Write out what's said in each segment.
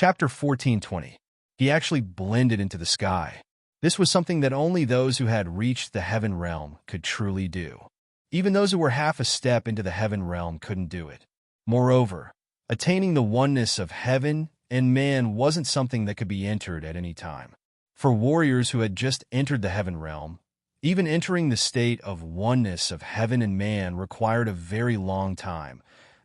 Chapter 1420. He actually blended into the sky. This was something that only those who had reached the heaven realm could truly do. Even those who were half a step into the heaven realm couldn't do it. Moreover, attaining the oneness of heaven and man wasn't something that could be entered at any time. For warriors who had just entered the heaven realm, even entering the state of oneness of heaven and man required a very long time,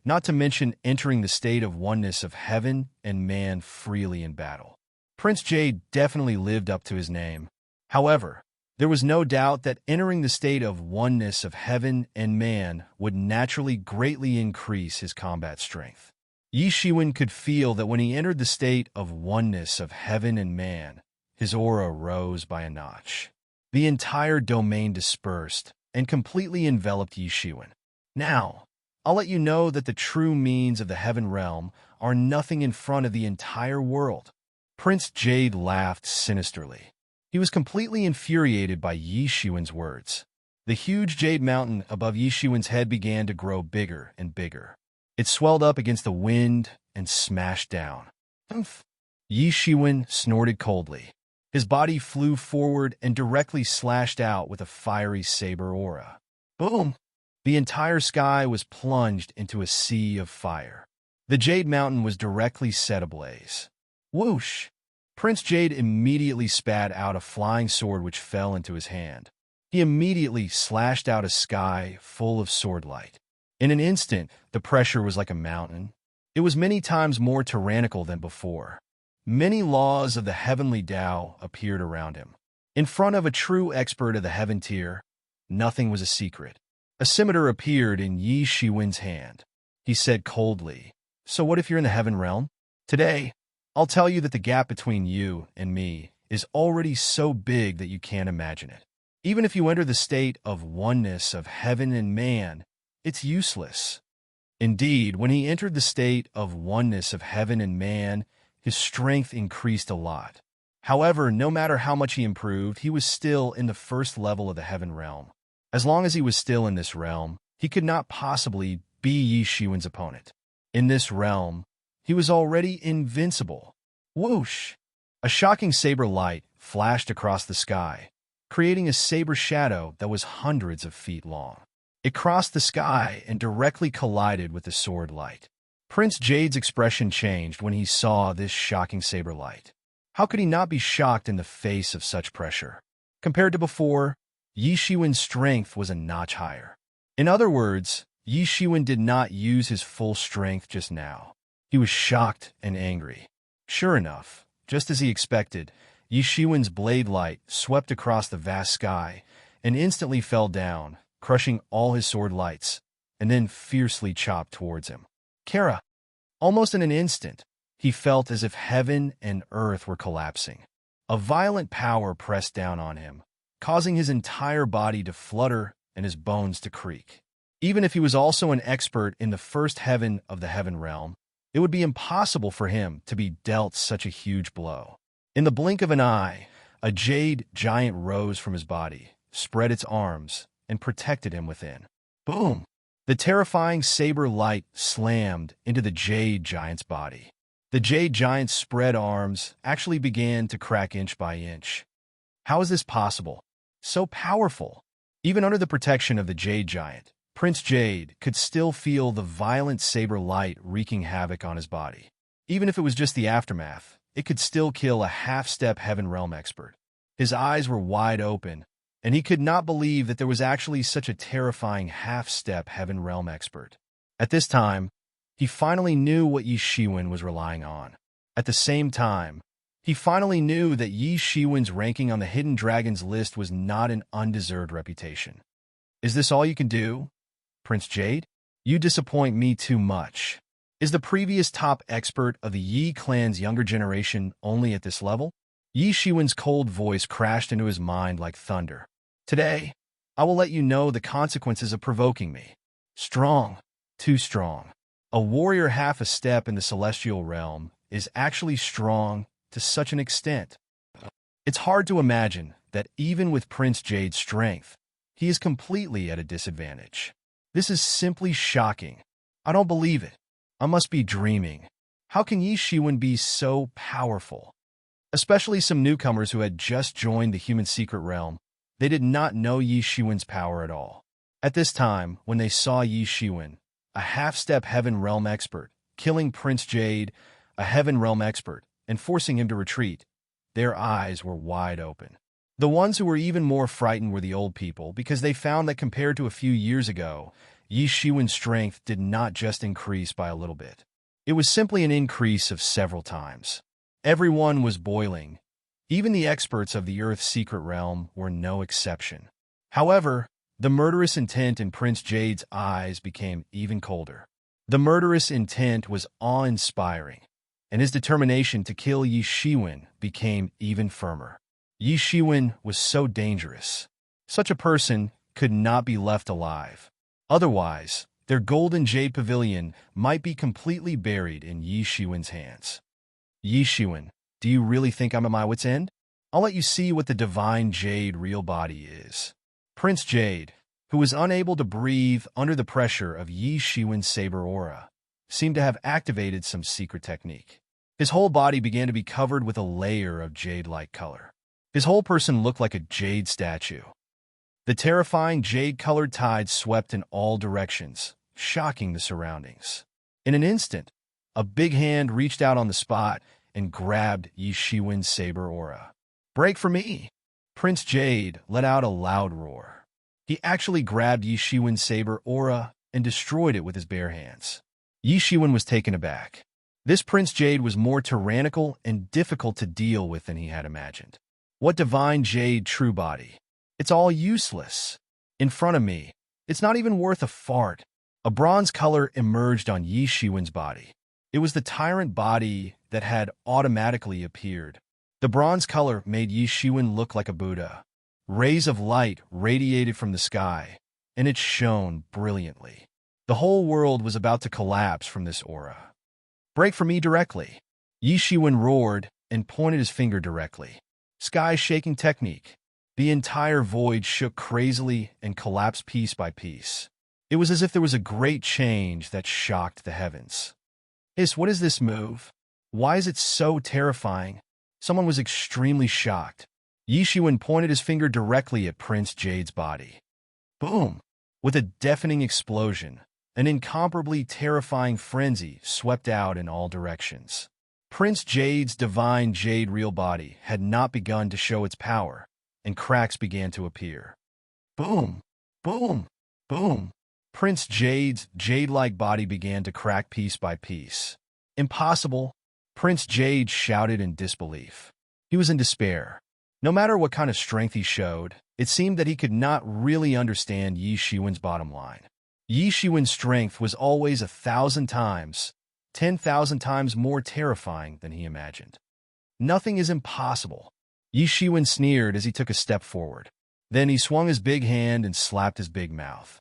not to mention entering the state of oneness of heaven and man freely in battle. Prince Jade definitely lived up to his name. However, there was no doubt that entering the state of oneness of heaven and man would naturally greatly increase his combat strength. Yi Shiwen could feel that when he entered the state of oneness of heaven and man, his aura rose by a notch. The entire domain dispersed and completely enveloped Yi Shiwen. Now, I'll let you know that the true means of the heaven realm are nothing in front of the entire world. Prince Jade laughed sinisterly. He was completely infuriated by Yi Shiwen's words. The huge jade mountain above Yi Shiwen's head began to grow bigger and bigger. It swelled up against the wind and smashed down. Humph! Yi Shiwen snorted coldly. His body flew forward and directly slashed out with a fiery saber aura. Boom! The entire sky was plunged into a sea of fire. The Jade Mountain was directly set ablaze. Whoosh! Prince Jade immediately spat out a flying sword which fell into his hand. He immediately slashed out a sky full of sword light. In an instant, the pressure was like a mountain. It was many times more tyrannical than before. Many laws of the heavenly Tao appeared around him. In front of a true expert of the heaven tier, nothing was a secret. A scimitar appeared in Yi Shiwen's hand. He said coldly, "So what if you're in the heaven realm? Today, I'll tell you that the gap between you and me is already so big that you can't imagine it. Even if you enter the state of oneness of heaven and man, it's useless." Indeed, when he entered the state of oneness of heaven and man, his strength increased a lot. However, no matter how much he improved, he was still in the first level of the heaven realm. As long as he was still in this realm, he could not possibly be Yi Shiwen's opponent. In this realm, he was already invincible. Whoosh! A shocking saber light flashed across the sky, creating a saber shadow that was hundreds of feet long. It crossed the sky and directly collided with the sword light. Prince Jade's expression changed when he saw this shocking saber light. How could he not be shocked in the face of such pressure? Compared to before, Yi Shiwen's strength was a notch higher. In other words, Yi Shiwen did not use his full strength just now. He was shocked and angry. Sure enough, just as he expected, Yi Shiwen's blade light swept across the vast sky and instantly fell down, crushing all his sword lights, and then fiercely chopped towards him. Kara! Almost in an instant, he felt as if heaven and earth were collapsing. A violent power pressed down on him, causing his entire body to flutter and his bones to creak. Even if he was also an expert in the first heaven of the heaven realm, it would be impossible for him to be dealt such a huge blow. In the blink of an eye, a jade giant rose from his body, spread its arms, and protected him within. Boom! The terrifying saber light slammed into the jade giant's body. The jade giant's spread arms actually began to crack inch by inch. How is this possible? So powerful! Even under the protection of the jade giant, Prince Jade could still feel the violent saber light wreaking havoc on his body. Even if it was just the aftermath, it could still kill a half-step heaven realm expert. His eyes were wide open, and he could not believe that there was actually such a terrifying half-step heaven realm expert. At this time, he finally knew what Yi Shiwen was relying on. At the same time, he finally knew that Yi Shiwen's ranking on the Hidden Dragons list was not an undeserved reputation. Is this all you can do, Prince Jade? You disappoint me too much. Is the previous top expert of the Yi clan's younger generation only at this level? Yi Shiwen's cold voice crashed into his mind like thunder. Today, I will let you know the consequences of provoking me. Strong, too strong. A warrior half a step in the celestial realm is actually strong to such an extent. It's hard to imagine that even with Prince Jade's strength, he is completely at a disadvantage. This is simply shocking. I don't believe it. I must be dreaming. How can Yi Shiwen be so powerful? Especially some newcomers who had just joined the human secret realm. They did not know Yi Shiwen's power at all. At this time, when they saw Yi Shiwen, a half-step Heaven Realm expert, killing Prince Jade, a Heaven Realm expert, and forcing him to retreat, their eyes were wide open. The ones who were even more frightened were the old people, because they found that compared to a few years ago, Yi Shiwen's strength did not just increase by a little bit. It was simply an increase of several times. Everyone was boiling. Even the experts of the Earth's secret realm were no exception. However, the murderous intent in Prince Jade's eyes became even colder. The murderous intent was awe-inspiring, and his determination to kill Yi Shiwen became even firmer. Yi Shiwen was so dangerous. Such a person could not be left alive. Otherwise, their golden jade pavilion might be completely buried in Yi Shiwen's hands. Yi Shiwen, do you really think I'm at my wit's end? I'll let you see what the divine jade real body is. Prince Jade, who was unable to breathe under the pressure of Yi Shiwen's saber aura, seemed to have activated some secret technique. His whole body began to be covered with a layer of jade-like color. His whole person looked like a jade statue. The terrifying jade-colored tide swept in all directions, shocking the surroundings. In an instant, a big hand reached out on the spot and grabbed Yi Shiwen's saber aura. "Break for me!" Prince Jade let out a loud roar. He actually grabbed Yi Shiwen's saber aura and destroyed it with his bare hands. Yi Shiwen was taken aback. This Prince Jade was more tyrannical and difficult to deal with than he had imagined. What divine jade true body? It's all useless. In front of me, it's not even worth a fart. A bronze color emerged on Yi Shiwen's body. It was the tyrant body that had automatically appeared. The bronze color made Yi Shiwen look like a Buddha. Rays of light radiated from the sky, and it shone brilliantly. The whole world was about to collapse from this aura. "Break for me directly." Yi Shiwen roared and pointed his finger directly. Sky-shaking technique. The entire void shook crazily and collapsed piece by piece. It was as if there was a great change that shocked the heavens. What is this move? Why is it so terrifying? Someone was extremely shocked. Yi Shiwen pointed his finger directly at Prince Jade's body. Boom! With a deafening explosion, an incomparably terrifying frenzy swept out in all directions. Prince Jade's divine jade real body had not begun to show its power, and cracks began to appear. Boom! Boom! Boom! Prince Jade's jade-like body began to crack piece by piece. "Impossible!" Prince Jade shouted in disbelief. He was in despair. No matter what kind of strength he showed, it seemed that he could not really understand Yi Shiwen's bottom line. Yi Shiwen's strength was always 1,000 times, 10,000 times more terrifying than he imagined. "Nothing is impossible." Yi Shiwen sneered as he took a step forward. Then he swung his big hand and slapped his big mouth.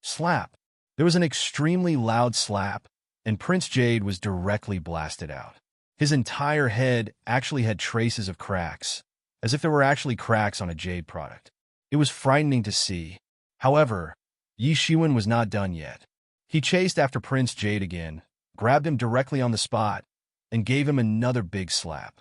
Slap! There was an extremely loud slap, and Prince Jade was directly blasted out. His entire head actually had traces of cracks, as if there were actually cracks on a jade product. It was frightening to see. However, Yi Shiwen was not done yet. He chased after Prince Jade again, grabbed him directly on the spot, and gave him another big slap.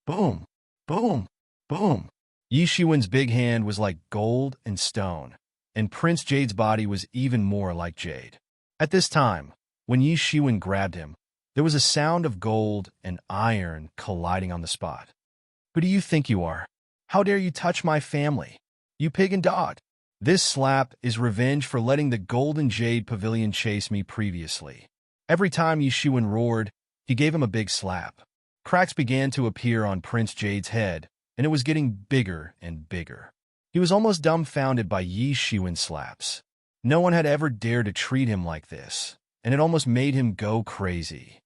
Boom! Boom! Boom! Yi Shiwen's big hand was like gold and stone, and Prince Jade's body was even more like jade. At this time, when Yi Shiwen grabbed him, there was a sound of gold and iron colliding on the spot. "Who do you think you are? How dare you touch my family? You pig and dog!" This slap is revenge for letting the golden jade pavilion chase me previously. Every time Yi Shiwen roared, he gave him a big slap. Cracks began to appear on Prince Jade's head, and it was getting bigger and bigger. He was almost dumbfounded by Yi Shiwen's slaps. No one had ever dared to treat him like this, and it almost made him go crazy.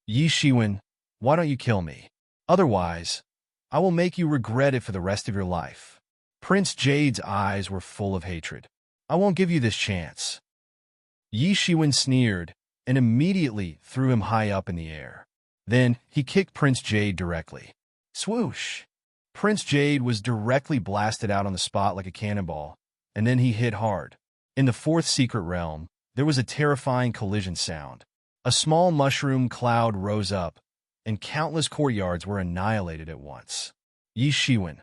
"Yi Shiwen, why don't you kill me? Otherwise, I will make you regret it for the rest of your life." Prince Jade's eyes were full of hatred. "I won't give you this chance." Yi Shiwen sneered and immediately threw him high up in the air. Then he kicked Prince Jade directly. Swoosh! Prince Jade was directly blasted out on the spot like a cannonball, and then he hit hard. In the fourth secret realm, there was a terrifying collision sound. A small mushroom cloud rose up, and countless courtyards were annihilated at once. Yi Shiwen,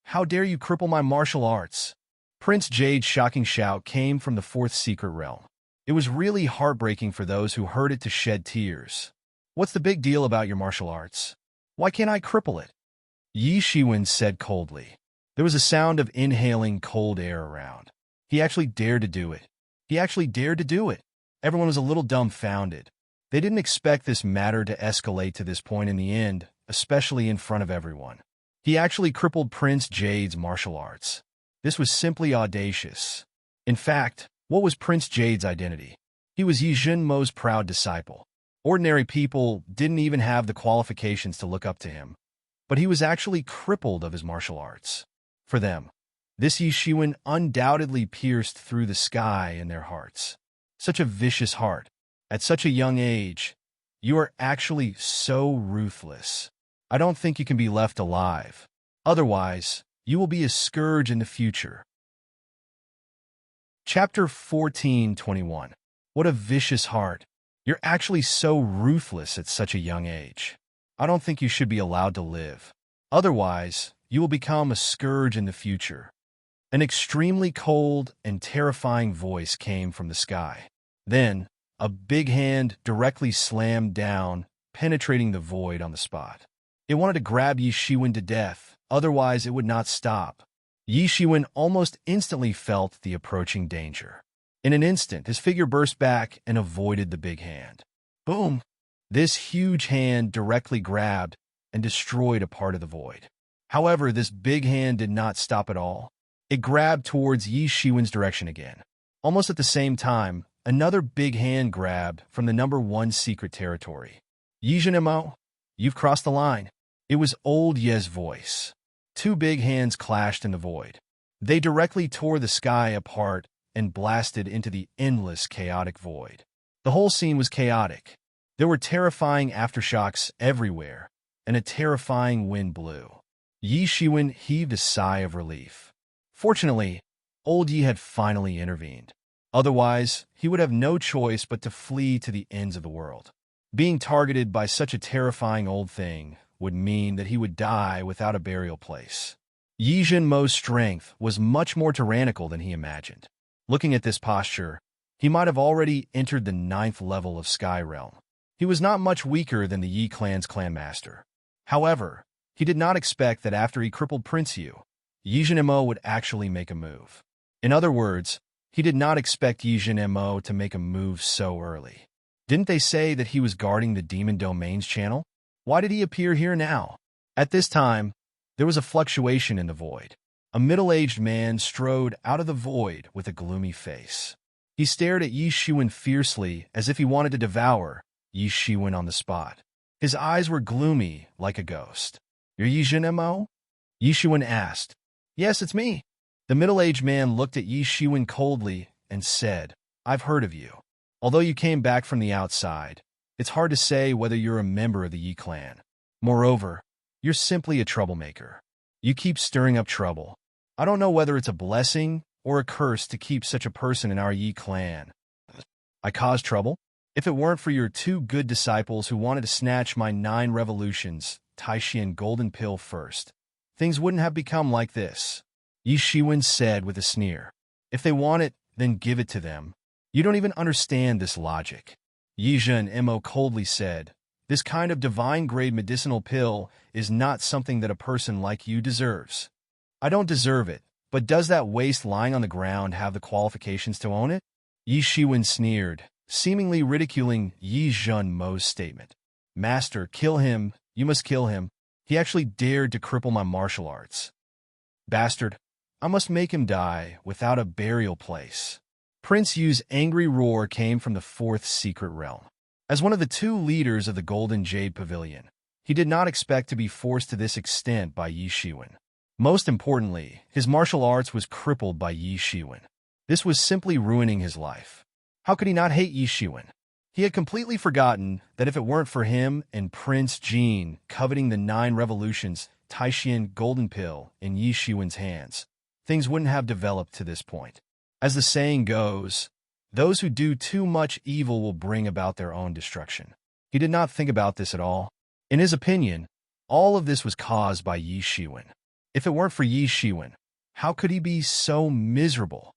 how dare you cripple my martial arts? Prince Jade's shocking shout came from the fourth secret realm. It was really heartbreaking for those who heard it to shed tears. What's the big deal about your martial arts? Why can't I cripple it? Yi Shiwen said coldly. There was a sound of inhaling cold air around. He actually dared to do it. He actually dared to do it. Everyone was a little dumbfounded. They didn't expect this matter to escalate to this point in the end, especially in front of everyone. He actually crippled Prince Jade's martial arts. This was simply audacious. In fact, what was Prince Jade's identity? He was Yi Zhenmo's proud disciple. Ordinary people didn't even have the qualifications to look up to him, but he was actually crippled of his martial arts. For them, this Yi Shiwen undoubtedly pierced through the sky in their hearts. Such a vicious heart. At such a young age, you are actually so ruthless. I don't think you can be left alive. Otherwise, you will be a scourge in the future. Chapter 14:21. What a vicious heart. You're actually so ruthless at such a young age. I don't think you should be allowed to live. Otherwise, you will become a scourge in the future. An extremely cold and terrifying voice came from the sky. Then, a big hand directly slammed down, penetrating the void on the spot. It wanted to grab Yi Shiwen to death, otherwise it would not stop. Yi Shiwen almost instantly felt the approaching danger. In an instant, his figure burst back and avoided the big hand. Boom! This huge hand directly grabbed and destroyed a part of the void. However, this big hand did not stop at all. It grabbed towards Yi Shiwen's direction again. Almost at the same time, another big hand grabbed from the number 1 secret territory. Yi Zhenmo, you've crossed the line. It was old Ye's voice. 2 big hands clashed in the void. They directly tore the sky apart and blasted into the endless chaotic void. The whole scene was chaotic. There were terrifying aftershocks everywhere, and a terrifying wind blew. Yi Shiwen heaved a sigh of relief. Fortunately, old Yi had finally intervened. Otherwise, he would have no choice but to flee to the ends of the world. Being targeted by such a terrifying old thing would mean that he would die without a burial place. Yi Zhenmo's strength was much more tyrannical than he imagined. Looking at this posture, he might have already entered the 9th level of Sky Realm. He was not much weaker than the Yi clan's clan master. However, he did not expect that after he crippled Prince Yu, Yi Zhenmo would actually make a move. In other words, he did not expect Yi Zhenmo to make a move so early. Didn't they say that he was guarding the Demon Domains channel? Why did he appear here now? At this time, there was a fluctuation in the void. A middle-aged man strode out of the void with a gloomy face. He stared at Yi Shiwen fiercely as if he wanted to devour Yi Shiwen on the spot. His eyes were gloomy like a ghost. You're Yi Zhenmo? Yi Shiwen asked. Yes, it's me. The middle-aged man looked at Yi Shiwen coldly and said, I've heard of you. Although you came back from the outside, it's hard to say whether you're a member of the Yi clan. Moreover, you're simply a troublemaker. You keep stirring up trouble. I don't know whether it's a blessing or a curse to keep such a person in our Yi clan. I caused trouble? If it weren't for your 2 good disciples who wanted to snatch my 9 revolutions, Taishi and Golden Pill first, things wouldn't have become like this. Yi Shiwen said with a sneer. If they want it, then give it to them. You don't even understand this logic. Yi Zhenmo coldly said, this kind of divine-grade medicinal pill is not something that a person like you deserves. I don't deserve it, but does that waste lying on the ground have the qualifications to own it? Yi Shiwen sneered, seemingly ridiculing Yi Zhenmo's statement. Master, kill him. You must kill him. He actually dared to cripple my martial arts. Bastard, I must make him die without a burial place. Prince Yu's angry roar came from the 4th secret realm. As one of the 2 leaders of the Golden Jade Pavilion, he did not expect to be forced to this extent by Yi Shiwen. Most importantly, his martial arts was crippled by Yi Shiwen. This was simply ruining his life. How could he not hate Yi Shiwen? He had completely forgotten that if it weren't for him and Prince Jean coveting the 9 revolutions, Taixian Golden Pill in Yi Shiwen's hands, things wouldn't have developed to this point. As the saying goes, Those who do too much evil will bring about their own destruction. He did not think about this at all. In his opinion, all of this was caused by Yi Shiwen. If it weren't for Yi Shiwen, how could he be so miserable?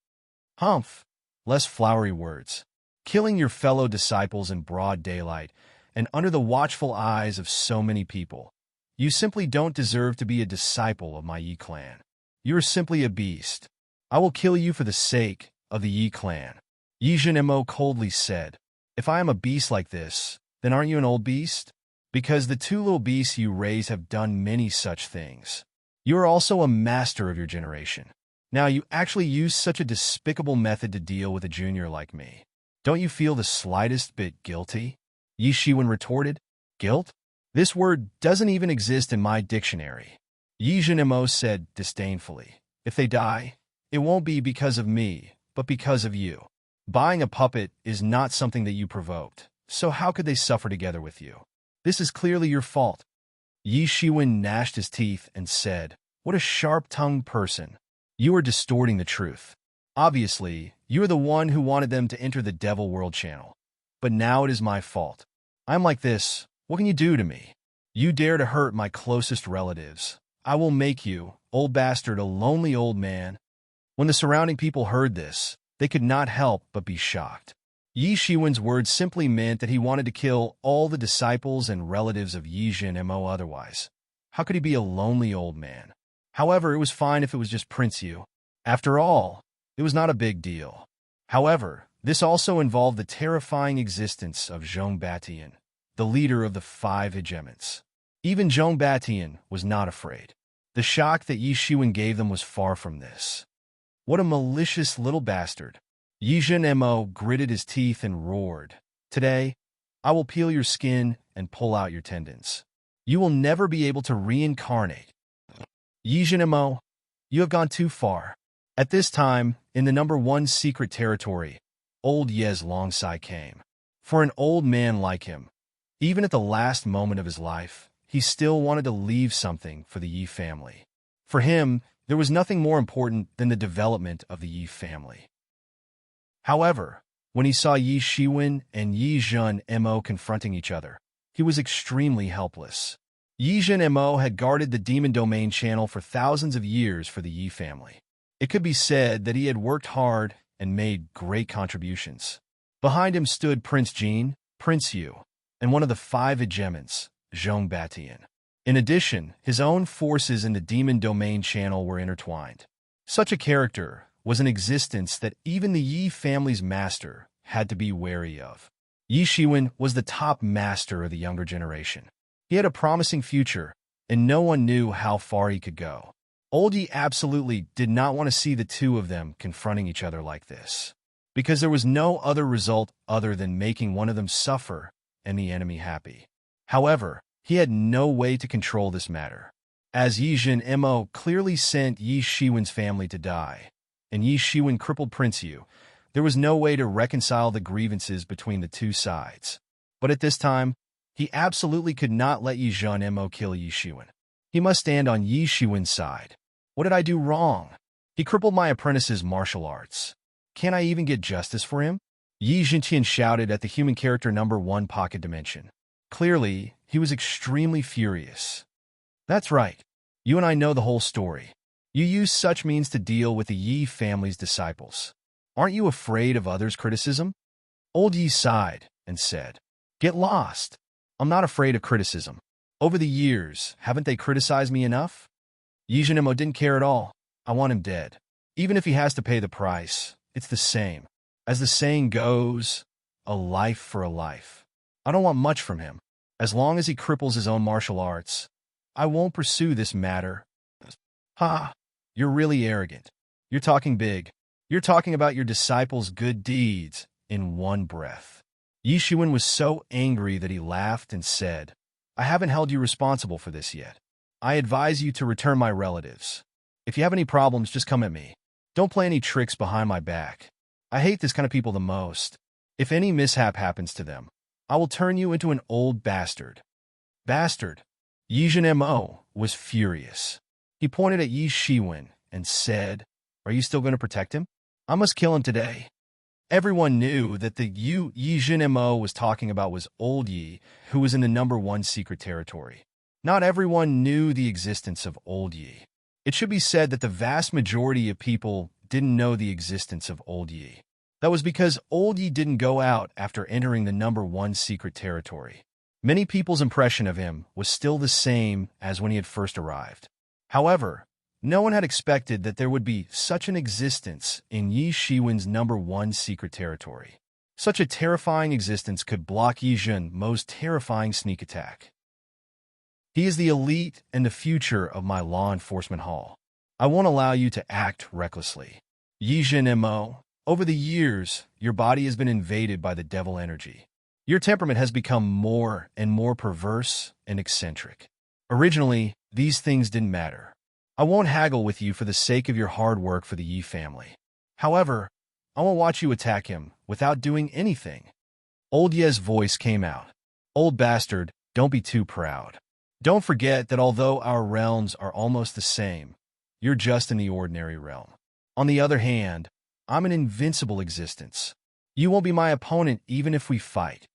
Humph! Less flowery words. Killing your fellow disciples in broad daylight and under the watchful eyes of so many people. You simply don't deserve to be a disciple of my Yi clan. You are simply a beast. I will kill you for the sake of the Yi clan. Yi Zhenmo coldly said, If I am a beast like this, then aren't you an old beast? Because the two little beasts you raised have done many such things. You are also a master of your generation. Now you actually use such a despicable method to deal with a junior like me. Don't you feel the slightest bit guilty? Yi Shiwen retorted, Guilt? This word doesn't even exist in my dictionary. Yi Zhenmo said disdainfully, If they die, it won't be because of me, but because of you. Buying a puppet is not something that you provoked, so how could they suffer together with you? This is clearly your fault. Yi Shiwen gnashed his teeth and said, What a sharp-tongued person. You are distorting the truth. Obviously, you are the one who wanted them to enter the Devil World channel. But now it is my fault. I'm like this. What can you do to me? You dare to hurt my closest relatives. I will make you, old bastard, a lonely old man. When the surrounding people heard this, they could not help but be shocked. Yi Shiwen's words simply meant that he wanted to kill all the disciples and relatives of Yi Zhenmo otherwise. How could he be a lonely old man? However, it was fine if it was just Prince Yu. After all, it was not a big deal. However, this also involved the terrifying existence of Zhong Batian, the leader of the 5 hegemons. Even Zhong Batian was not afraid. The shock that Yi Shiwen gave them was far from this. What a malicious little bastard. Yi Zhenmo gritted his teeth and roared, Today, I will peel your skin and pull out your tendons. You will never be able to reincarnate. Yi Zhenmo, you have gone too far. At this time, in the number 1 secret territory, old Ye's long sigh came. For an old man like him, even at the last moment of his life, he still wanted to leave something for the Yi family. For him, there was nothing more important than the development of the Yi family. However, when he saw Yi Shiwen and Yi Zhenmo confronting each other, he was extremely helpless. Yi Zhenmo had guarded the Demon Domain channel for thousands of years for the Yi family. It could be said that he had worked hard and made great contributions. Behind him stood Prince Jin, Prince Yu, and one of the 5 hegemons, Zhong Batian. In addition, his own forces in the Demon Domain channel were intertwined. Such a character was an existence that even the Yi family's master had to be wary of. Yi Shiwen was the top master of the younger generation. He had a promising future, and no one knew how far he could go. Old Yi absolutely did not want to see the two of them confronting each other like this, because there was no other result other than making one of them suffer and the enemy happy. However, he had no way to control this matter, as Yi Zhenmo clearly sent Yi Shiwen's family to die, and Yi Shiwen crippled Prince Yu. There was no way to reconcile the grievances between the two sides. But at this time, he absolutely could not let Yi Zhenmo kill Yi Shiwen. He must stand on Yi Shiwen's side. What did I do wrong? He crippled my apprentice's martial arts. Can't I even get justice for him? Yi Zhenqian shouted at the human character number 1 pocket dimension. Clearly, he was extremely furious. That's right. You and I know the whole story. You use such means to deal with the Yi family's disciples. Aren't you afraid of others' criticism? Old Yi sighed and said, Get lost. I'm not afraid of criticism. Over the years, haven't they criticized me enough? Yi Zhenmo didn't care at all. I want him dead. Even if he has to pay the price, it's the same. As the saying goes, a life for a life. I don't want much from him. As long as he cripples his own martial arts, I won't pursue this matter. Ha! You're really arrogant. You're talking big. You're talking about your disciples' good deeds in one breath. Yi Shiwen was so angry that he laughed and said, I haven't held you responsible for this yet. I advise you to return my relatives. If you have any problems, just come at me. Don't play any tricks behind my back. I hate this kind of people the most. If any mishap happens to them, I will turn you into an old bastard. Bastard. Yi Zhenmo was furious. He pointed at Yi Shiwen and said, Are you still going to protect him? I must kill him today. Everyone knew that the Yi Jin Mo was talking about was Old Yi, who was in the number 1 secret territory. Not everyone knew the existence of Old Yi. It should be said that the vast majority of people didn't know the existence of Old Yi. That was because Old Yi didn't go out after entering the number 1 secret territory. Many people's impression of him was still the same as when he had first arrived. However, no one had expected that there would be such an existence in Yi Shiwen's number 1 secret territory. Such a terrifying existence could block Yi Jun Mo's terrifying sneak attack. He is the elite and the future of my law enforcement hall. I won't allow you to act recklessly. Yi Jun Mo, over the years, your body has been invaded by the devil energy. Your temperament has become more and more perverse and eccentric. Originally, these things didn't matter. I won't haggle with you for the sake of your hard work for the Yi family. However, I won't watch you attack him without doing anything. Old Ye's voice came out. Old bastard, don't be too proud. Don't forget that although our realms are almost the same, you're just in the ordinary realm. On the other hand, I'm an invincible existence. You won't be my opponent even if we fight.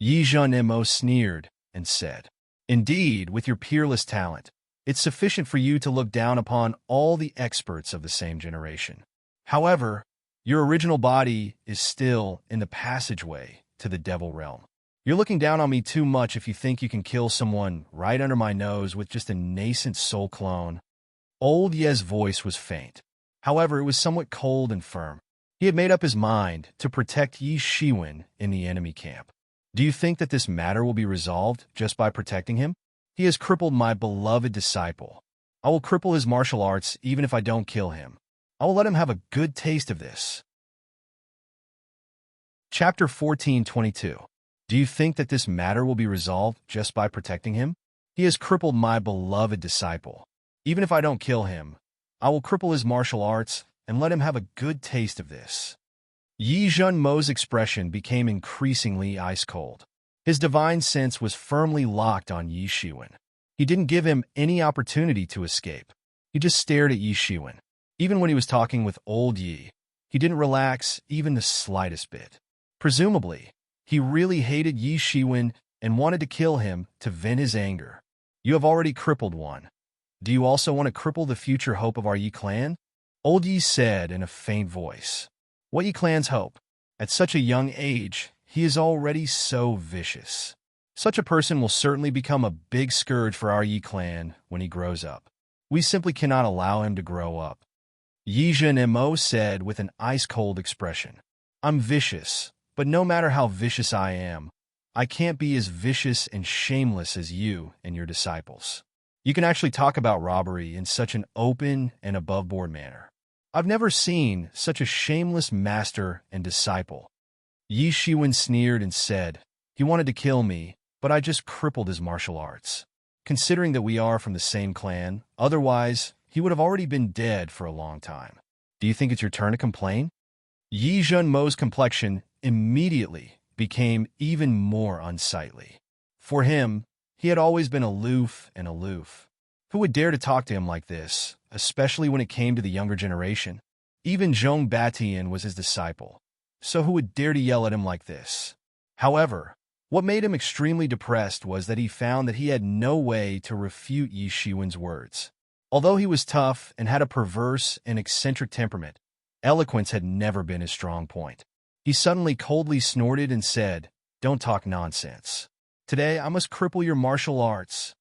Yi Jun Mo sneered and said, Indeed, with your peerless talent, it's sufficient for you to look down upon all the experts of the same generation. However, your original body is still in the passageway to the devil realm. You're looking down on me too much if you think you can kill someone right under my nose with just a nascent soul clone. Old Ye's voice was faint. However, it was somewhat cold and firm. He had made up his mind to protect Yi Shiwen in the enemy camp. Do you think that this matter will be resolved just by protecting him? He has crippled my beloved disciple. I will cripple his martial arts even if I don't kill him. I will let him have a good taste of this. Chapter 14:22. Do you think that this matter will be resolved just by protecting him? He has crippled my beloved disciple. Even if I don't kill him, I will cripple his martial arts and let him have a good taste of this. Yi Jun Mo's expression became increasingly ice-cold. His divine sense was firmly locked on Yi Shiwen. He didn't give him any opportunity to escape. He just stared at Yi Shiwen. Even when he was talking with Old Yi, he didn't relax even the slightest bit. Presumably, he really hated Yi Shiwen and wanted to kill him to vent his anger. You have already crippled one. Do you also want to cripple the future hope of our Yi clan? Old Yi said in a faint voice. What Yi clan's hope? At such a young age, he is already so vicious. Such a person will certainly become a big scourge for our Yi clan when he grows up. We simply cannot allow him to grow up. Yi Jun Mo said with an ice-cold expression. I'm vicious, but no matter how vicious I am, I can't be as vicious and shameless as you and your disciples. You can actually talk about robbery in such an open and above-board manner. I've never seen such a shameless master and disciple. Yi Shiwen sneered and said, He wanted to kill me, but I just crippled his martial arts. Considering that we are from the same clan, otherwise, he would have already been dead for a long time. Do you think it's your turn to complain? Yi Jun Mo's complexion immediately became even more unsightly. For him, he had always been aloof and aloof. Who would dare to talk to him like this, especially when it came to the younger generation? Even Zhong Batian was his disciple, so who would dare to yell at him like this? However, what made him extremely depressed was that he found that he had no way to refute Yi Shiwen's words. Although he was tough and had a perverse and eccentric temperament, eloquence had never been his strong point. He suddenly coldly snorted and said, Don't talk nonsense. Today I must cripple your martial arts.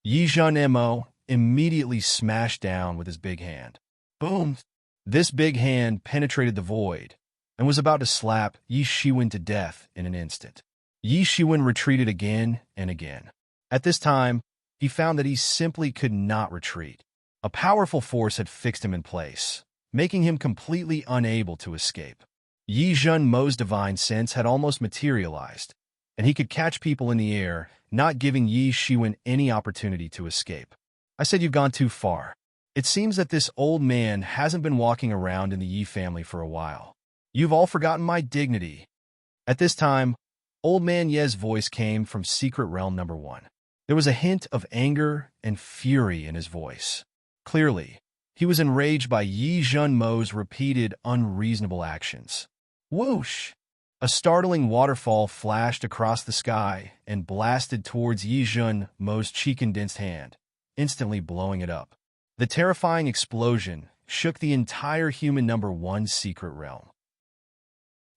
Yi Jun Mo immediately smashed down with his big hand. Boom! This big hand penetrated the void and was about to slap Yi Shiwen to death in an instant. Yi Shiwen retreated again and again. At this time, he found that he simply could not retreat. A powerful force had fixed him in place, making him completely unable to escape. Yi Jun Mo's divine sense had almost materialized, and he could catch people in the air, not giving Yi Shiwen any opportunity to escape. I said you've gone too far. It seems that this old man hasn't been walking around in the Yi family for a while. You've all forgotten my dignity. At this time, Old Man Ye's voice came from Secret Realm number 1. There was a hint of anger and fury in his voice. Clearly, he was enraged by Yi Jun Mo's repeated unreasonable actions. Whoosh! A startling waterfall flashed across the sky and blasted towards Yi Jun Mo's cheek-condensed hand, instantly blowing it up. The terrifying explosion shook the entire human number one secret realm.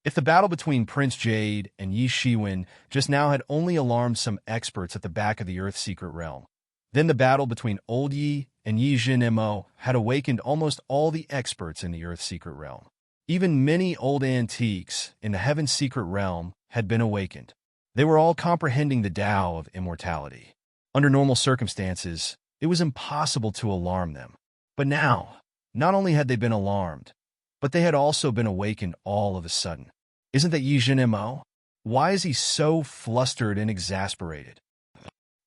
If the battle between Prince Jade and Yi Shiwen just now had only alarmed some experts at the back of the Earth's secret realm, then the battle between Old Yi and Yi Jin Mo had awakened almost all the experts in the Earth's secret realm. Even many old antiques in the Heaven's secret realm had been awakened. They were all comprehending the Tao of immortality. Under normal circumstances, it was impossible to alarm them. But now, not only had they been alarmed, but they had also been awakened all of a sudden. Isn't that Yi Jin Mo? Why is he so flustered and exasperated?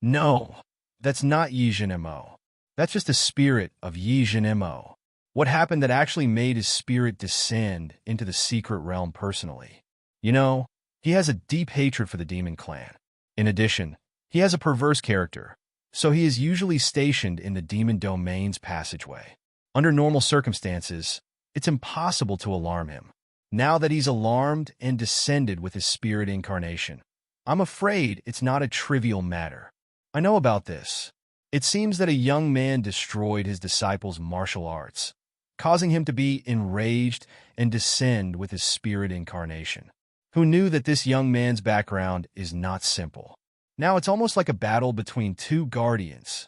No, that's not Yi Jin Mo. That's just the spirit of Yi Jin Mo. What happened that actually made his spirit descend into the secret realm personally? You know, he has a deep hatred for the demon clan. In addition, he has a perverse character, so he is usually stationed in the demon domain's passageway. Under normal circumstances, it's impossible to alarm him. Now that he's alarmed and descended with his spirit incarnation, I'm afraid it's not a trivial matter. I know about this. It seems that a young man destroyed his disciple's martial arts, causing him to be enraged and descend with his spirit incarnation. Who knew that this young man's background is not simple? Now it's almost like a battle between two guardians.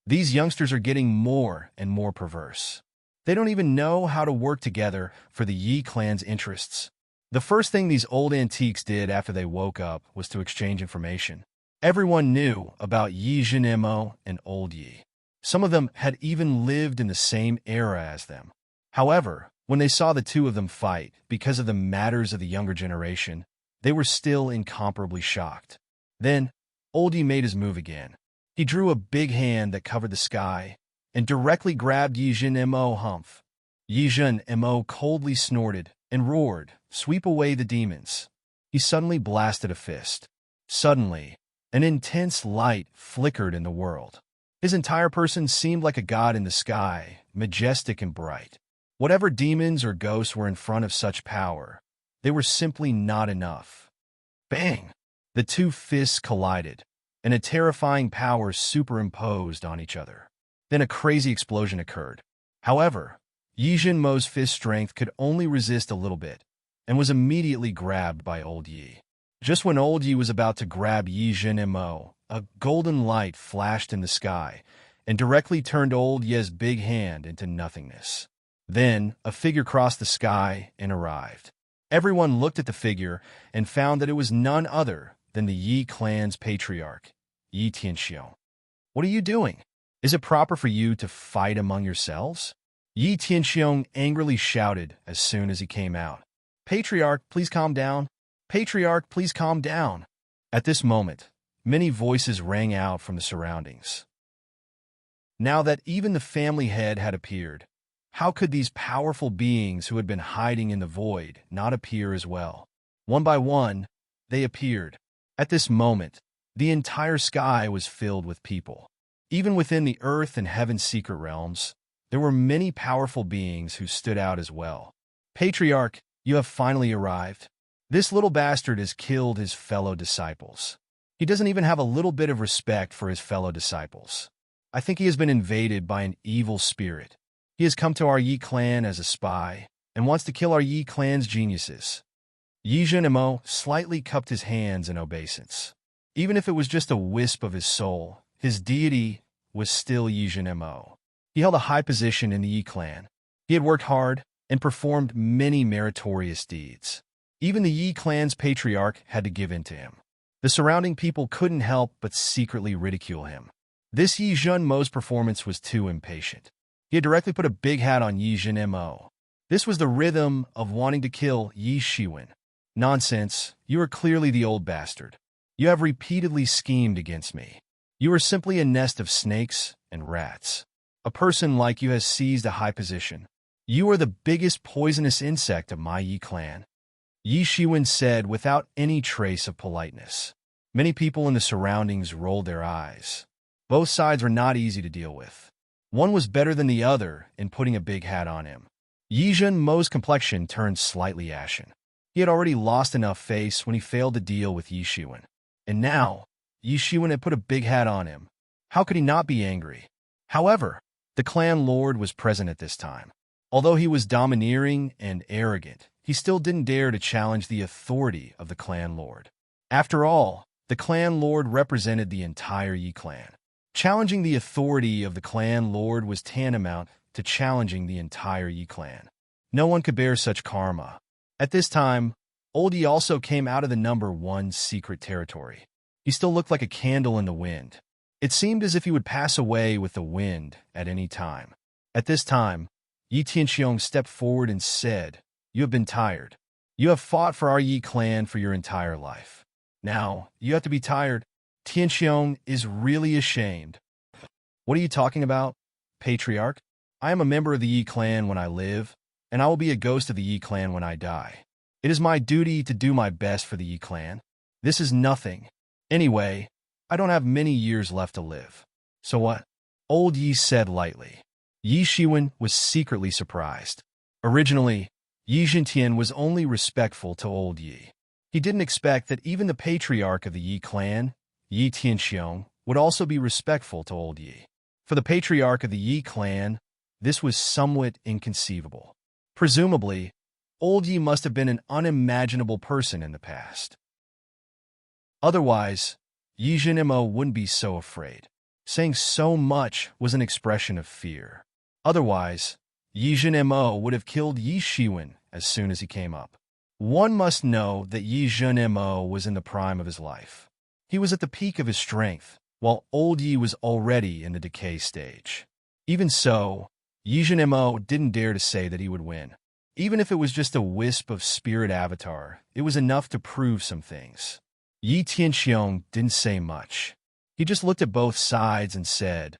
These youngsters are getting more and more perverse. They don't even know how to work together for the Yi clan's interests. The first thing these old antiques did after they woke up was to exchange information. Everyone knew about Yi Jin Mo and Old Yi. Some of them had even lived in the same era as them. However, when they saw the two of them fight, because of the matters of the younger generation, they were still incomparably shocked. Then, Old Yi made his move again. He drew a big hand that covered the sky and directly grabbed Yi Jin Mo humph. Yi Jin Mo coldly snorted and roared, "Sweep away the demons." He suddenly blasted a fist. Suddenly, an intense light flickered in the world. His entire person seemed like a god in the sky, majestic and bright. Whatever demons or ghosts were in front of such power, they were simply not enough. Bang! The two fists collided, and a terrifying power superimposed on each other. Then a crazy explosion occurred. However, Yi Jin Mo's fist strength could only resist a little bit, and was immediately grabbed by Old Yi. Just when Old Yi was about to grab Yi Jin Mo, a golden light flashed in the sky, and directly turned Old Yi's big hand into nothingness. Then, a figure crossed the sky and arrived. Everyone looked at the figure and found that it was none other than the Yi clan's patriarch, Yi Tianxiong. "What are you doing? Is it proper for you to fight among yourselves?" Yi Tianxiong angrily shouted as soon as he came out. "Patriarch, please calm down. Patriarch, please calm down." At this moment, many voices rang out from the surroundings. Now that even the family head had appeared, how could these powerful beings who had been hiding in the void not appear as well? One by one, they appeared. At this moment, the entire sky was filled with people. Even within the earth and heaven's secret realms, there were many powerful beings who stood out as well. "Patriarch, you have finally arrived. This little bastard has killed his fellow disciples. He doesn't even have a little bit of respect for his fellow disciples. I think he has been invaded by an evil spirit. He has come to our Yi clan as a spy and wants to kill our Yi clan's geniuses." Yi Jin Mo slightly cupped his hands in obeisance. Even if it was just a wisp of his soul, his deity was still Yi Jin Mo. He held a high position in the Yi clan. He had worked hard and performed many meritorious deeds. Even the Yi clan's patriarch had to give in to him. The surrounding people couldn't help but secretly ridicule him. This Yi Jin Mo's performance was too impatient. He had directly put a big hat on Yi Jin Mo. This was the rhythm of wanting to kill Yi Shiwen. "Nonsense, you are clearly the old bastard. You have repeatedly schemed against me. You are simply a nest of snakes and rats. A person like you has seized a high position. You are the biggest poisonous insect of my Yi clan." Yi Shiwen said without any trace of politeness. Many people in the surroundings rolled their eyes. Both sides were not easy to deal with. One was better than the other in putting a big hat on him. Yi Jin Mo's complexion turned slightly ashen. He had already lost enough face when he failed to deal with Yi Shiwen. And now, Yi Shiwen had put a big hat on him. How could he not be angry? However, the clan lord was present at this time. Although he was domineering and arrogant, he still didn't dare to challenge the authority of the clan lord. After all, the clan lord represented the entire Yi clan. Challenging the authority of the clan lord was tantamount to challenging the entire Yi clan. No one could bear such karma. At this time, Old Yi also came out of the number 1 secret territory. He still looked like a candle in the wind. It seemed as if he would pass away with the wind at any time. At this time, Yi Tianxiong stepped forward and said, "You have been tired. You have fought for our Yi clan for your entire life. Now, you have to be tired." Tianxiong is really ashamed. "What are you talking about, patriarch? I am a member of the Yi clan when I live, and I will be a ghost of the Yi clan when I die. It is my duty to do my best for the Yi clan. This is nothing. Anyway, I don't have many years left to live. So what?" Old Yi said lightly. Yi Shiwen was secretly surprised. Originally, Yi Zhentian was only respectful to Old Yi. He didn't expect that even the patriarch of the Yi clan, Yi Tianxiong, would also be respectful to Old Yi. For the patriarch of the Yi clan, this was somewhat inconceivable. Presumably, Old Yi must have been an unimaginable person in the past. Otherwise, Yi Zhenmo wouldn't be so afraid. Saying so much was an expression of fear. Otherwise, Yi Zhenmo would have killed Yi Shiwen as soon as he came up. One must know that Yi Zhenmo was in the prime of his life. He was at the peak of his strength, while Old Yi was already in the decay stage. Even so, Yi Zhenmo didn't dare to say that he would win. Even if it was just a wisp of spirit avatar, it was enough to prove some things. Yi Tianxiong didn't say much. He just looked at both sides and said,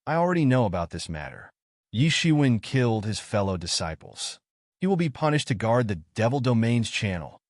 "I already know about this matter. Yi Shiwen killed his fellow disciples. He will be punished to guard the Devil Domain's channel."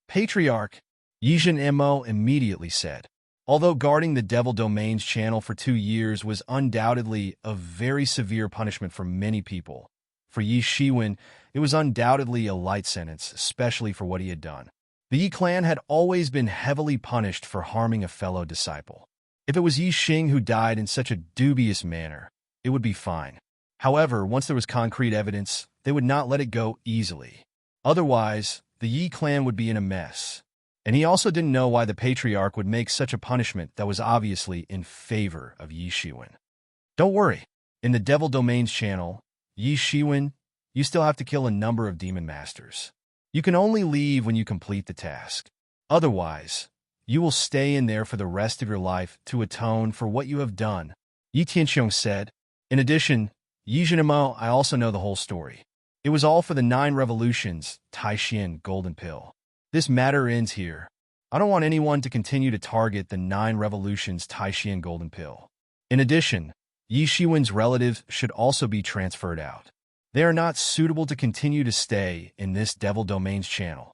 "Patriarch," Yi Zhenmo immediately said. Although guarding the Devil Domain's channel for 2 years was undoubtedly a very severe punishment for many people, for Yi Shiwen, it was undoubtedly a light sentence, especially for what he had done. The Yi clan had always been heavily punished for harming a fellow disciple. If it was Yi Xing who died in such a dubious manner, it would be fine. However, once there was concrete evidence, they would not let it go easily. Otherwise, the Yi clan would be in a mess. And he also didn't know why the patriarch would make such a punishment that was obviously in favor of Yi Shiwen. "Don't worry. In the Devil Domain's channel, Yi Shiwen, you still have to kill a number of demon masters. You can only leave when you complete the task. Otherwise, you will stay in there for the rest of your life to atone for what you have done," Yi Tianxiong said. "In addition, Yi Zhenmo, I also know the whole story. It was all for the 9 revolutions, Taishin Golden Pill. This matter ends here. I don't want anyone to continue to target the 9 revolutions Taishin Golden Pill. In addition, Yi Shiwen's relatives should also be transferred out. They are not suitable to continue to stay in this Devil Domain's channel."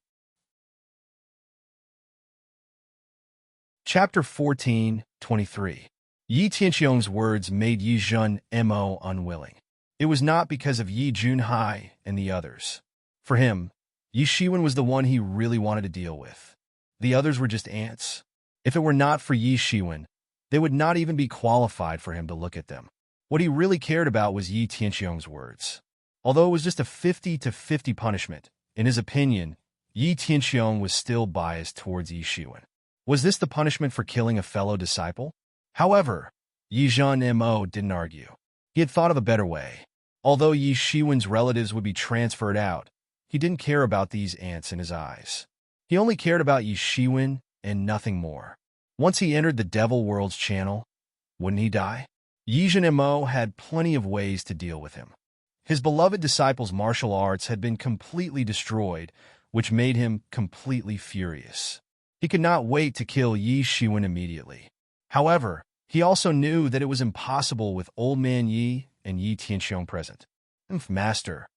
Chapter 14:23. Yi Tianxiong's words made Yi Zhenmo unwilling. It was not because of Yi Junhai and the others. For him, Yi Shiwen was the one he really wanted to deal with. The others were just ants. If it were not for Yi Shiwen, they would not even be qualified for him to look at them. What he really cared about was Yi Tianxiong's words. Although it was just a 50-50 punishment, in his opinion, Yi Tianxiong was still biased towards Yi Shiwen. Was this the punishment for killing a fellow disciple? However, Yi Zhenmo didn't argue. He had thought of a better way. Although Yi Shiwen's relatives would be transferred out, he didn't care about these ants in his eyes. He only cared about Yi Shiwen and nothing more. Once he entered the Devil World's channel, wouldn't he die? Yi Zhenmo had plenty of ways to deal with him. His beloved disciple's martial arts had been completely destroyed, which made him completely furious. He could not wait to kill Yi Shiwen immediately. However, he also knew that it was impossible with Old Man Yi and Yi Tianxiong present. "Master,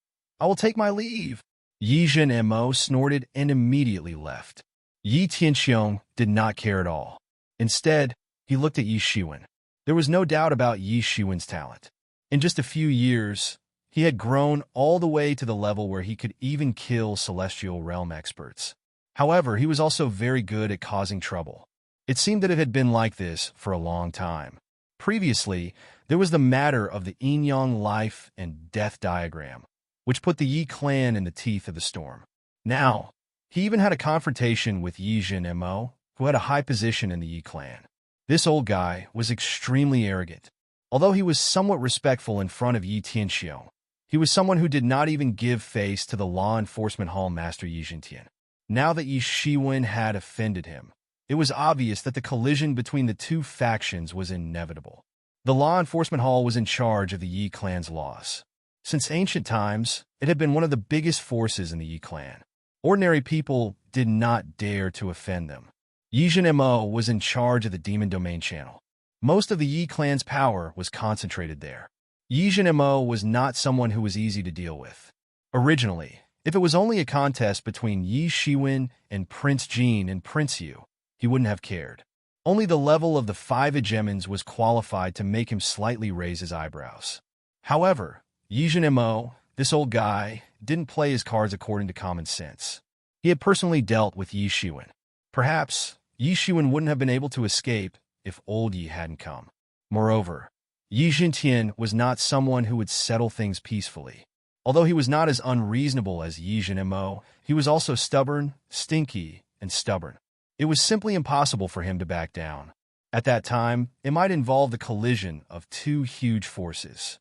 I will take my leave." Yi Zhenmo snorted and immediately left. Yi Tianxiong did not care at all. Instead, he looked at Yi Shiwen. There was no doubt about Yi Shiwen's talent. In just a few years, He had grown all the way to the level where he could even kill Celestial Realm experts. However, he was also very good at causing trouble. It seemed that it had been like this for a long time. Previously, there was the matter of the yin-yang life and death diagram, which put the Yi clan in the teeth of the storm. Now, he even had a confrontation with Yi Jinmo, who had a high position in the Yi clan. This old guy was extremely arrogant. Although he was somewhat respectful in front of Yi Tianxiong, he was someone who did not even give face to the law enforcement hall master Yi Jintian. Now that Yi Shiwen had offended him, it was obvious that the collision between the two factions was inevitable. The law enforcement hall was in charge of the Yi clan's laws. Since ancient times, it had been one of the biggest forces in the Yi clan. Ordinary people did not dare to offend them. Yi Jinmo was in charge of the Demon Domain channel. Most of the Yi clan's power was concentrated there. Yi Jinmo was not someone who was easy to deal with. Originally, if it was only a contest between Yi Shiwen and Prince Jin and Prince Yu, he wouldn't have cared. Only the level of the 5 hegemons was qualified to make him slightly raise his eyebrows. However, Yi Jinmo, this old guy, didn't play his cards according to common sense. He had personally dealt with Yi Shiwen. Perhaps, Yi Shiwen wouldn't have been able to escape if old Yi hadn't come. Moreover, Yi Jintian was not someone who would settle things peacefully. Although he was not as unreasonable as Yi Jinmo, he was also stubborn, stinky, and stubborn. It was simply impossible for him to back down. At that time, it might involve the collision of 2 huge forces.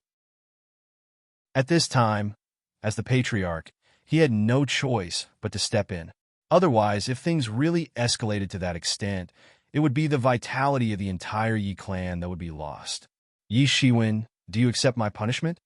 At this time, as the Patriarch, he had no choice but to step in. Otherwise, if things really escalated to that extent, it would be the vitality of the entire Yi clan that would be lost. Yi Shiwen, do you accept my punishment?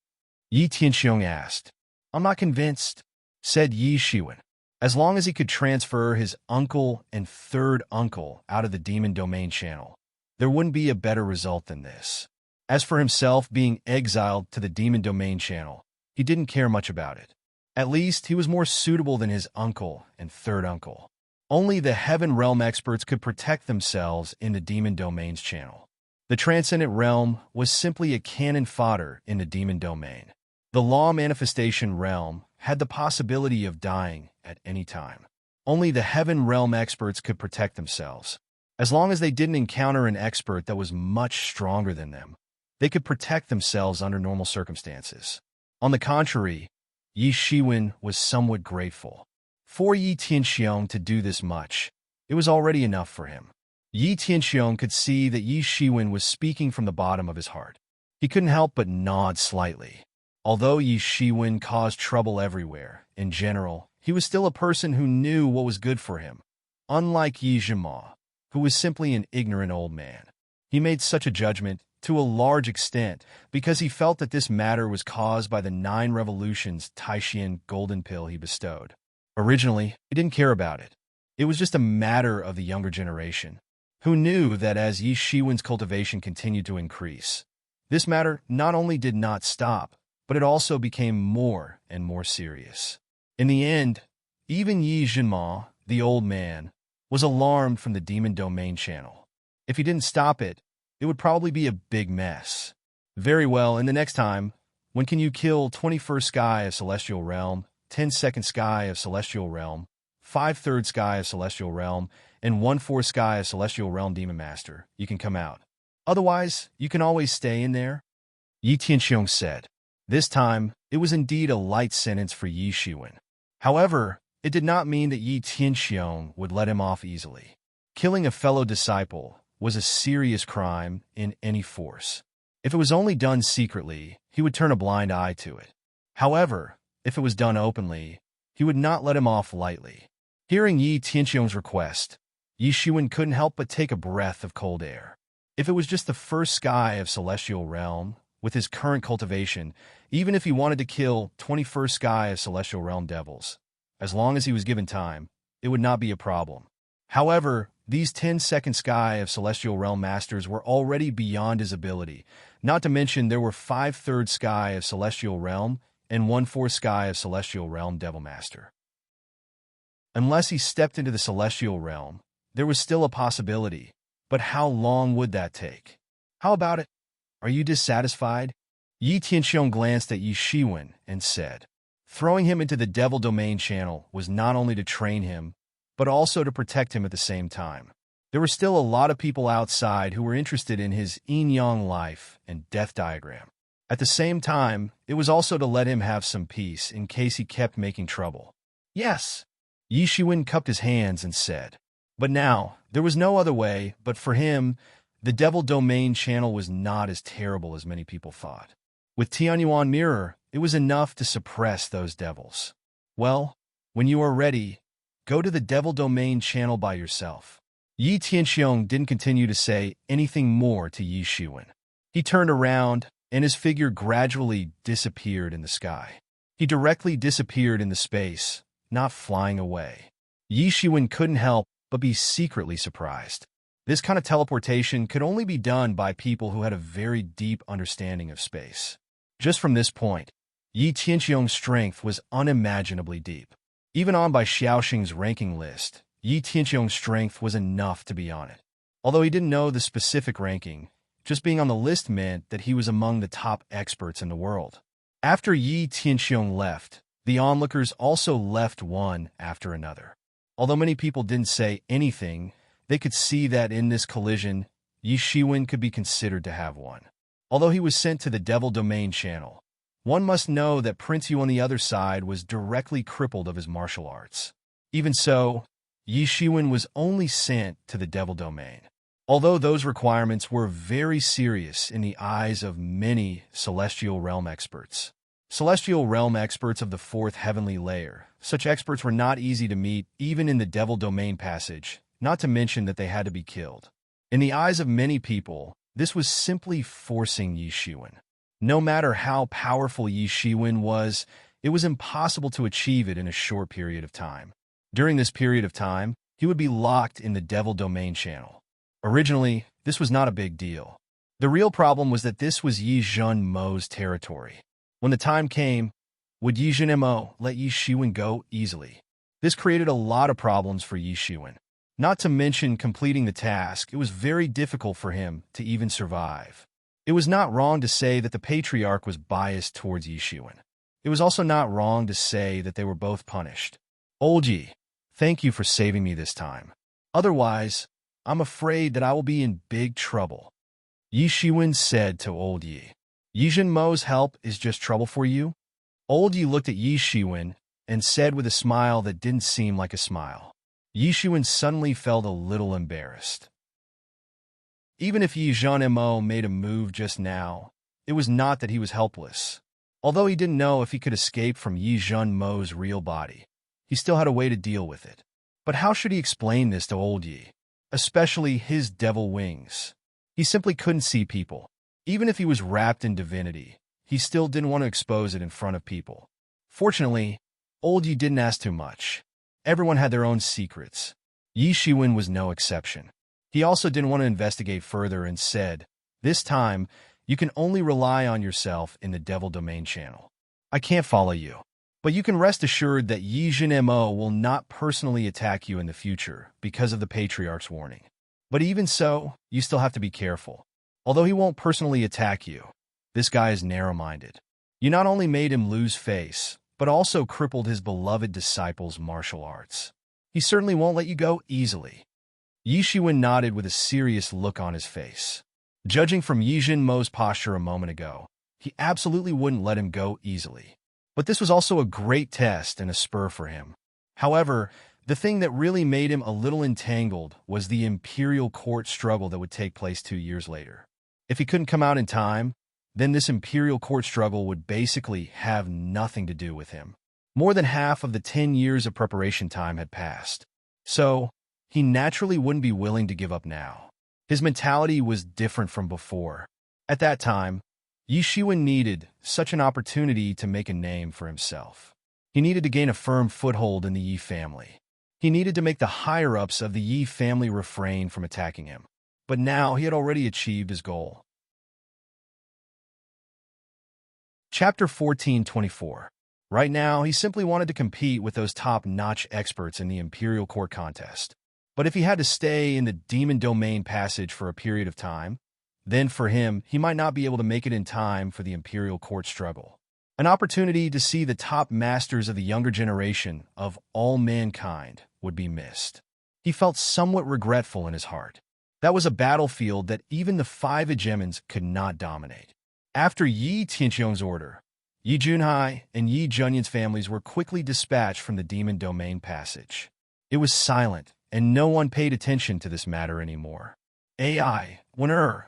Yi Tianxiong asked. I'm not convinced, said Yi Shiwen. As long as he could transfer his uncle and third uncle out of the Demon Domain channel, there wouldn't be a better result than this. As for himself being exiled to the Demon Domain channel, he didn't care much about it. At least he was more suitable than his uncle and third uncle. Only the Heaven Realm experts could protect themselves in the Demon Domain's channel. The Transcendent Realm was simply a cannon fodder in the Demon Domain. The Law Manifestation Realm had the possibility of dying at any time. Only the Heaven Realm experts could protect themselves. As long as they didn't encounter an expert that was much stronger than them, they could protect themselves under normal circumstances. On the contrary, Yi Shiwen was somewhat grateful. For Yi Tianxiong to do this much, it was already enough for him. Yi Tianxiong could see that Yi Shiwen was speaking from the bottom of his heart. He couldn't help but nod slightly. Although Yi Shiwen caused trouble everywhere, in general, he was still a person who knew what was good for him. Unlike Yi Jinmo, who was simply an ignorant old man. He made such a judgment, to a large extent, because he felt that this matter was caused by the 9 revolutions Taishan golden pill he bestowed. Originally, he didn't care about it. It was just a matter of the younger generation, who knew that as Yi Shiwen's cultivation continued to increase, this matter not only did not stop, but it also became more and more serious. In the end, even Yi Jinmo, the old man, was alarmed from the Demon Domain channel. If he didn't stop it, it would probably be a big mess. Very well, and the next time, when can you kill 21st Sky of Celestial Realm, 10-second Sky of Celestial Realm, 5/3 Sky of Celestial Realm, and 1/4 Sky of Celestial Realm Demon Master, you can come out. Otherwise, you can always stay in there, Yi Tianxiong said. This time, it was indeed a light sentence for Yi Shiwen. However, it did not mean that Yi Tianxiong would let him off easily. Killing a fellow disciple was a serious crime in any force. If it was only done secretly, he would turn a blind eye to it. However, if it was done openly, he would not let him off lightly. Hearing Yi Tianxiong's request, Yi Shiwen couldn't help but take a breath of cold air. If it was just the first sky of Celestial Realm, with his current cultivation, even if he wanted to kill 21st Sky of Celestial Realm devils, as long as he was given time, it would not be a problem. However, these 10-second Sky of Celestial Realm Masters were already beyond his ability, not to mention there were 5/3 Sky of Celestial Realm and 1/4 Sky of Celestial Realm Devil Master. Unless he stepped into the Celestial Realm, there was still a possibility, but how long would that take? How about it? Are you dissatisfied? Yi Tianxiong glanced at Yi Shiwen and said, throwing him into the Devil Domain channel was not only to train him, but also to protect him at the same time. There were still a lot of people outside who were interested in his yin-yang life and death diagram. At the same time, it was also to let him have some peace in case he kept making trouble. Yes, Yi Shiwen cupped his hands and said. But now, there was no other way, but for him, the Devil Domain channel was not as terrible as many people thought. With Tianyuan Mirror, it was enough to suppress those devils. Well, when you are ready, go to the Devil Domain channel by yourself. Yi Tianxiong didn't continue to say anything more to Yi Shiwen. He turned around, and his figure gradually disappeared in the sky. He directly disappeared in the space, not flying away. Yi Shiwen couldn't help but be secretly surprised. This kind of teleportation could only be done by people who had a very deep understanding of space. Just from this point, Yi Tianxiong's strength was unimaginably deep. Even on by Xiaoxing's ranking list, Yi Tianxiong's strength was enough to be on it. Although he didn't know the specific ranking, just being on the list meant that he was among the top experts in the world. After Yi Tianxiong left, the onlookers also left one after another. Although many people didn't say anything, they could see that in this collision, Yi Shiwen could be considered to have won. Although he was sent to the Devil Domain channel, one must know that Prince Yu on the other side was directly crippled of his martial arts. Even so, Yi Shiwen was only sent to the Devil Domain. Although those requirements were very serious in the eyes of many Celestial Realm experts. Celestial Realm experts of the fourth heavenly layer. Such experts were not easy to meet even in the Devil Domain passage, not to mention that they had to be killed. In the eyes of many people, this was simply forcing Yi Shiwen. No matter how powerful Yi Shiwen was, it was impossible to achieve it in a short period of time. During this period of time, he would be locked in the Devil Domain channel. Originally, this was not a big deal. The real problem was that this was Yi Zhenmo's territory. When the time came, would Yi Zhenmo let Yi Shiwen go easily? This created a lot of problems for Yi Shiwen. Not to mention completing the task, it was very difficult for him to even survive. It was not wrong to say that the Patriarch was biased towards Yi Shiwen. It was also not wrong to say that they were both punished. Old Yi, thank you for saving me this time. Otherwise, I'm afraid that I will be in big trouble. Yi Shiwen said to Old Yi. Yi Zhenmo's help is just trouble for you? Old Yi looked at Yi Shiwen and said with a smile that didn't seem like a smile. Yi Shiwen suddenly felt a little embarrassed. Even if Yi Zhenmo made a move just now, it was not that he was helpless. Although he didn't know if he could escape from Yi Zhenmo's real body, he still had a way to deal with it. But how should he explain this to Old Yi? Especially his devil wings. He simply couldn't see people. Even if he was wrapped in divinity, he still didn't want to expose it in front of people. Fortunately, Old Yi didn't ask too much. Everyone had their own secrets. Yi Shiwen was no exception. He also didn't want to investigate further and said, this time, you can only rely on yourself in the Devil Domain channel. I can't follow you. But you can rest assured that Yi Zhenmo will not personally attack you in the future because of the Patriarch's warning. But even so, you still have to be careful. Although he won't personally attack you, this guy is narrow-minded. You not only made him lose face, but also crippled his beloved disciple's martial arts. He certainly won't let you go easily. Yi Shiwen nodded with a serious look on his face. Judging from Yi Zhenmo's posture a moment ago, he absolutely wouldn't let him go easily. But this was also a great test and a spur for him. However, the thing that really made him a little entangled was the imperial court struggle that would take place 2 years later. If he couldn't come out in time, then this imperial court struggle would basically have nothing to do with him. More than half of the 10 years of preparation time had passed. So, he naturally wouldn't be willing to give up now. His mentality was different from before. At that time, Yi Shiwen needed such an opportunity to make a name for himself. He needed to gain a firm foothold in the Yi family. He needed to make the higher-ups of the Yi family refrain from attacking him. But now he had already achieved his goal. Chapter 14:24. Right now, he simply wanted to compete with those top-notch experts in the Imperial Court contest. But if he had to stay in the Demon Domain passage for a period of time, Then for him, he might not be able to make it in time for the imperial court struggle. An opportunity to see the top masters of the younger generation of all mankind would be missed. He felt somewhat regretful in his heart. That was a battlefield that even the 5 hegemons could not dominate. After Yi Tianqiong's order, Yi Junhai and Yi Junyan's families were quickly dispatched from the Demon Domain passage. It was silent, and no one paid attention to this matter anymore. AI,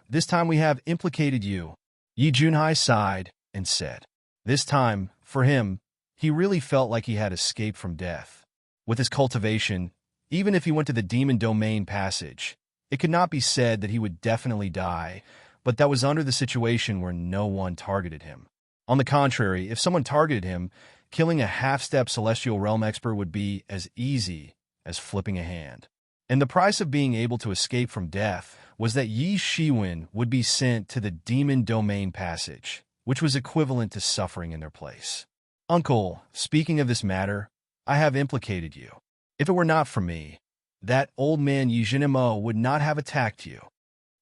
this time we have implicated you. Yi Junhai sighed and said. This time, for him, he really felt like he had escaped from death. With his cultivation, even if he went to the Demon Domain passage, it could not be said that he would definitely die, but that was under the situation where no one targeted him. On the contrary, if someone targeted him, killing a half-step Celestial Realm expert would be as easy as flipping a hand. And the price of being able to escape from death was that Yi Shiwen would be sent to the Demon Domain passage, which was equivalent to suffering in their place. Uncle, speaking of this matter, I have implicated you. If it were not for me, that old man Yi Zhenmo would not have attacked you.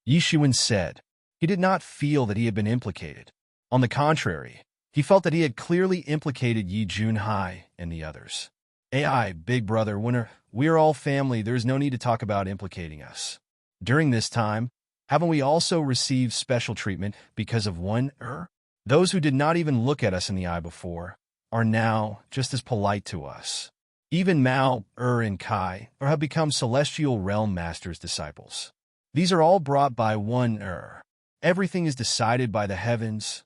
Yi Shiwen said. He did not feel that he had been implicated. On the contrary, he felt that he had clearly implicated Yi Junhai and the others. AI, big brother, we are all family, there is no need to talk about implicating us. During this time, haven't we also received special treatment because of Those who did not even look at us in the eye before are now just as polite to us. Even Mao, and Kai have become Celestial Realm Master's disciples. These are all brought by one Everything is decided by the heavens.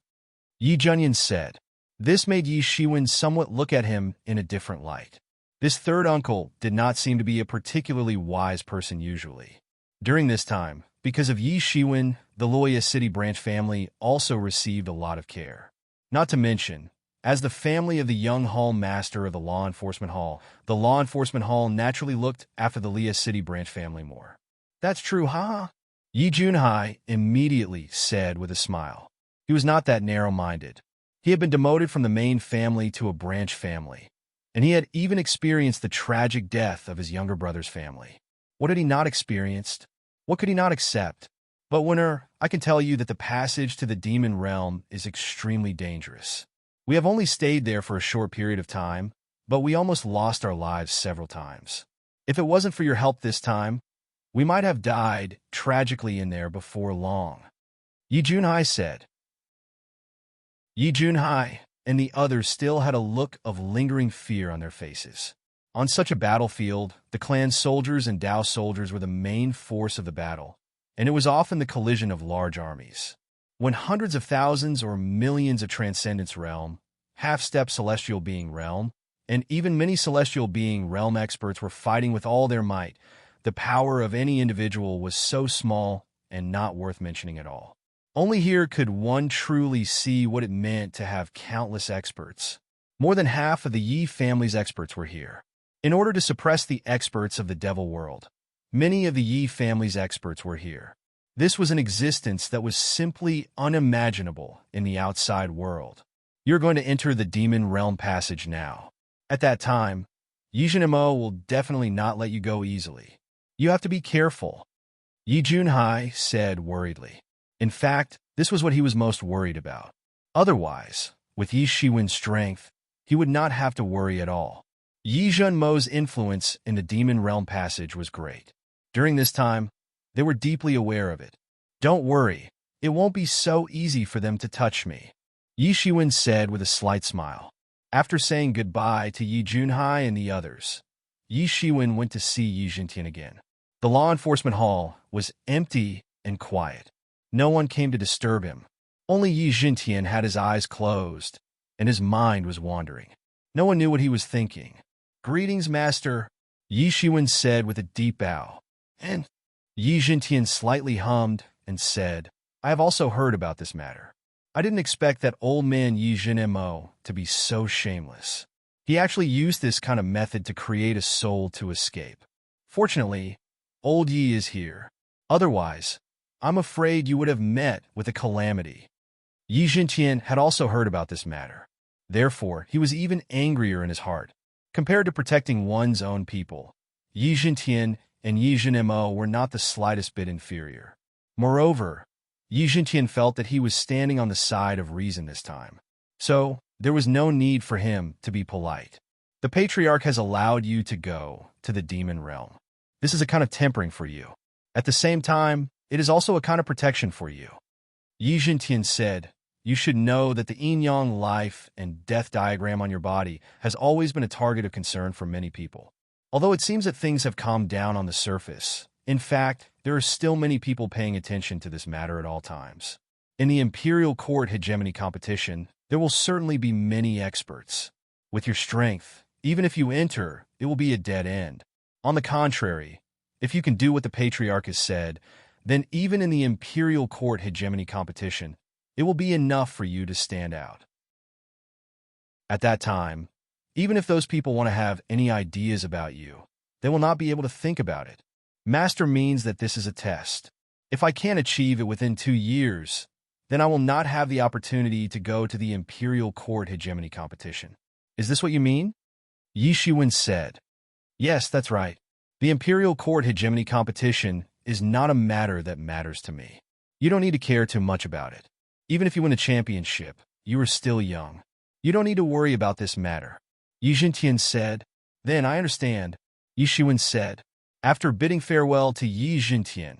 Yi Junyan said. This made Yi Shiwen somewhat look at him in a different light. This third uncle did not seem to be a particularly wise person usually. During this time, because of Yi Shiwen, the Loya City branch family also received a lot of care. Not to mention, as the family of the young hall master of the Law Enforcement Hall naturally looked after the Loya City branch family more. That's true, huh? Yi Junhai immediately said with a smile. He was not that narrow-minded. He had been demoted from the main family to a branch family, and he had even experienced the tragic death of his younger brother's family. What had he not experienced? What could he not accept? But I can tell you that the passage to the demon realm is extremely dangerous. We have only stayed there for a short period of time, but we almost lost our lives several times. If it wasn't for your help this time, we might have died tragically in there before long. Yi Junhai said. Yi Junhai and the others still had a look of lingering fear on their faces. On such a battlefield, the clan soldiers and Dao soldiers were the main force of the battle, and it was often the collision of large armies. When hundreds of thousands or millions of Transcendence Realm, half-step Celestial Being Realm, and even many Celestial Being Realm experts were fighting with all their might, the power of any individual was so small and not worth mentioning at all. Only here could one truly see what it meant to have countless experts. More than half of the Yi family's experts were here. In order to suppress the experts of the Devil World, many of the Yi family's experts were here. This was an existence that was simply unimaginable in the outside world. You're going to enter the Demon Realm passage now. At that time, Yi Zhenmo will definitely not let you go easily. You have to be careful, Yi Junhai said worriedly. In fact, this was what he was most worried about. Otherwise, with Yi Shiwen's strength, he would not have to worry at all. Yi Zhenmo's influence in the Demon Realm passage was great. During this time, they were deeply aware of it. Don't worry, it won't be so easy for them to touch me, Yi Shiwen said with a slight smile. After saying goodbye to Yi Junhai and the others, Yi Shiwen went to see Yi Zhentian again. The Law Enforcement Hall was empty and quiet. No one came to disturb him. Only Yi Zhentian had his eyes closed, and his mind was wandering. No one knew what he was thinking. Greetings, Master, Yi Shiwen said with a deep bow. And Yi Zhentian slightly hummed and said, I have also heard about this matter. I didn't expect that old man Yi Zhenmo to be so shameless. He actually used this kind of method to create a soul to escape. Fortunately, old Yi is here. Otherwise, I'm afraid you would have met with a calamity. Yi Zhentian had also heard about this matter. Therefore, he was even angrier in his heart. Compared to protecting one's own people, Yi Zhentian and Yi Zhenmo were not the slightest bit inferior. Moreover, Yi Jintian felt that he was standing on the side of reason this time. So, there was no need for him to be polite. The Patriarch has allowed you to go to the demon realm. This is a kind of tempering for you. At the same time, it is also a kind of protection for you. Yi Jintian said, you should know that the yin-yang life and death diagram on your body has always been a target of concern for many people. Although it seems that things have calmed down on the surface, in fact, there are still many people paying attention to this matter at all times. In the Imperial Court hegemony competition, there will certainly be many experts. With your strength, even if you enter, it will be a dead end. On the contrary, if you can do what the Patriarch has said, then even in the Imperial Court hegemony competition, it will be enough for you to stand out. At that time, even if those people want to have any ideas about you, they will not be able to think about it. Master means that this is a test. If I can't achieve it within 2 years, then I will not have the opportunity to go to the Imperial Court hegemony competition. Is this what you mean? Yi Shiwen said. Yes, that's right. The Imperial Court hegemony competition is not a matter that matters to me. You don't need to care too much about it. Even if you win a championship, you are still young. You don't need to worry about this matter. Yi Jintian said. Then I understand, Yi Shiwen said. After bidding farewell to Yi Jintian,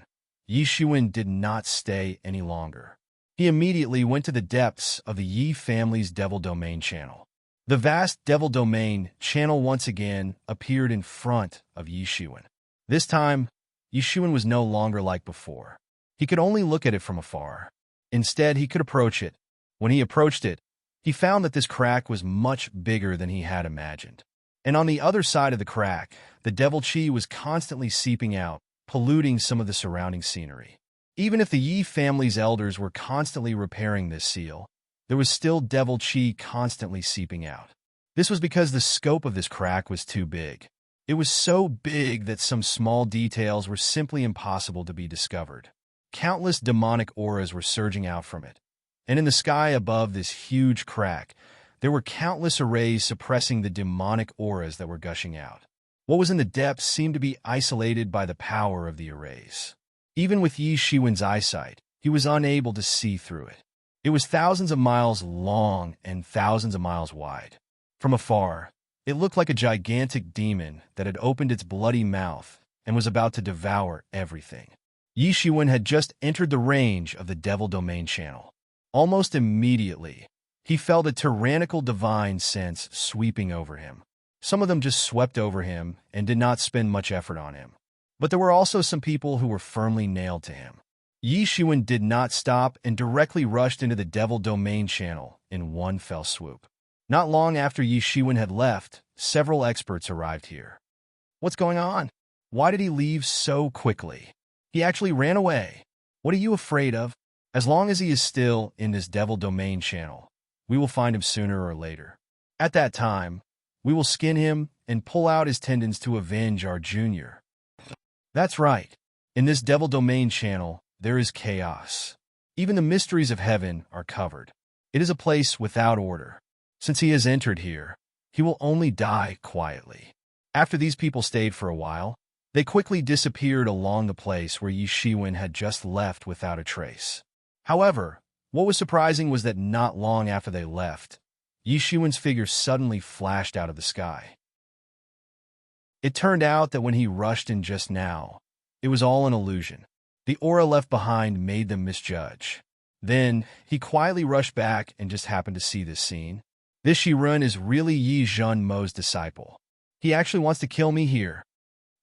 Yi Shiwen did not stay any longer. He immediately went to the depths of the Yi family's Devil Domain channel. The vast Devil Domain channel once again appeared in front of Yi Shiwen. This time, Yi Shiwen was no longer like before. He could only look at it from afar. Instead, he could approach it. When he approached it, he found that this crack was much bigger than he had imagined. And on the other side of the crack, the devil chi was constantly seeping out, polluting some of the surrounding scenery. Even if the Yi family's elders were constantly repairing this seal, there was still devil chi constantly seeping out. This was because the scope of this crack was too big. It was so big that some small details were simply impossible to be discovered. Countless demonic auras were surging out from it. And in the sky above this huge crack, there were countless arrays suppressing the demonic auras that were gushing out. What was in the depths seemed to be isolated by the power of the arrays. Even with Yi Shiwen's eyesight, he was unable to see through it. It was thousands of miles long and thousands of miles wide. From afar, it looked like a gigantic demon that had opened its bloody mouth and was about to devour everything. Yi Shiwen had just entered the range of the Devil Domain channel. Almost immediately, he felt a tyrannical divine sense sweeping over him. Some of them just swept over him and did not spend much effort on him. But there were also some people who were firmly nailed to him. Yi Shiwen did not stop and directly rushed into the Devil Domain channel in one fell swoop. Not long after Yi Shiwen had left, several experts arrived here. What's going on? Why did he leave so quickly? He actually ran away. What are you afraid of? As long as he is still in this Devil Domain channel, we will find him sooner or later. At that time, we will skin him and pull out his tendons to avenge our junior. That's right. In this Devil Domain channel, there is chaos. Even the mysteries of heaven are covered. It is a place without order. Since he has entered here, he will only die quietly. After these people stayed for a while, they quickly disappeared along the place where Yi Shiwen had just left without a trace. However, what was surprising was that not long after they left, Yi Shiwen's figure suddenly flashed out of the sky. It turned out that when he rushed in just now, it was all an illusion. The aura left behind made them misjudge. Then, he quietly rushed back and just happened to see this scene. This Shirun is really Yi Zhenmo's disciple. He actually wants to kill me here.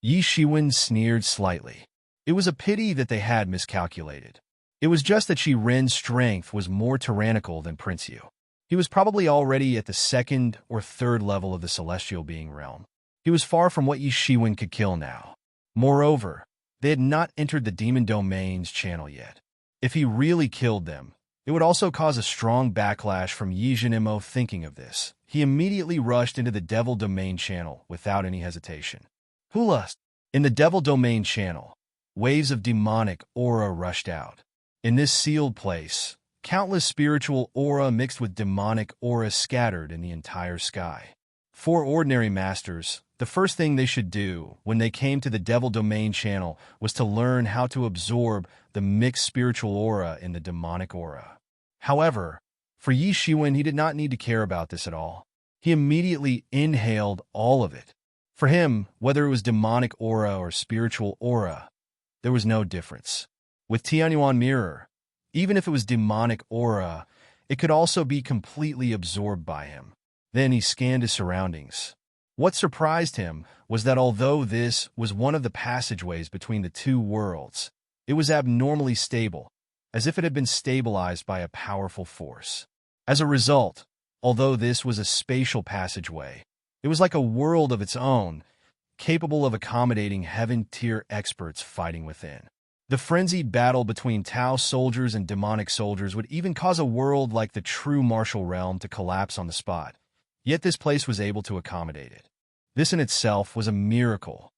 Yi Shiwen sneered slightly. It was a pity that they had miscalculated. It was just that Shiren's strength was more tyrannical than Prince Yu. He was probably already at the 2nd or 3rd level of the celestial being realm. He was far from what Yi Shiwen could kill now. Moreover, they had not entered the Demon Domain's channel yet. If he really killed them, it would also cause a strong backlash from Yi Zhenmo. Thinking of this, he immediately rushed into the Devil Domain channel without any hesitation. Hula! In the Devil Domain channel, waves of demonic aura rushed out. In this sealed place, countless spiritual aura mixed with demonic aura scattered in the entire sky. For ordinary masters, the first thing they should do when they came to the Devil Domain channel was to learn how to absorb the mixed spiritual aura in the demonic aura. However, for Yi Shiwen, he did not need to care about this at all. He immediately inhaled all of it. For him, whether it was demonic aura or spiritual aura, there was no difference. With Tianyuan Mirror, even if it was demonic aura, it could also be completely absorbed by him. Then he scanned his surroundings. What surprised him was that although this was one of the passageways between the two worlds, it was abnormally stable, as if it had been stabilized by a powerful force. As a result, although this was a spatial passageway, it was like a world of its own, capable of accommodating heaven-tier experts fighting within. The frenzied battle between Tao soldiers and demonic soldiers would even cause a world like the true martial realm to collapse on the spot. Yet this place was able to accommodate it. This in itself was a miracle.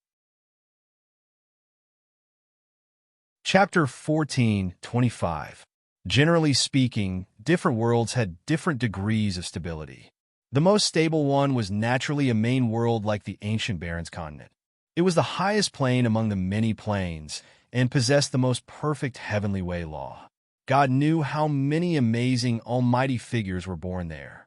Chapter 14:25. Generally speaking, different worlds had different degrees of stability. The most stable one was naturally a main world like the ancient Barrens continent. It was the highest plane among the many planes and possessed the most perfect heavenly way law. God knew how many amazing almighty figures were born there.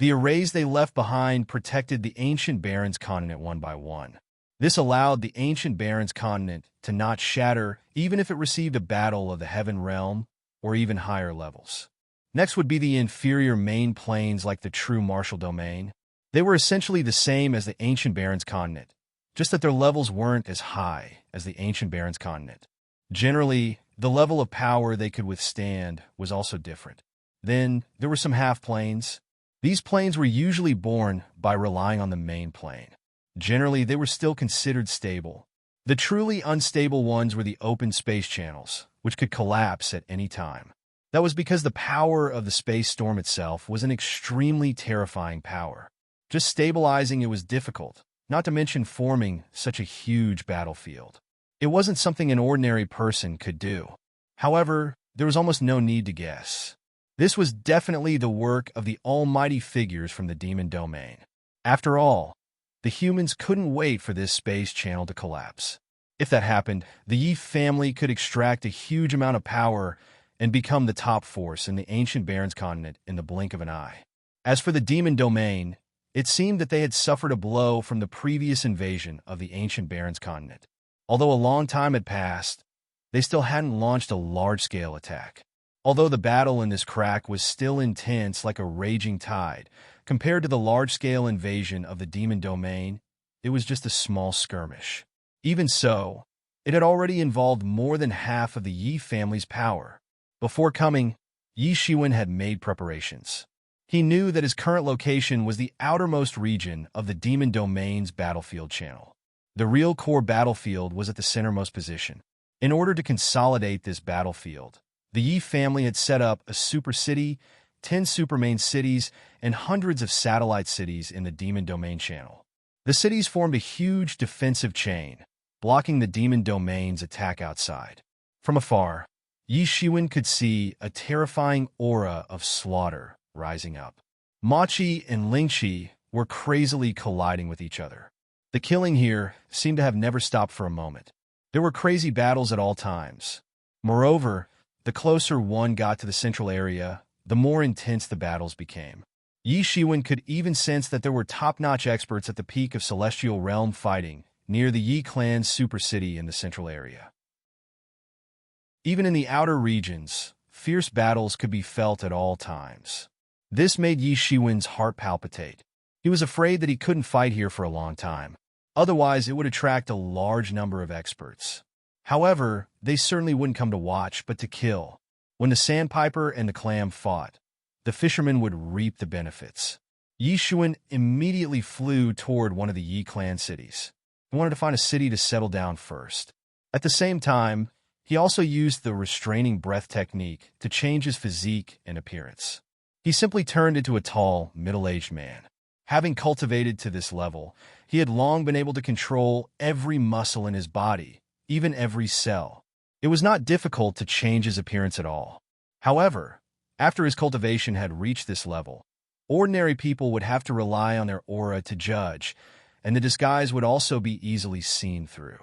The arrays they left behind protected the ancient Barrens continent one by one. This allowed the ancient Barrens continent to not shatter even if it received a battle of the heaven realm or even higher levels. Next would be the inferior main planes like the true martial domain. They were essentially the same as the ancient Barrens continent, just that their levels weren't as high as the ancient Barrens continent. Generally, the level of power they could withstand was also different. Then, there were some half-planes. These planes were usually born by relying on the main plane. Generally, they were still considered stable. The truly unstable ones were the open space channels, which could collapse at any time. That was because the power of the space storm itself was an extremely terrifying power. Just stabilizing it was difficult, not to mention forming such a huge battlefield. It wasn't something an ordinary person could do. However, there was almost no need to guess. This was definitely the work of the almighty figures from the demon domain. After all, the humans couldn't wait for this space channel to collapse. If that happened, the Yi family could extract a huge amount of power and become the top force in the ancient Barrens continent in the blink of an eye. As for the demon domain, it seemed that they had suffered a blow from the previous invasion of the ancient Barrens continent. Although a long time had passed, they still hadn't launched a large-scale attack. Although the battle in this crack was still intense like a raging tide, compared to the large-scale invasion of the demon domain, it was just a small skirmish. Even so, it had already involved more than half of the Yi family's power. Before coming, Yi Shiwen had made preparations. He knew that his current location was the outermost region of the demon domain's battlefield channel. The real core battlefield was at the centermost position. In order to consolidate this battlefield, the Yi family had set up a super city, 10 supermain cities, and hundreds of satellite cities in the demon domain channel. The cities formed a huge defensive chain, blocking the demon domain's attack outside. From afar, Yi Shiwen could see a terrifying aura of slaughter rising up. Machi and Lingqi were crazily colliding with each other. The killing here seemed to have never stopped for a moment. There were crazy battles at all times. Moreover, the closer one got to the central area, the more intense the battles became. Yi Shiwen could even sense that there were top-notch experts at the peak of Celestial Realm fighting near the Yi clan's super city in the central area. Even in the outer regions, fierce battles could be felt at all times. This made Yi Shiwen's heart palpitate. He was afraid that he couldn't fight here for a long time. Otherwise, it would attract a large number of experts. However, they certainly wouldn't come to watch, but to kill. When the sandpiper and the clam fought, the fishermen would reap the benefits. Yi Shiwen immediately flew toward one of the Yi clan cities. He wanted to find a city to settle down first. At the same time, he also used the restraining breath technique to change his physique and appearance. He simply turned into a tall, middle-aged man. Having cultivated to this level, he had long been able to control every muscle in his body, even every cell. It was not difficult to change his appearance at all. However, after his cultivation had reached this level, Ordinary people would have to rely on their aura to judge, and the disguise would also be easily seen through.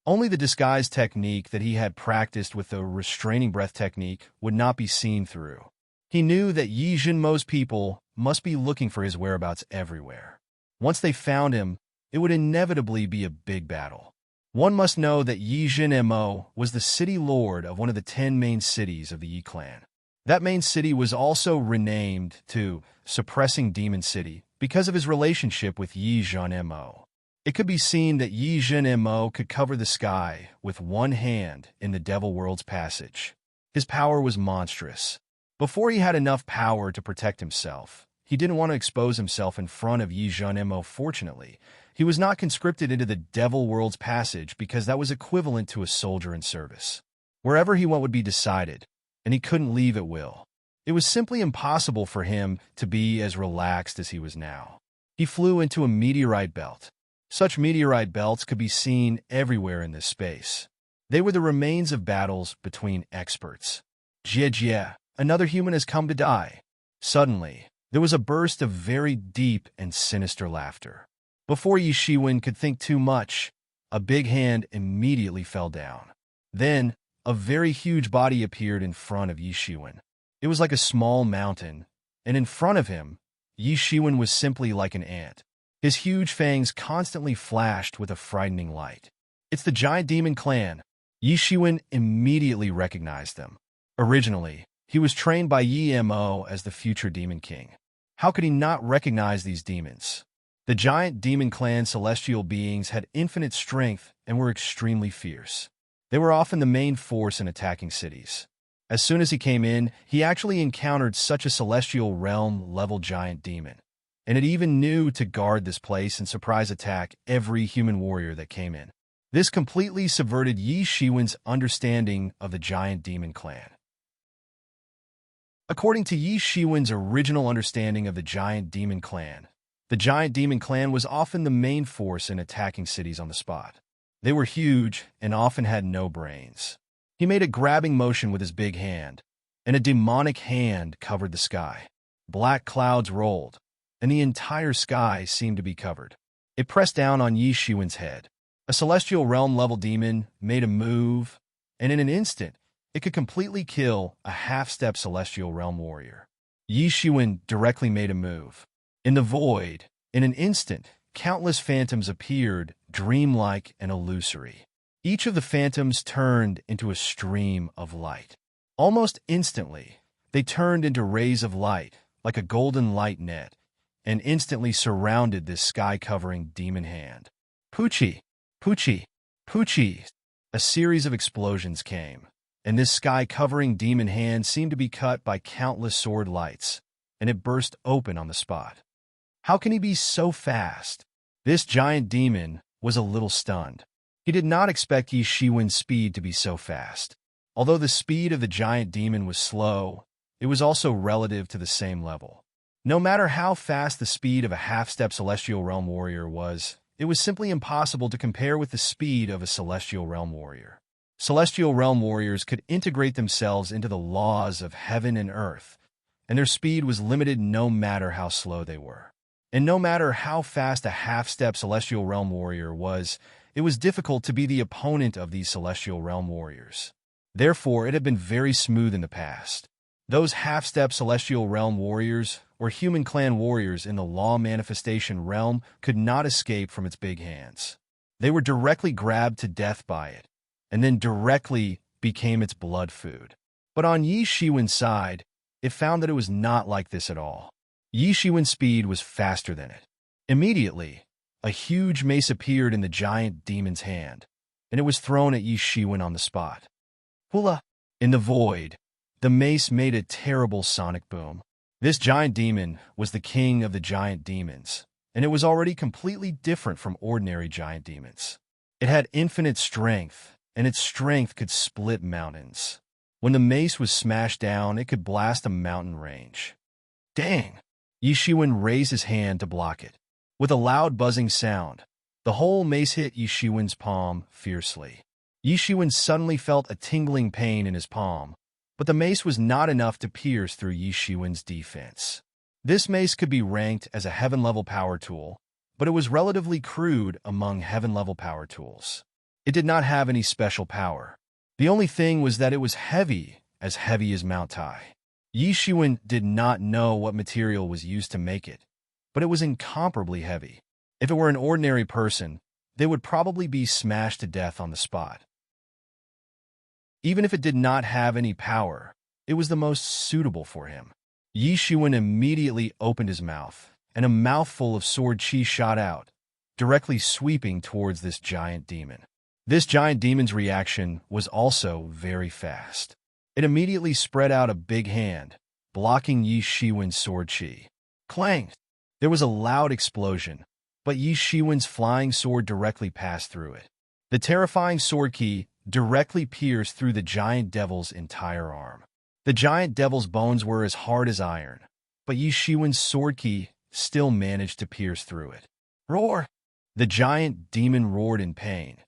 Only the disguise technique that he had practiced with the restraining breath technique would not be seen through. He knew that Yi Zhenmo's people must be looking for his whereabouts everywhere. Once they found him, it would inevitably be a big battle. One must know that Yi Zhenmo was the city lord of one of the 10 main cities of the Yi clan. That main city was also renamed to Suppressing Demon City because of his relationship with Yi Zhenmo. It could be seen that Yi Zhenmo could cover the sky with one hand in the Devil World's passage. His power was monstrous. Before he had enough power to protect himself, he didn't want to expose himself in front of Yi Zhenmo. Fortunately, he was not conscripted into the Devil World's passage because that was equivalent to a soldier in service. Wherever he went would be decided, and he couldn't leave at will. It was simply impossible for him to be as relaxed as he was now. He flew into a meteorite belt. Such meteorite belts could be seen everywhere in this space. They were the remains of battles between experts. Jie, another human has come to die. Suddenly, there was a burst of very deep and sinister laughter. Before Yi Shiwen could think too much, a big hand immediately fell down. Then, a very huge body appeared in front of Yi Shiwen. It was like a small mountain, and in front of him, Yi Shiwen was simply like an ant. His huge fangs constantly flashed with a frightening light. It's the giant demon clan. Yi Shiwen immediately recognized them. Originally, he was trained by Yi Mo as the future demon king. How could he not recognize these demons? The giant demon clan celestial beings had infinite strength and were extremely fierce. They were often the main force in attacking cities. As soon as he came in, he actually encountered such a celestial realm-level giant demon, and it even knew to guard this place and surprise attack every human warrior that came in. This completely subverted Yi Shiwen's understanding of the giant demon clan. According to Yi Shiwen's original understanding of the giant demon clan, the giant demon clan was often the main force in attacking cities on the spot. They were huge and often had no brains. He made a grabbing motion with his big hand, and a demonic hand covered the sky. Black clouds rolled, and the entire sky seemed to be covered. It pressed down on Yi Shiwen's head. A celestial realm-level demon made a move, and in an instant, it could completely kill a half-step celestial realm warrior. Yi Shiwen directly made a move. In the void, in an instant, countless phantoms appeared, dreamlike and illusory. Each of the phantoms turned into a stream of light. Almost instantly, they turned into rays of light, like a golden light net, and instantly surrounded this sky-covering demon hand. Poochie! Poochie! Poochie! A series of explosions came, and this sky-covering demon hand seemed to be cut by countless sword lights, and it burst open on the spot. How can he be so fast? This giant demon was a little stunned. He did not expect Yi Shiwen's speed to be so fast. Although the speed of the giant demon was slow, it was also relative to the same level. No matter how fast the speed of a half-step celestial realm warrior was, it was simply impossible to compare with the speed of a celestial realm warrior. Celestial realm warriors could integrate themselves into the laws of heaven and earth, and their speed was limited no matter how slow they were. And no matter how fast a half-step celestial realm warrior was, it was difficult to be the opponent of these celestial realm warriors. Therefore, it had been very smooth in the past. Those half-step celestial realm warriors, or human clan warriors in the law manifestation realm, could not escape from its big hands. They were directly grabbed to death by it, and then directly became its blood food. But on Yi Shiwen's side, it found that it was not like this at all. Yi Shiwen's speed was faster than it. Immediately, a huge mace appeared in the giant demon's hand, and it was thrown at Yi Shiwen on the spot. Hula! In the void, the mace made a terrible sonic boom. This giant demon was the king of the giant demons, and it was already completely different from ordinary giant demons. It had infinite strength, and its strength could split mountains. When the mace was smashed down, it could blast a mountain range. Dang! Yi Shiwen raised his hand to block it. With a loud buzzing sound, the whole mace hit Yi Shiwen's palm fiercely. Yi Shiwen suddenly felt a tingling pain in his palm, but the mace was not enough to pierce through Yi Shiwen's defense. This mace could be ranked as a heaven-level power tool, but it was relatively crude among heaven-level power tools. It did not have any special power. The only thing was that it was heavy as Mount Tai. Yi Shiwen did not know what material was used to make it, but it was incomparably heavy. If it were an ordinary person, they would probably be smashed to death on the spot. Even if it did not have any power, it was the most suitable for him. Yi Shiwen immediately opened his mouth, and a mouthful of sword chi shot out, directly sweeping towards this giant demon. This giant demon's reaction was also very fast. It immediately spread out a big hand, blocking Yi Shiwen's sword chi. Clang! There was a loud explosion, but Yi Shiwen's flying sword directly passed through it. The terrifying sword ki directly pierced through the giant devil's entire arm. The giant devil's bones were as hard as iron, but Yi Shiwen's sword ki still managed to pierce through it. Roar! The giant demon roared in pain,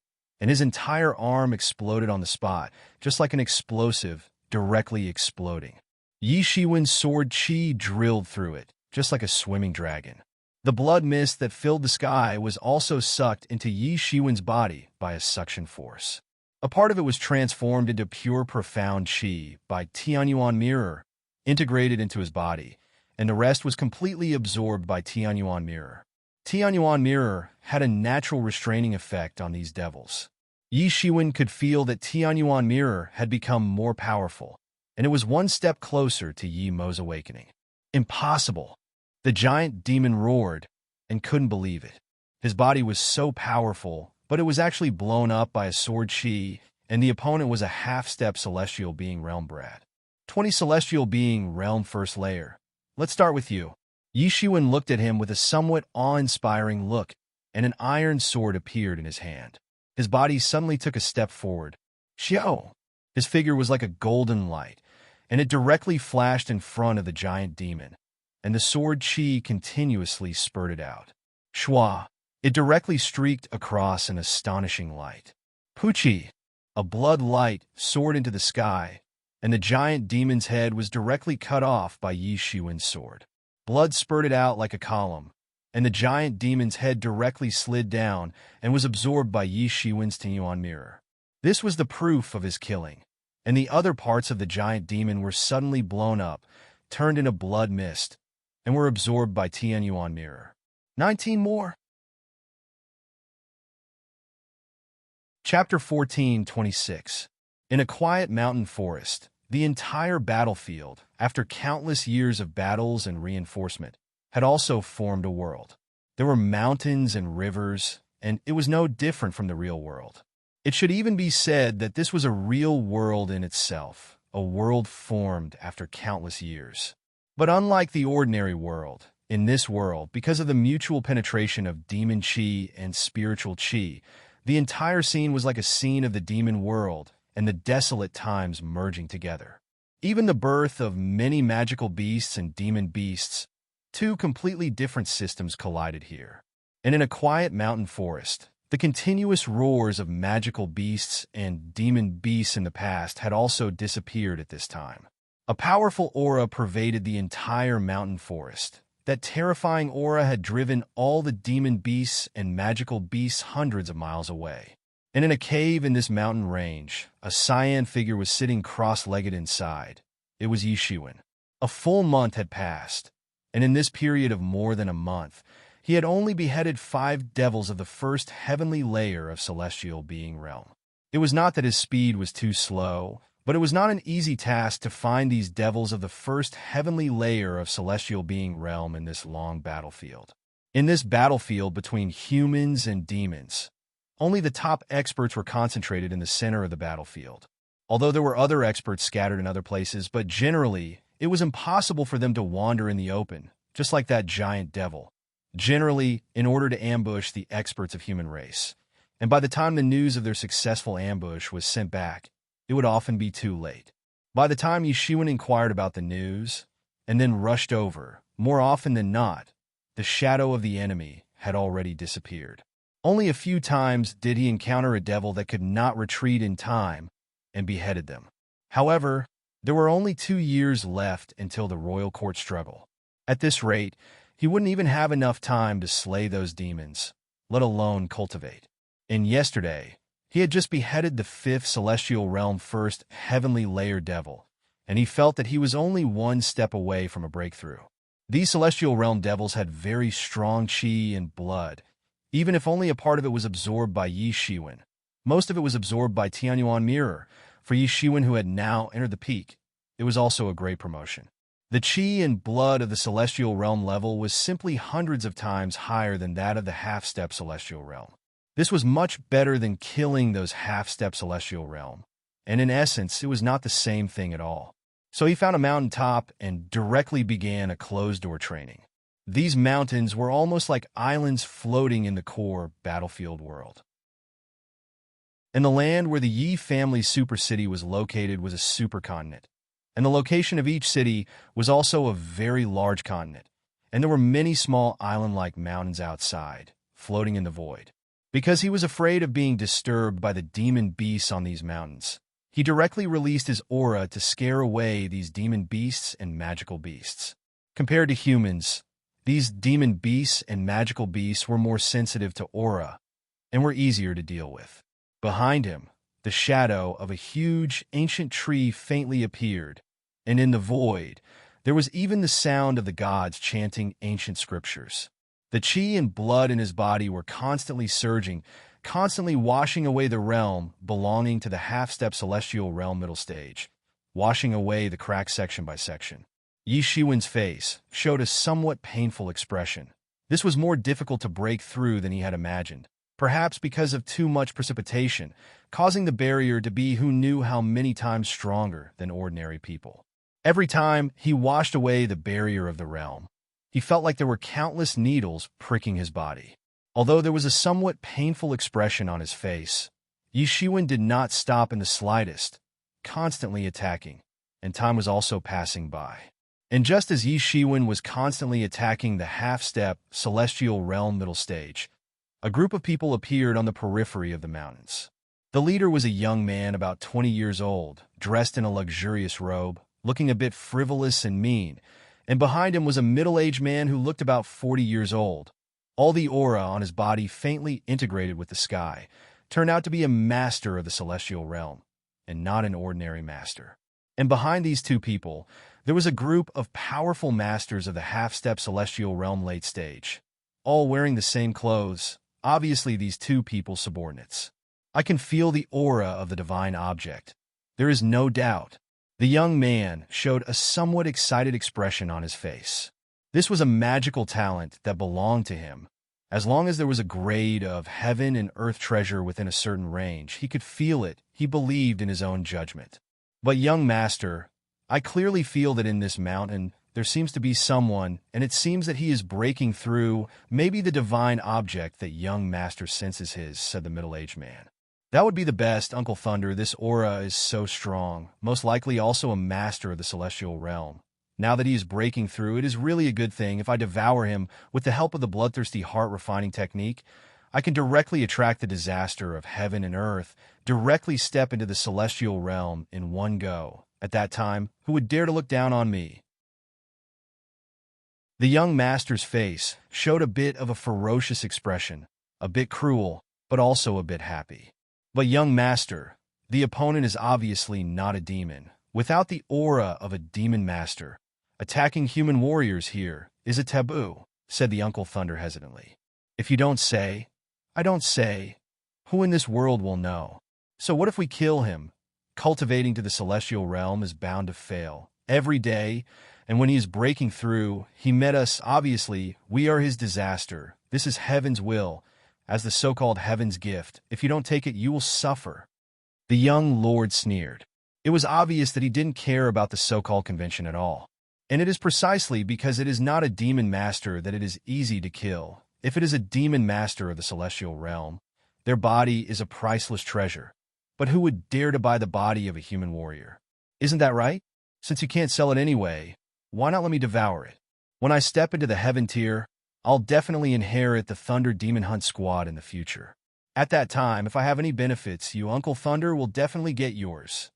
and his entire arm exploded on the spot, just like an explosive directly exploding. Yi Shiwen's sword chi drilled through it, just like a swimming dragon. The blood mist that filled the sky was also sucked into Yi Shiwen's body by a suction force. A part of it was transformed into pure profound chi by Tianyuan Mirror, integrated into his body, and the rest was completely absorbed by Tianyuan Mirror. Tianyuan Mirror had a natural restraining effect on these devils. Yi Shiwen could feel that Tianyuan Mirror had become more powerful, and it was one step closer to Yi Mo's awakening. Impossible! The giant demon roared and couldn't believe it. His body was so powerful, but it was actually blown up by a sword chi, and the opponent was a half-step celestial being realm brat. 20 celestial being realm first layer. Let's start with you. Yi Shiwen looked at him with a somewhat awe-inspiring look, and an iron sword appeared in his hand. His body suddenly took a step forward. Xiao! His figure was like a golden light, and it directly flashed in front of the giant demon, and the sword chi continuously spurted out. Shua! It directly streaked across an astonishing light. Puchi! A blood light soared into the sky, and the giant demon's head was directly cut off by Yi Shiwen's sword. Blood spurted out like a column, and the giant demon's head directly slid down and was absorbed by Yi Shiwen's Tianyuan Mirror. This was the proof of his killing, and the other parts of the giant demon were suddenly blown up, turned into blood mist, and were absorbed by Tianyuan Mirror. 19 more. Chapter 14:26. In a quiet mountain forest, the entire battlefield, after countless years of battles and reinforcement, had also formed a world. There were mountains and rivers, and it was no different from the real world. It should even be said that this was a real world in itself, a world formed after countless years. But unlike the ordinary world, in this world, because of the mutual penetration of demon chi and spiritual chi, the entire scene was like a scene of the demon world and the desolate times merging together. Even the birth of many magical beasts and demon beasts, two completely different systems collided here. And in a quiet mountain forest, the continuous roars of magical beasts and demon beasts in the past had also disappeared at this time. A powerful aura pervaded the entire mountain forest. That terrifying aura had driven all the demon beasts and magical beasts hundreds of miles away. And in a cave in this mountain range, a cyan figure was sitting cross-legged inside. It was Yi Shiwen. A full month had passed, and in this period of more than a month, he had only beheaded 5 devils of the first heavenly layer of celestial being realm. It was not that his speed was too slow, but it was not an easy task to find these devils of the first heavenly layer of celestial being realm in this long battlefield. In this battlefield between humans and demons, only the top experts were concentrated in the center of the battlefield. Although there were other experts scattered in other places, but generally, it was impossible for them to wander in the open, just like that giant devil. Generally, in order to ambush the experts of human race. And by the time the news of their successful ambush was sent back, it would often be too late. By the time Yi Shiwen inquired about the news, and then rushed over, more often than not, the shadow of the enemy had already disappeared. Only a few times did he encounter a devil that could not retreat in time and beheaded them. However, there were only 2 years left until the royal court struggle. At this rate, he wouldn't even have enough time to slay those demons, let alone cultivate. And yesterday, he had just beheaded the fifth celestial realm first heavenly layer devil, and he felt that he was only one step away from a breakthrough. These celestial realm devils had very strong qi and blood, even if only a part of it was absorbed by Yi Shiwen. Most of it was absorbed by Tianyuan Mirror. For Yi Shiwen, who had now entered the peak, it was also a great promotion. The qi and blood of the celestial realm level was simply hundreds of times higher than that of the half-step celestial realm. This was much better than killing those half-step celestial realm, and in essence, it was not the same thing at all. So he found a mountaintop and directly began a closed-door training. These mountains were almost like islands floating in the core battlefield world. And the land where the Yi family super city was located was a supercontinent, and the location of each city was also a very large continent, and there were many small island-like mountains outside, floating in the void. Because he was afraid of being disturbed by the demon beasts on these mountains, he directly released his aura to scare away these demon beasts and magical beasts. Compared to humans, these demon beasts and magical beasts were more sensitive to aura and were easier to deal with. Behind him, the shadow of a huge, ancient tree faintly appeared, and in the void, there was even the sound of the gods chanting ancient scriptures. The qi and blood in his body were constantly surging, constantly washing away the realm belonging to the half-step celestial realm middle stage, washing away the crack section by section. Yi Shiwen's face showed a somewhat painful expression. This was more difficult to break through than he had imagined, perhaps because of too much precipitation, causing the barrier to be who knew how many times stronger than ordinary people. Every time he washed away the barrier of the realm, he felt like there were countless needles pricking his body. Although there was a somewhat painful expression on his face, Yi Shiwen did not stop in the slightest, constantly attacking, and time was also passing by. And just as Yi Shiwen was constantly attacking the half-step celestial realm middle stage, a group of people appeared on the periphery of the mountains. The leader was a young man about 20 years old, dressed in a luxurious robe, looking a bit frivolous and mean, and behind him was a middle-aged man who looked about 40 years old. All the aura on his body faintly integrated with the sky turned out to be a master of the celestial realm, and not an ordinary master. And behind these two people, there was a group of powerful masters of the half-step celestial realm late stage, all wearing the same clothes, obviously these two people subordinates. I can feel the aura of the divine object. There is no doubt. The young man showed a somewhat excited expression on his face. This was a magical talent that belonged to him. As long as there was a grade of heaven and earth treasure within a certain range, he could feel it. He believed in his own judgment. But young master, I clearly feel that in this mountain, there seems to be someone, and it seems that he is breaking through, maybe the divine object that young master senses his, said the middle-aged man. That would be the best, Uncle Thunder. This aura is so strong, most likely also a master of the celestial realm. Now that he is breaking through, it is really a good thing if I devour him with the help of the bloodthirsty heart-refining technique. I can directly attract the disaster of heaven and earth, directly step into the celestial realm in one go. At that time, who would dare to look down on me? The young master's face showed a bit of a ferocious expression, a bit cruel, but also a bit happy. But young master, the opponent is obviously not a demon. Without the aura of a demon master, attacking human warriors here is a taboo, said the Uncle Thunder hesitantly. If you don't say, I don't say, who in this world will know? So what if we kill him? Cultivating to the celestial realm is bound to fail. Every day, and when he is breaking through, he met us. Obviously, we are his disaster. This is heaven's will, as the so-called heaven's gift. If you don't take it, you will suffer. The young lord sneered. It was obvious that he didn't care about the so-called convention at all. And it is precisely because it is not a demon master that it is easy to kill. If it is a demon master of the celestial realm, their body is a priceless treasure. But who would dare to buy the body of a human warrior? Isn't that right? Since you can't sell it anyway, why not let me devour it? When I step into the heaven tier, I'll definitely inherit the Thunder Demon Hunt Squad in the future. At that time, if I have any benefits, you, Uncle Thunder, will definitely get yours.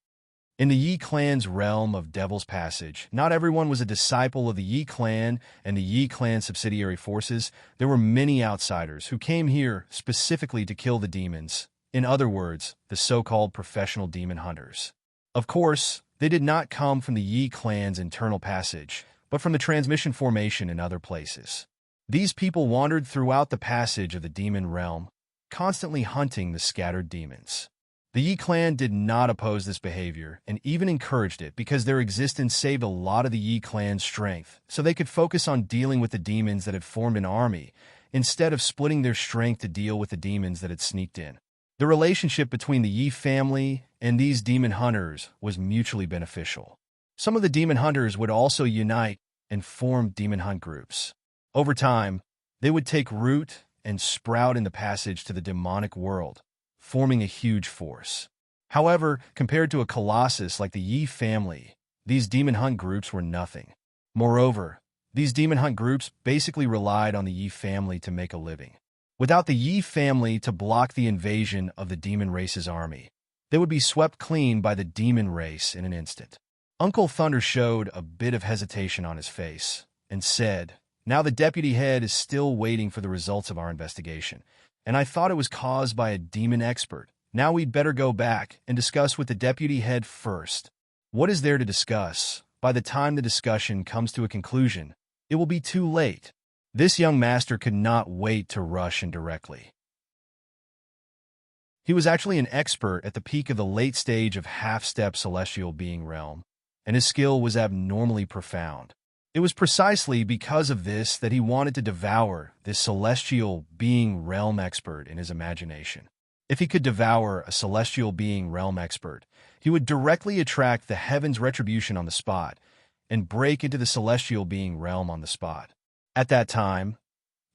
In the Yi clan's realm of Devil's Passage, not everyone was a disciple of the Yi clan and the Yi clan subsidiary forces. There were many outsiders who came here specifically to kill the demons. In other words, the so-called professional demon hunters. Of course, they did not come from the Yi clan's internal passage, but from the transmission formation in other places. These people wandered throughout the passage of the demon realm, constantly hunting the scattered demons. The Yi clan did not oppose this behavior and even encouraged it because their existence saved a lot of the Yi clan's strength, so they could focus on dealing with the demons that had formed an army, instead of splitting their strength to deal with the demons that had sneaked in. The relationship between the Yi family and these demon hunters was mutually beneficial. Some of the demon hunters would also unite and form demon hunt groups. Over time, they would take root and sprout in the passage to the demonic world, forming a huge force. However, compared to a colossus like the Yi family, these demon hunt groups were nothing. Moreover, these demon hunt groups basically relied on the Yi family to make a living. Without the Yi family to block the invasion of the demon race's army, they would be swept clean by the demon race in an instant. Uncle Thunder showed a bit of hesitation on his face and said, "Now the deputy head is still waiting for the results of our investigation, and I thought it was caused by a demon expert. Now we'd better go back and discuss with the deputy head first." What is there to discuss? By the time the discussion comes to a conclusion, it will be too late. This young master could not wait to rush in directly. He was actually an expert at the peak of the late stage of half-step celestial being realm, and his skill was abnormally profound. It was precisely because of this that he wanted to devour this celestial being realm expert in his imagination. If he could devour a celestial being realm expert, he would directly attract the heaven's retribution on the spot and break into the celestial being realm on the spot. At that time,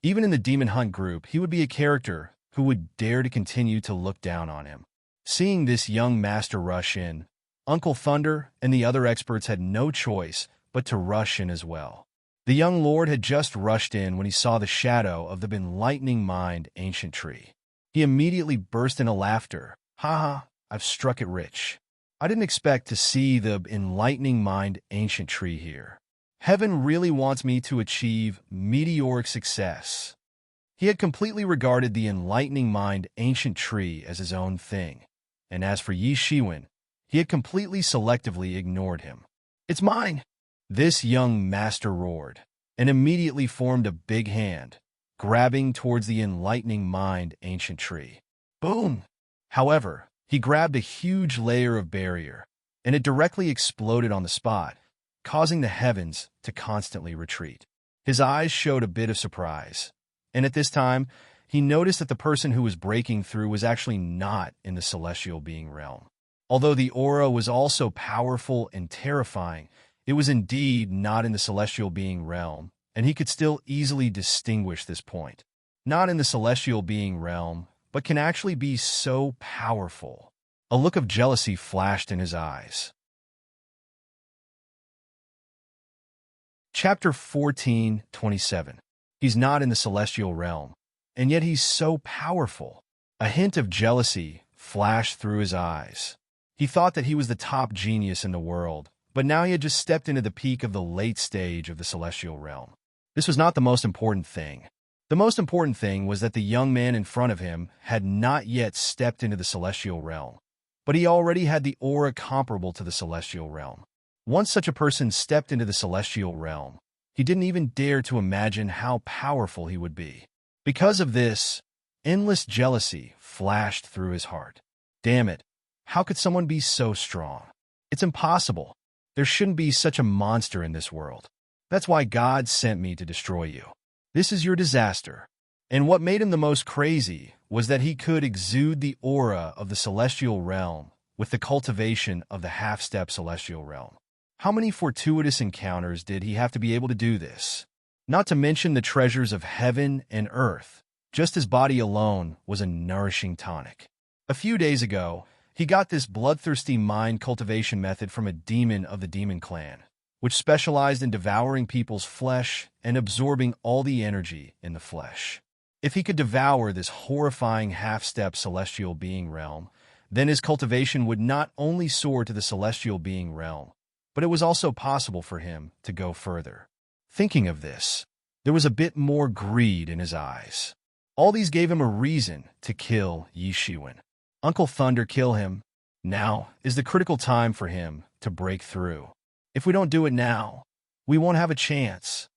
even in the demon hunt group, he would be a character who would dare to continue to look down on him. Seeing this young master rush in, Uncle Thunder and the other experts had no choice but to rush in as well. The young lord had just rushed in when he saw the shadow of the enlightening mind ancient tree. He immediately burst into laughter. "Ha, I've struck it rich. I didn't expect to see the enlightening mind ancient tree here. Heaven really wants me to achieve meteoric success." He had completely regarded the enlightening mind ancient tree as his own thing, and as for Yi Shiwen, he had completely selectively ignored him. "It's mine!" This young master roared, and immediately formed a big hand, grabbing towards the enlightening mind ancient tree. Boom! However, he grabbed a huge layer of barrier, and it directly exploded on the spot, causing the heavens to constantly retreat. His eyes showed a bit of surprise, and at this time, he noticed that the person who was breaking through was actually not in the celestial being realm. Although the aura was also powerful and terrifying, it was indeed not in the celestial being realm, and he could still easily distinguish this point. Not in the celestial being realm, but can actually be so powerful. A look of jealousy flashed in his eyes. Chapter 14:27. He's not in the celestial realm, and yet he's so powerful. A hint of jealousy flashed through his eyes. He thought that he was the top genius in the world, but now he had just stepped into the peak of the late stage of the celestial realm. This was not the most important thing. The most important thing was that the young man in front of him had not yet stepped into the celestial realm, but he already had the aura comparable to the celestial realm. Once such a person stepped into the celestial realm, he didn't even dare to imagine how powerful he would be. Because of this, endless jealousy flashed through his heart. Damn it, how could someone be so strong? It's impossible. There shouldn't be such a monster in this world. That's why God sent me to destroy you. This is your disaster. And what made him the most crazy was that he could exude the aura of the celestial realm with the cultivation of the half-step celestial realm. How many fortuitous encounters did he have to be able to do this? Not to mention the treasures of heaven and earth. Just his body alone was a nourishing tonic. A few days ago, he got this bloodthirsty mind cultivation method from a demon of the demon clan, which specialized in devouring people's flesh and absorbing all the energy in the flesh. If he could devour this horrifying half-step celestial being realm, Then his cultivation would not only soar to the celestial being realm, but it was also possible for him to go further. Thinking of this, there was a bit more greed in his eyes. All these gave him a reason to kill Yi Shiwen. Uncle Thunder, kill him. Now is the critical time for him to break through. If we don't do it now, we won't have a chance.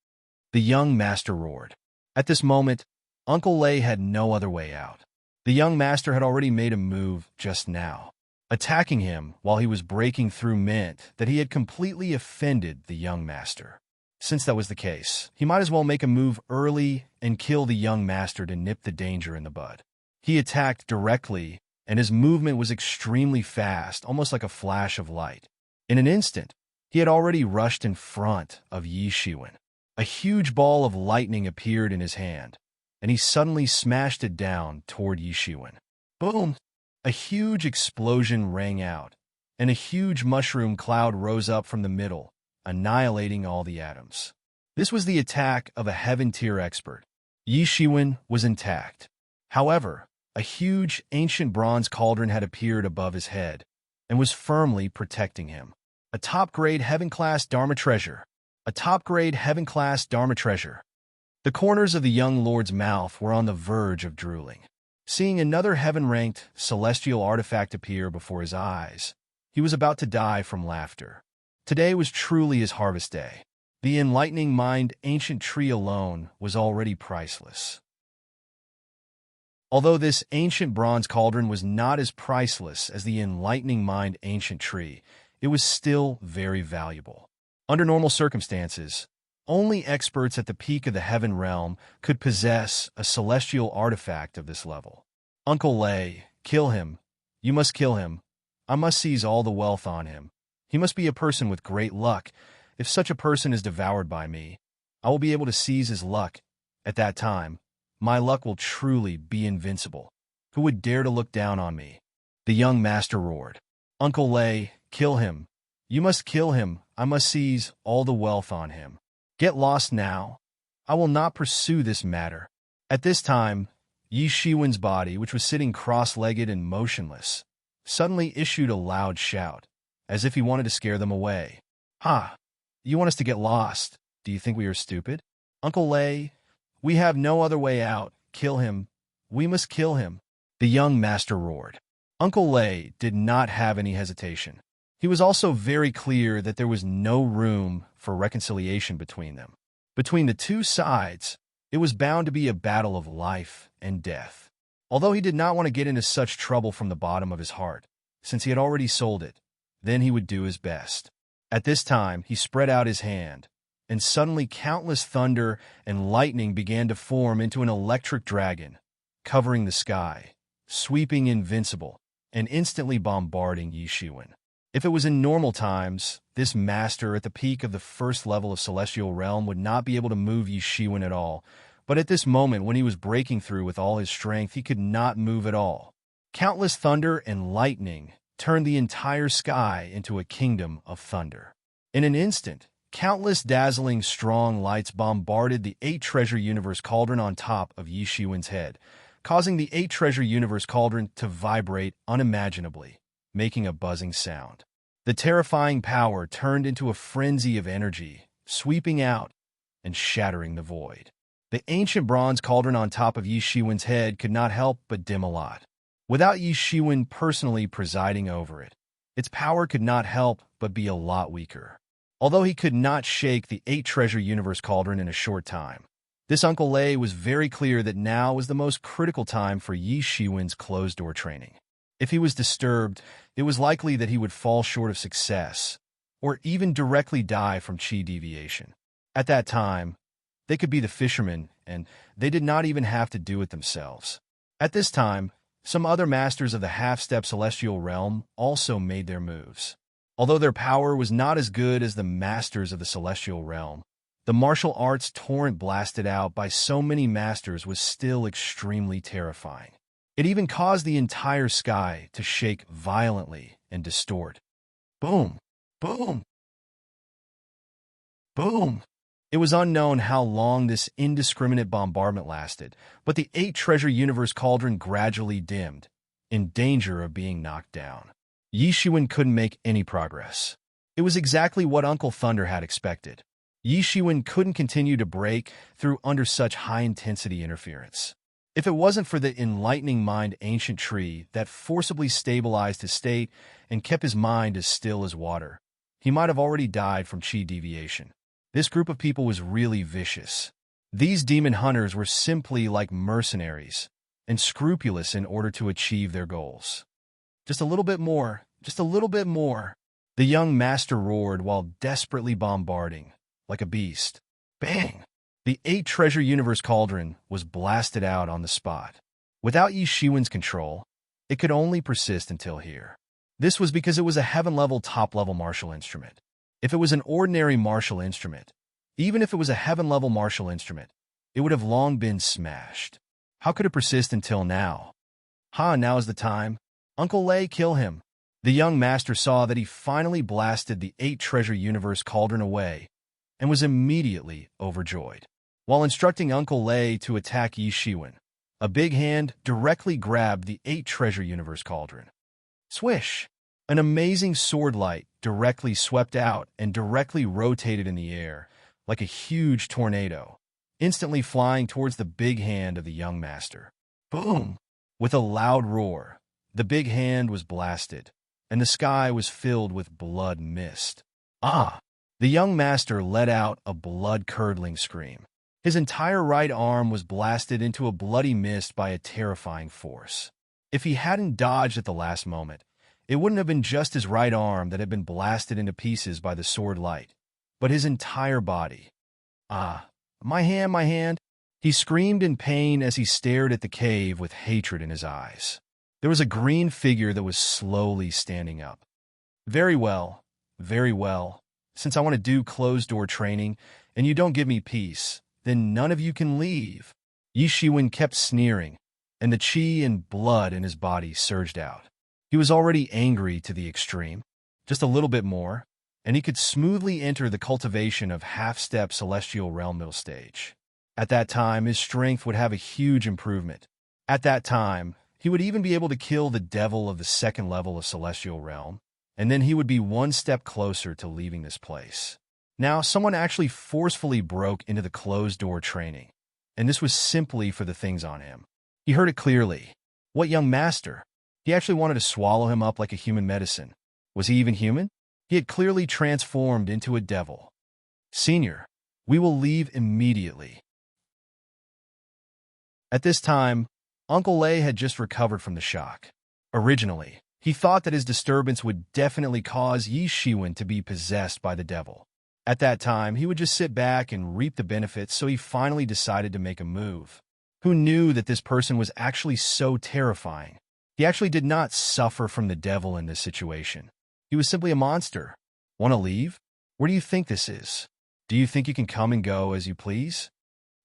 The young master roared. At this moment, Uncle Lei had no other way out. The young master had already made a move just now. Attacking him while he was breaking through meant that he had completely offended the young master. Since that was the case, he might as well make a move early and kill the young master to nip the danger in the bud. He attacked directly, and his movement was extremely fast, almost like a flash of light. In an instant, he had already rushed in front of Yi Shiwen. A huge ball of lightning appeared in his hand, and he suddenly smashed it down toward Yi Shiwen. Boom! A huge explosion rang out, and a huge mushroom cloud rose up from the middle, annihilating all the atoms. This was the attack of a heaven-tier expert. Yi Shiwen was intact. However, a huge, ancient bronze cauldron had appeared above his head and was firmly protecting him. A top-grade heaven-class Dharma treasure. A top-grade heaven-class Dharma treasure. The corners of the young lord's mouth were on the verge of drooling. Seeing another heaven-ranked celestial artifact appear before his eyes, he was about to die from laughter. Today was truly his harvest day. The enlightening mind ancient tree alone was already priceless. Although this ancient bronze cauldron was not as priceless as the enlightening mind ancient tree, it was still very valuable. Under normal circumstances, only experts at the peak of the heaven realm could possess a celestial artifact of this level. Uncle Lei, kill him. You must kill him. I must seize all the wealth on him. He must be a person with great luck. If such a person is devoured by me, I will be able to seize his luck. At that time, my luck will truly be invincible. Who would dare to look down on me? The young master roared. Uncle Lei, kill him. You must kill him. I must seize all the wealth on him. Get lost now. I will not pursue this matter. At this time, Yi Shiwen's body, which was sitting cross-legged and motionless, suddenly issued a loud shout, as if he wanted to scare them away. Ha! You want us to get lost? Do you think we are stupid? Uncle Lei, we have no other way out. Kill him. We must kill him. The young master roared. Uncle Lei did not have any hesitation. He was also very clear that there was no room for reconciliation between them. Between the two sides, it was bound to be a battle of life and death. Although he did not want to get into such trouble from the bottom of his heart, since he had already sold it, then he would do his best. At this time, he spread out his hand, and suddenly countless thunder and lightning began to form into an electric dragon, covering the sky, sweeping invincible, and instantly bombarding Yi Shiwen. If it was in normal times, this master at the peak of the first level of Celestial Realm would not be able to move Yi Shiwen at all, but at this moment when he was breaking through with all his strength, he could not move at all. Countless thunder and lightning turned the entire sky into a kingdom of thunder. In an instant, countless dazzling strong lights bombarded the 8-treasure universe cauldron on top of Yi Shiwen's head, causing the 8-treasure universe cauldron to vibrate unimaginably, making a buzzing sound. The terrifying power turned into a frenzy of energy, sweeping out and shattering the void. The ancient bronze cauldron on top of Yi Shiwen's head could not help but dim a lot. Without Yi Shiwen personally presiding over it, its power could not help but be a lot weaker. Although he could not shake the 8-treasure universe cauldron in a short time, this Uncle Lei was very clear that now was the most critical time for Yi Shiwen's closed-door training. If he was disturbed, it was likely that he would fall short of success, or even directly die from chi deviation. At that time, they could be the fishermen, and they did not even have to do it themselves. At this time, some other masters of the half-step celestial realm also made their moves. Although their power was not as good as the masters of the celestial realm, the martial arts torrent blasted out by so many masters was still extremely terrifying. It even caused the entire sky to shake violently and distort. Boom! Boom! Boom! It was unknown how long this indiscriminate bombardment lasted, but the 8-treasure universe cauldron gradually dimmed, in danger of being knocked down. Yi Shiwen couldn't make any progress. It was exactly what Uncle Thunder had expected. Yi Shiwen couldn't continue to break through under such high-intensity interference. If it wasn't for the enlightening mind ancient tree that forcibly stabilized his state and kept his mind as still as water, he might have already died from chi deviation. This group of people was really vicious. These demon hunters were simply like mercenaries, and scrupulous in order to achieve their goals. Just a little bit more, just a little bit more. The young master roared while desperately bombarding, like a beast. Bang! The 8-treasure universe cauldron was blasted out on the spot. Without Yi Shiwen's control, it could only persist until here. This was because it was a heaven-level top-level martial instrument. If it was an ordinary martial instrument, even if it was a heaven-level martial instrument, it would have long been smashed. How could it persist until now? Now is the time. Uncle Lei, kill him. The young master saw that he finally blasted the 8-treasure universe cauldron away and was immediately overjoyed. While instructing Uncle Lei to attack Yi Shiwen, a big hand directly grabbed the 8-treasure universe cauldron. Swish! An amazing sword light directly swept out and directly rotated in the air like a huge tornado, instantly flying towards the big hand of the young master. Boom! With a loud roar, the big hand was blasted, and the sky was filled with blood mist. Ah! The young master let out a blood-curdling scream. His entire right arm was blasted into a bloody mist by a terrifying force. If he hadn't dodged at the last moment, it wouldn't have been just his right arm that had been blasted into pieces by the sword light, but his entire body. Ah, my hand, my hand! He screamed in pain as he stared at the cave with hatred in his eyes. There was a green figure that was slowly standing up. Very well, very well. Since I want to do closed-door training and you don't give me peace, then none of you can leave. Yi Shiwen kept sneering, and the chi and blood in his body surged out. He was already angry to the extreme. Just a little bit more, and he could smoothly enter the cultivation of half-step celestial realm middle stage. At that time, his strength would have a huge improvement. At that time, he would even be able to kill the devil of the second level of celestial realm, and then he would be one step closer to leaving this place. Now, someone actually forcefully broke into the closed-door training, and this was simply for the things on him. He heard it clearly. What young master? He actually wanted to swallow him up like a human medicine. Was he even human? He had clearly transformed into a devil. Senior, we will leave immediately. At this time, Uncle Lei had just recovered from the shock. Originally, he thought that his disturbance would definitely cause Yi Shiwen to be possessed by the devil. At that time, he would just sit back and reap the benefits, so he finally decided to make a move. Who knew that this person was actually so terrifying? He actually did not suffer from the devil in this situation. He was simply a monster. Want to leave? Where do you think this is? Do you think you can come and go as you please?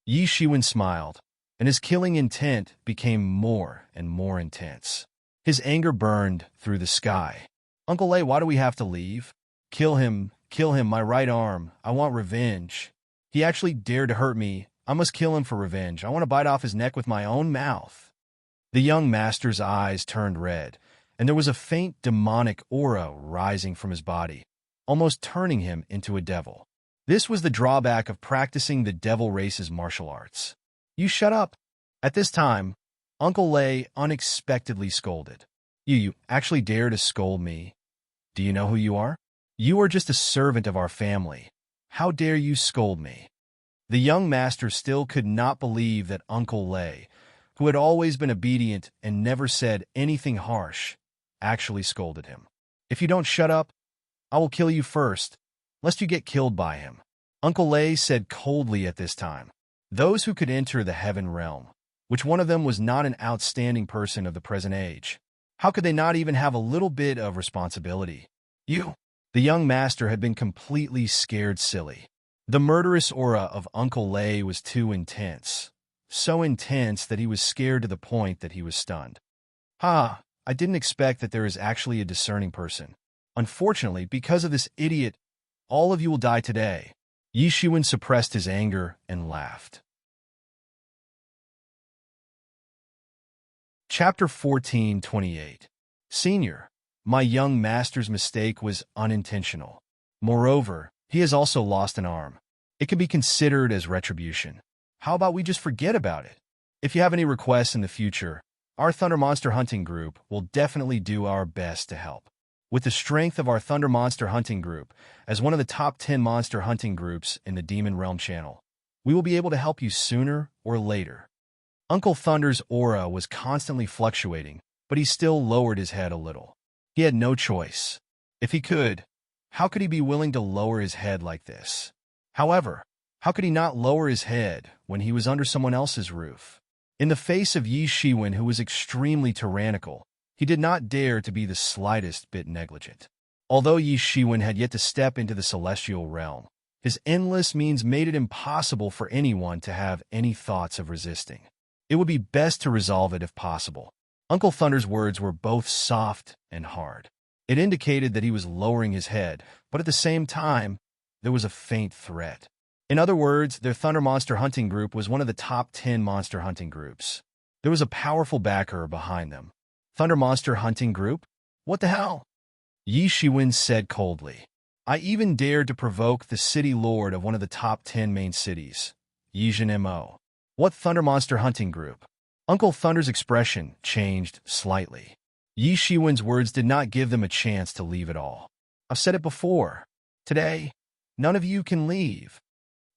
Yi Shiwen smiled, and his killing intent became more and more intense. His anger burned through the sky. Uncle Lei, why do we have to leave? Kill him, my right arm. I want revenge. He actually dared to hurt me. I must kill him for revenge. I want to bite off his neck with my own mouth. The young master's eyes turned red, and there was a faint demonic aura rising from his body, almost turning him into a devil. This was the drawback of practicing the devil race's martial arts. You shut up. At this time, Uncle Lei unexpectedly scolded. You actually dare to scold me? Do you know who you are? You are just a servant of our family. How dare you scold me? The young master still could not believe that Uncle Lei, who had always been obedient and never said anything harsh, actually scolded him. If you don't shut up, I will kill you first, lest you get killed by him. Uncle Lei said coldly at this time. Those who could enter the heaven realm, which one of them was not an outstanding person of the present age, how could they not even have a little bit of responsibility? You! The young master had been completely scared silly. The murderous aura of Uncle Lei was too intense. So intense that he was scared to the point that he was stunned. I didn't expect that there is actually a discerning person. Unfortunately, because of this idiot, all of you will die today. Yi Shiwen suppressed his anger and laughed. Chapter 14:28. Senior, my young master's mistake was unintentional. Moreover, he has also lost an arm. It can be considered as retribution. How about we just forget about it? If you have any requests in the future, our Thunder Monster Hunting Group will definitely do our best to help. With the strength of our Thunder Monster Hunting Group, as one of the top 10 monster hunting groups in the Demon Realm channel, we will be able to help you sooner or later. Uncle Thunder's aura was constantly fluctuating, but he still lowered his head a little. He had no choice. If he could, how could he be willing to lower his head like this? However, how could he not lower his head when he was under someone else's roof? In the face of Yi Shiwen, who was extremely tyrannical, he did not dare to be the slightest bit negligent. Although Yi Shiwen had yet to step into the celestial realm, his endless means made it impossible for anyone to have any thoughts of resisting. It would be best to resolve it if possible. Uncle Thunder's words were both soft and hard. It indicated that he was lowering his head, but at the same time, there was a faint threat. In other words, their Thunder Monster Hunting Group was one of the top 10 monster hunting groups. There was a powerful backer behind them. Thunder Monster Hunting Group? What the hell? Yi Shiwen said coldly. I even dared to provoke the city lord of one of the top 10 main cities, Yijin Mo. What Thunder Monster Hunting Group? Uncle Thunder's expression changed slightly. Yi Shiwen's words did not give them a chance to leave at all. I've said it before. Today, none of you can leave.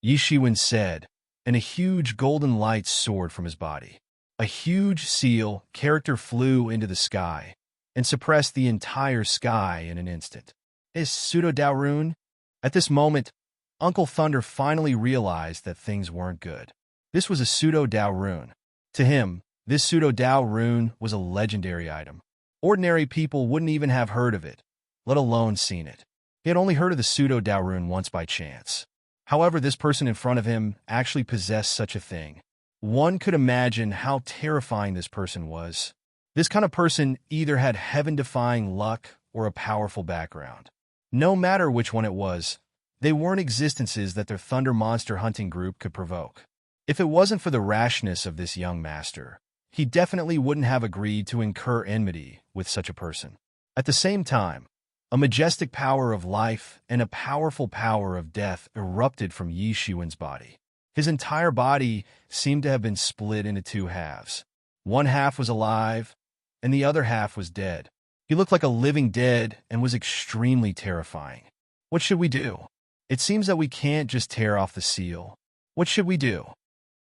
Yi Shiwen said, and a huge golden light soared from his body. A huge seal character flew into the sky and suppressed the entire sky in an instant. Is pseudo-Dao rune? At this moment, Uncle Thunder finally realized that things weren't good. This was a pseudo-Dao rune. To him, this pseudo-Dao rune was a legendary item. Ordinary people wouldn't even have heard of it, let alone seen it. He had only heard of the pseudo-Dao rune once by chance. However, this person in front of him actually possessed such a thing. One could imagine how terrifying this person was. This kind of person either had heaven-defying luck or a powerful background. No matter which one it was, they weren't existences that their Thunder Monster Hunting Group could provoke. If it wasn't for the rashness of this young master, he definitely wouldn't have agreed to incur enmity with such a person. At the same time, a majestic power of life and a powerful power of death erupted from Yi Shiwen's body. His entire body seemed to have been split into two halves. One half was alive, and the other half was dead. He looked like a living dead and was extremely terrifying. What should we do? It seems that we can't just tear off the seal. What should we do?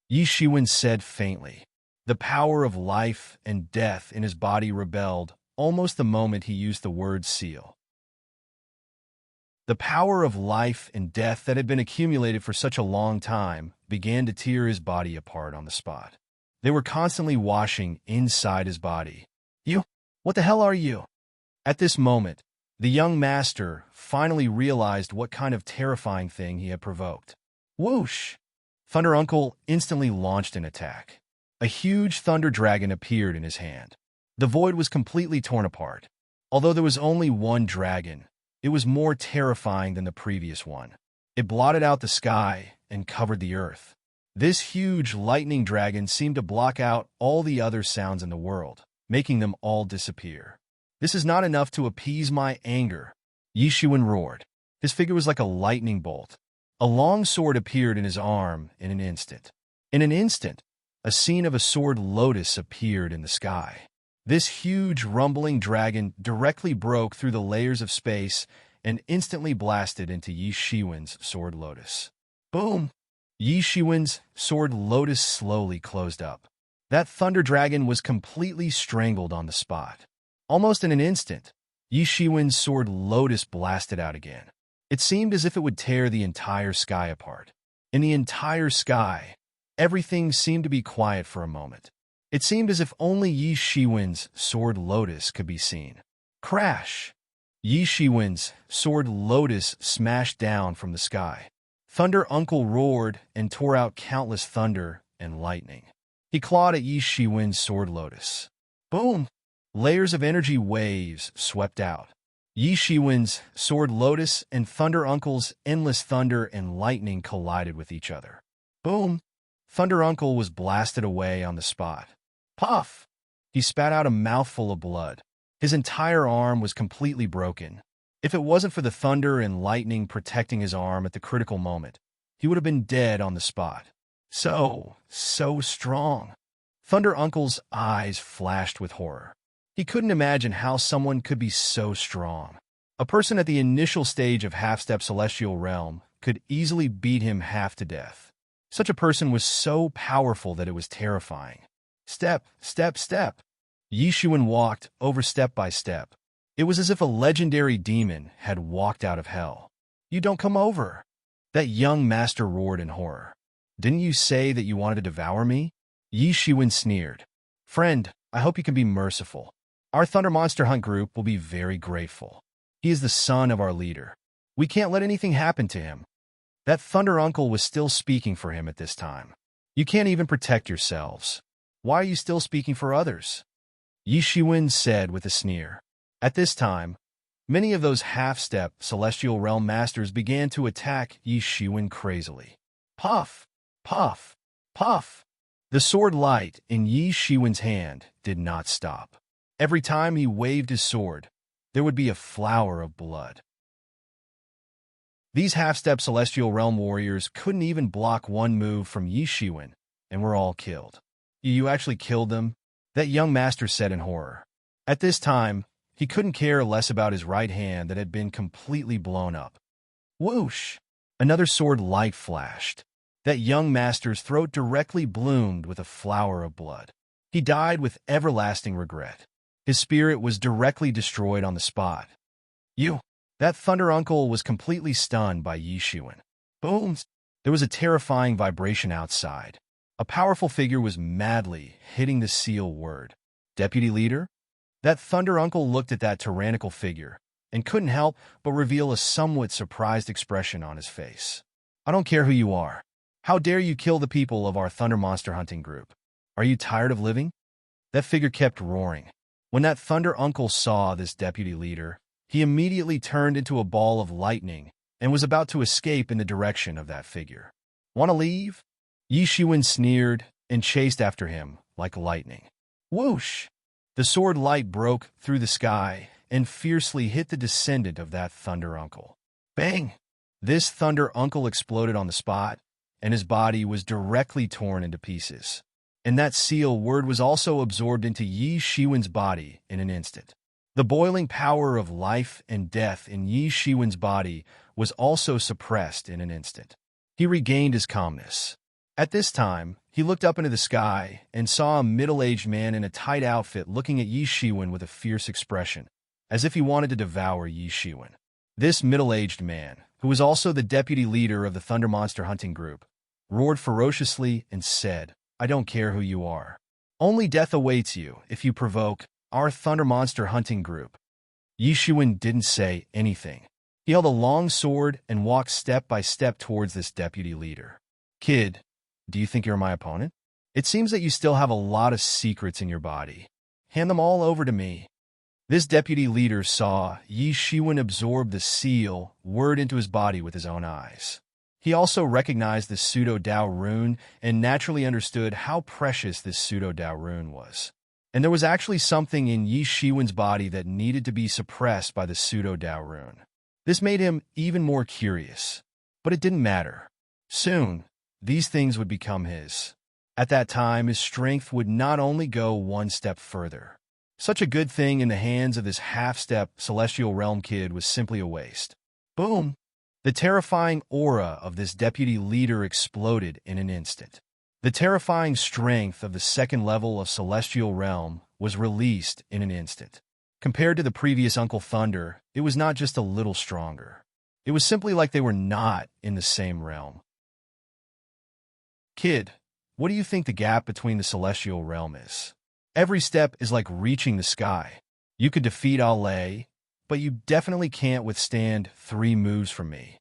Yi Shiwen said faintly. The power of life and death in his body rebelled almost the moment he used the word seal. The power of life and death that had been accumulated for such a long time began to tear his body apart on the spot. They were constantly washing inside his body. You? What the hell are you? At this moment, the young master finally realized what kind of terrifying thing he had provoked. Whoosh! Thunder Uncle instantly launched an attack. A huge thunder dragon appeared in his hand. The void was completely torn apart. Although there was only one dragon, it was more terrifying than the previous one. It blotted out the sky and covered the earth. This huge lightning dragon seemed to block out all the other sounds in the world, making them all disappear. This is not enough to appease my anger, Yi Shiwen roared. His figure was like a lightning bolt. A long sword appeared in his arm in an instant. In an instant, a scene of a sword lotus appeared in the sky. This huge rumbling dragon directly broke through the layers of space and instantly blasted into Yi Shiwen's sword lotus. Boom! Yi Shiwen's sword lotus slowly closed up. That thunder dragon was completely strangled on the spot. Almost in an instant, Yi Shiwen's sword lotus blasted out again. It seemed as if it would tear the entire sky apart. In the entire sky, everything seemed to be quiet for a moment. It seemed as if only Yi Shiwen's sword lotus could be seen. Crash! Yi Shiwen's sword lotus smashed down from the sky. Thunder Uncle roared and tore out countless thunder and lightning. He clawed at Yi Shiwen's sword lotus. Boom! Layers of energy waves swept out. Yi Shiwen's sword lotus and Thunder Uncle's endless thunder and lightning collided with each other. Boom! Thunder Uncle was blasted away on the spot. Puff! He spat out a mouthful of blood. His entire arm was completely broken. If it wasn't for the thunder and lightning protecting his arm at the critical moment, he would have been dead on the spot. So strong. Thunder Uncle's eyes flashed with horror. He couldn't imagine how someone could be so strong. A person at the initial stage of half-step celestial realm could easily beat him half to death. Such a person was so powerful that it was terrifying. Step, step, step. Yishuan walked over step by step. It was as if a legendary demon had walked out of hell. You don't come over. That young master roared in horror. Didn't you say that you wanted to devour me? Yishuan sneered. Friend, I hope you can be merciful. Our Thunder Monster Hunt group will be very grateful. He is the son of our leader. We can't let anything happen to him. That Thunder Uncle was still speaking for him at this time. You can't even protect yourselves. Why are you still speaking for others? Yishuan said with a sneer. At this time, many of those half-step celestial realm masters began to attack Yishuan crazily. Puff, puff, puff. The sword light in Yishuan's hand did not stop. Every time he waved his sword, there would be a flower of blood. These half-step celestial realm warriors couldn't even block one move from Yishuan, and were all killed. You actually killed them? That young master said in horror. At this time, he couldn't care less about his right hand that had been completely blown up. Whoosh! Another sword light flashed. That young master's throat directly bloomed with a flower of blood. He died with everlasting regret. His spirit was directly destroyed on the spot. That Thunder Uncle was completely stunned by Yishuan. Booms! There was a terrifying vibration outside. A powerful figure was madly hitting the seal word. Deputy Leader? That Thunder Uncle looked at that tyrannical figure and couldn't help but reveal a somewhat surprised expression on his face. I don't care who you are. How dare you kill the people of our Thunder Monster Hunting group? Are you tired of living? That figure kept roaring. When that Thunder Uncle saw this deputy leader, he immediately turned into a ball of lightning and was about to escape in the direction of that figure. Want to leave? Yishuan sneered and chased after him like lightning. Whoosh! The sword light broke through the sky and fiercely hit the descendant of that Thunder Uncle. Bang! This Thunder Uncle exploded on the spot, and his body was directly torn into pieces. And that seal word was also absorbed into Yishuan's body in an instant. The boiling power of life and death in Yishuan's body was also suppressed in an instant. He regained his calmness. At this time, he looked up into the sky and saw a middle-aged man in a tight outfit looking at Yishuan with a fierce expression, as if he wanted to devour Yishuan. This middle-aged man, who was also the deputy leader of the Thunder Monster Hunting group, roared ferociously and said, I don't care who you are. Only death awaits you if you provoke our Thunder Monster Hunting group. Yishuan didn't say anything. He held a long sword and walked step by step towards this deputy leader. Kid, do you think you're my opponent? It seems that you still have a lot of secrets in your body. Hand them all over to me. This deputy leader saw Yishuan absorb the seal word into his body with his own eyes. He also recognized the pseudo-Dao rune and naturally understood how precious this pseudo-Dao rune was. And there was actually something in Yishuan's body that needed to be suppressed by the pseudo-Dao rune. This made him even more curious. But it didn't matter. Soon, these things would become his. At that time, his strength would not only go one step further. Such a good thing in the hands of this half-step celestial realm kid was simply a waste. Boom! The terrifying aura of this deputy leader exploded in an instant. The terrifying strength of the second level of celestial realm was released in an instant. Compared to the previous Uncle Thunder, it was not just a little stronger. It was simply like they were not in the same realm. Kid, what do you think the gap between the celestial realm is? Every step is like reaching the sky. You could defeat Allah, but you definitely can't withstand 3 moves from me.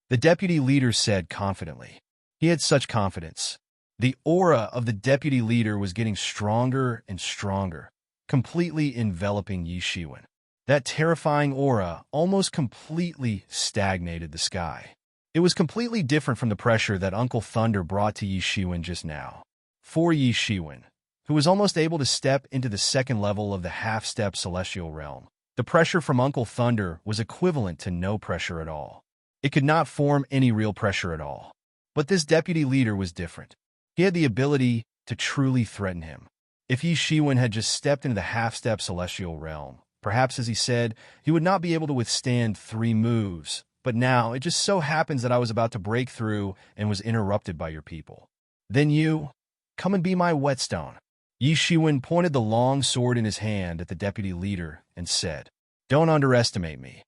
The deputy leader said confidently. He had such confidence. The aura of the deputy leader was getting stronger and stronger, completely enveloping Yishuan. That terrifying aura almost completely stagnated the sky. It was completely different from the pressure that Uncle Thunder brought to Yishuan just now. For Yishuan, who was almost able to step into the second level of the half-step celestial realm. The pressure from Uncle Thunder was equivalent to no pressure at all. It could not form any real pressure at all. But this deputy leader was different. He had the ability to truly threaten him. If Yi Shiwen had just stepped into the half-step celestial realm, perhaps, as he said, he would not be able to withstand 3 moves. But now, it just so happens that I was about to break through and was interrupted by your people. Then you, come and be my whetstone. Yi Shiwen pointed the long sword in his hand at the deputy leader and said, "Don't underestimate me,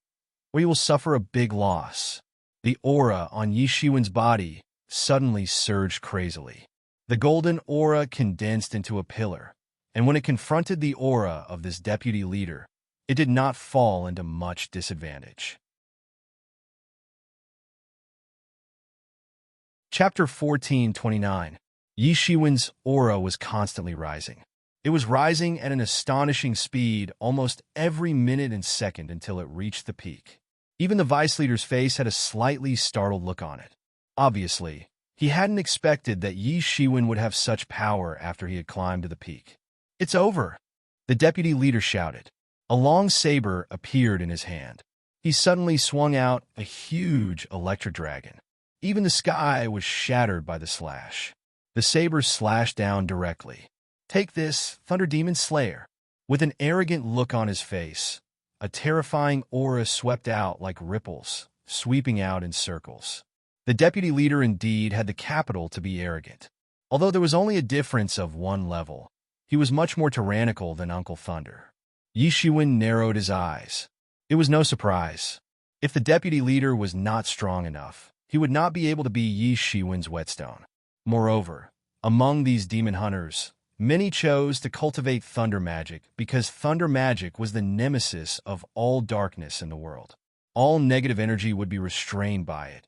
or you will suffer a big loss." The aura on Yi Shiwen's body suddenly surged crazily. The golden aura condensed into a pillar, and when it confronted the aura of this deputy leader, it did not fall into much disadvantage. Chapter 14:29. Yi Shiwen's aura was constantly rising. It was rising at an astonishing speed almost every minute and second until it reached the peak. Even the vice leader's face had a slightly startled look on it. Obviously, he hadn't expected that Yi Shiwen would have such power after he had climbed to the peak. "It's over," the deputy leader shouted. A long saber appeared in his hand. He suddenly swung out a huge electric dragon. Even the sky was shattered by the slash. The saber slashed down directly. "Take this, Thunder Demon Slayer." With an arrogant look on his face, a terrifying aura swept out like ripples, sweeping out in circles. The deputy leader indeed had the capital to be arrogant. Although there was only a difference of 1 level, he was much more tyrannical than Uncle Thunder. Yi Shiwen narrowed his eyes. It was no surprise. If the deputy leader was not strong enough, he would not be able to be Yi Shiwen's whetstone. Moreover, among these demon hunters, many chose to cultivate thunder magic because thunder magic was the nemesis of all darkness in the world. All negative energy would be restrained by it,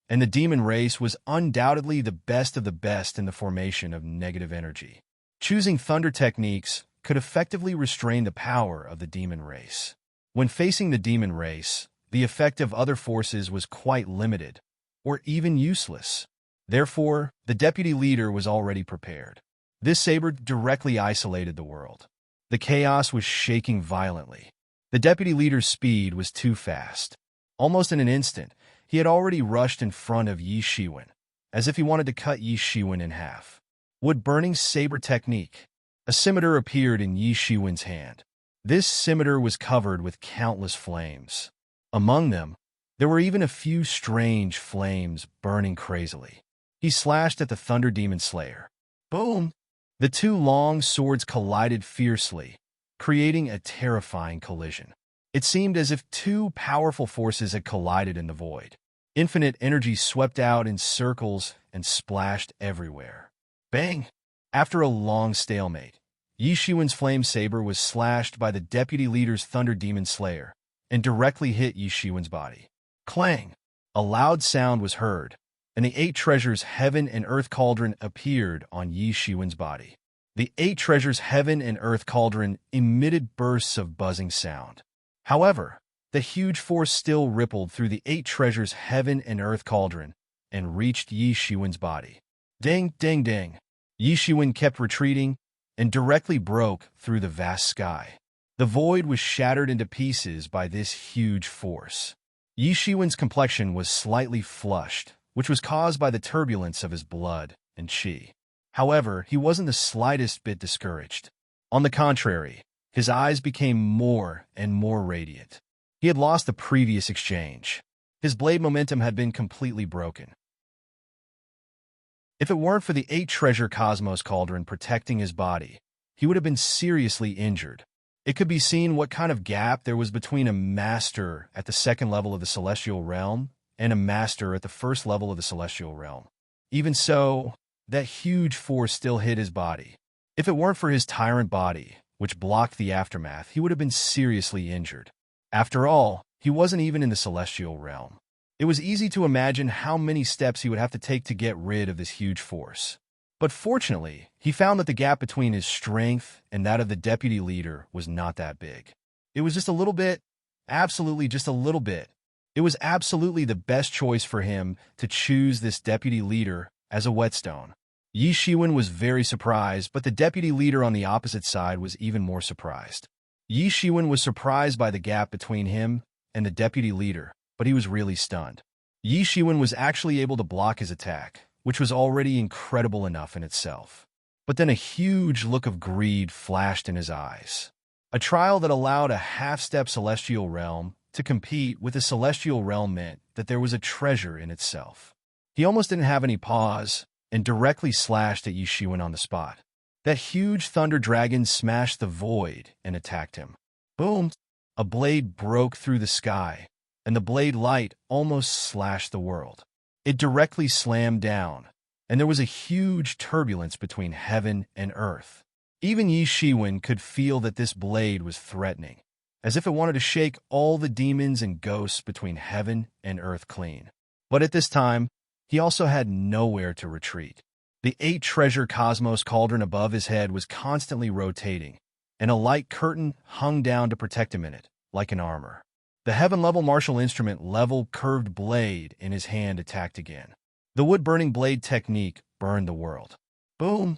and the demon race was undoubtedly the best of the best in the formation of negative energy. Choosing thunder techniques could effectively restrain the power of the demon race. When facing the demon race, the effect of other forces was quite limited, or even useless. Therefore, the deputy leader was already prepared. This saber directly isolated the world. The chaos was shaking violently. The deputy leader's speed was too fast. Almost in an instant, he had already rushed in front of Yi Shiwen, as if he wanted to cut Yi Shiwen in half. Wood-burning saber technique. A scimitar appeared in Yi Shiwen's hand. This scimitar was covered with countless flames. Among them, there were even a few strange flames burning crazily. He slashed at the Thunder Demon Slayer. Boom! The 2 long swords collided fiercely, creating a terrifying collision. It seemed as if 2 powerful forces had collided in the void. Infinite energy swept out in circles and splashed everywhere. Bang! After a long stalemate, Yi Shiwen's flame saber was slashed by the deputy leader's Thunder Demon Slayer and directly hit Yi Shiwen's body. Clang! A loud sound was heard, and the 8 treasures Heaven and Earth Cauldron appeared on Yi Shiwen's body. The 8 treasures Heaven and Earth Cauldron emitted bursts of buzzing sound. However, the huge force still rippled through the 8 treasures Heaven and Earth Cauldron and reached Yi Shiwen's body. Ding, ding, ding! Yi Shiwen kept retreating and directly broke through the vast sky. The void was shattered into pieces by this huge force. Yi Shiwen's complexion was slightly flushed, which was caused by the turbulence of his blood and qi. However, he wasn't the slightest bit discouraged. On the contrary, his eyes became more and more radiant. He had lost the previous exchange. His blade momentum had been completely broken. If it weren't for the 8 treasure Cosmos Cauldron protecting his body, he would have been seriously injured. It could be seen what kind of gap there was between a master at the 2nd level of the Celestial Realm and a master at the 1st level of the Celestial Realm. Even so, that huge force still hit his body. If it weren't for his tyrant body, which blocked the aftermath, he would have been seriously injured. After all, he wasn't even in the Celestial Realm. It was easy to imagine how many steps he would have to take to get rid of this huge force. But fortunately, he found that the gap between his strength and that of the deputy leader was not that big. It was just a little bit, absolutely just a little bit. It was absolutely the best choice for him to choose this deputy leader as a whetstone. Yi Shiwen was very surprised, but the deputy leader on the opposite side was even more surprised. Yi Shiwen was surprised by the gap between him and the deputy leader, but he was really stunned. Yi Shiwen was actually able to block his attack, which was already incredible enough in itself. But then a huge look of greed flashed in his eyes. A trial that allowed a half-step celestial realm to compete with a celestial realm meant that there was a treasure in itself. He almost didn't have any pause and directly slashed at Yi Shiwen on the spot. That huge thunder dragon smashed the void and attacked him. Boom! A blade broke through the sky, and the blade light almost slashed the world. It directly slammed down, and there was a huge turbulence between heaven and earth. Even Yi Shiwen could feel that this blade was threatening, as if it wanted to shake all the demons and ghosts between heaven and earth clean. But at this time, he also had nowhere to retreat. The 8-treasure cosmos cauldron above his head was constantly rotating, and a light curtain hung down to protect him in it, like an armor. The heaven-level martial instrument level curved blade in his hand attacked again. The wood-burning blade technique burned the world. Boom!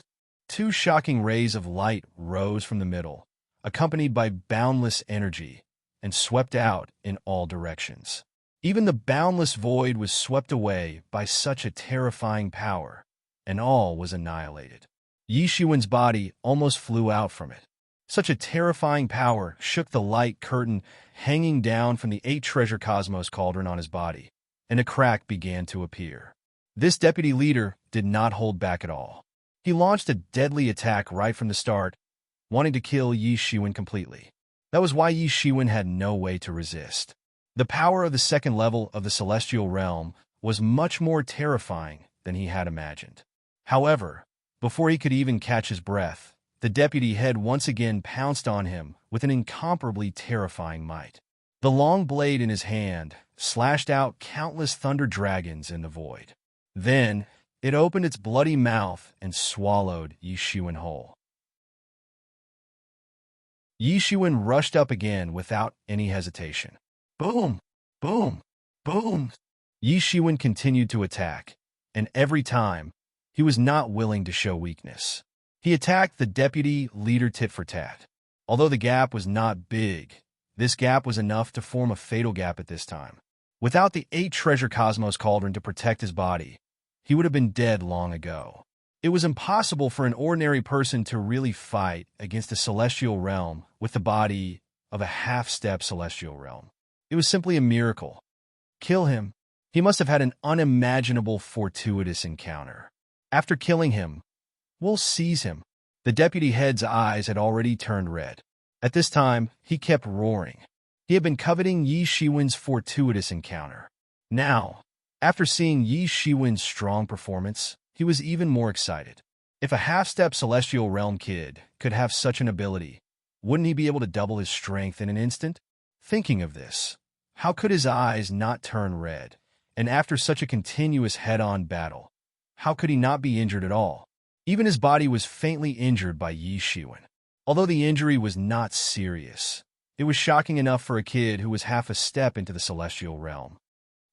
2 shocking rays of light rose from the middle, accompanied by boundless energy, and swept out in all directions. Even the boundless void was swept away by such a terrifying power, and all was annihilated. Yi Shiwen's body almost flew out from it. Such a terrifying power shook the light curtain hanging down from the 8-treasure cosmos cauldron on his body, and a crack began to appear. This deputy leader did not hold back at all. He launched a deadly attack right from the start, wanting to kill Yi Shiwen completely. That was why Yi Shiwen had no way to resist. The power of the second level of the celestial realm was much more terrifying than he had imagined. However, before he could even catch his breath, the deputy head once again pounced on him with an incomparably terrifying might. The long blade in his hand slashed out countless thunder dragons in the void. Then, it opened its bloody mouth and swallowed Yi Shiwen whole. Yi Shiwen rushed up again without any hesitation. Boom! Boom! Boom! Yi Shiwen continued to attack, and every time, he was not willing to show weakness. He attacked the deputy leader tit for tat. Although the gap was not big, this gap was enough to form a fatal gap at this time. Without the 8-treasure cosmos cauldron to protect his body, he would have been dead long ago. It was impossible for an ordinary person to really fight against a celestial realm with the body of a half-step celestial realm. It was simply a miracle. Kill him. He must have had an unimaginable fortuitous encounter. After killing him, we'll seize him. The deputy head's eyes had already turned red. At this time, he kept roaring. He had been coveting Yi Shiwen's fortuitous encounter. Now, after seeing Yi Shiwen's strong performance, he was even more excited. If a half-step celestial realm kid could have such an ability, wouldn't he be able to double his strength in an instant? Thinking of this, how could his eyes not turn red? And after such a continuous head-on battle, how could he not be injured at all? Even his body was faintly injured by Yi Shiwen. Although the injury was not serious, it was shocking enough for a kid who was half a step into the celestial realm.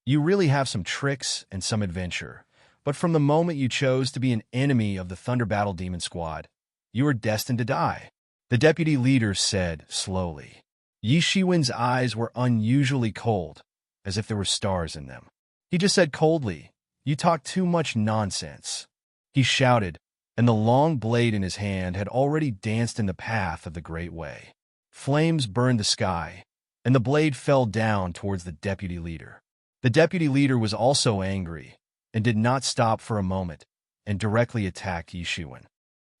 You really have some tricks and some adventure, but from the moment you chose to be an enemy of the Thunder Battle Demon Squad, you were destined to die, the deputy leader said slowly. Yi Shiwen's eyes were unusually cold, as if there were stars in them. He just said coldly, "You talk too much nonsense." He shouted, and the long blade in his hand had already danced in the path of the Great Way. Flames burned the sky, and the blade fell down towards the deputy leader. The deputy leader was also angry, and did not stop for a moment, and directly attacked Yi Shiwen.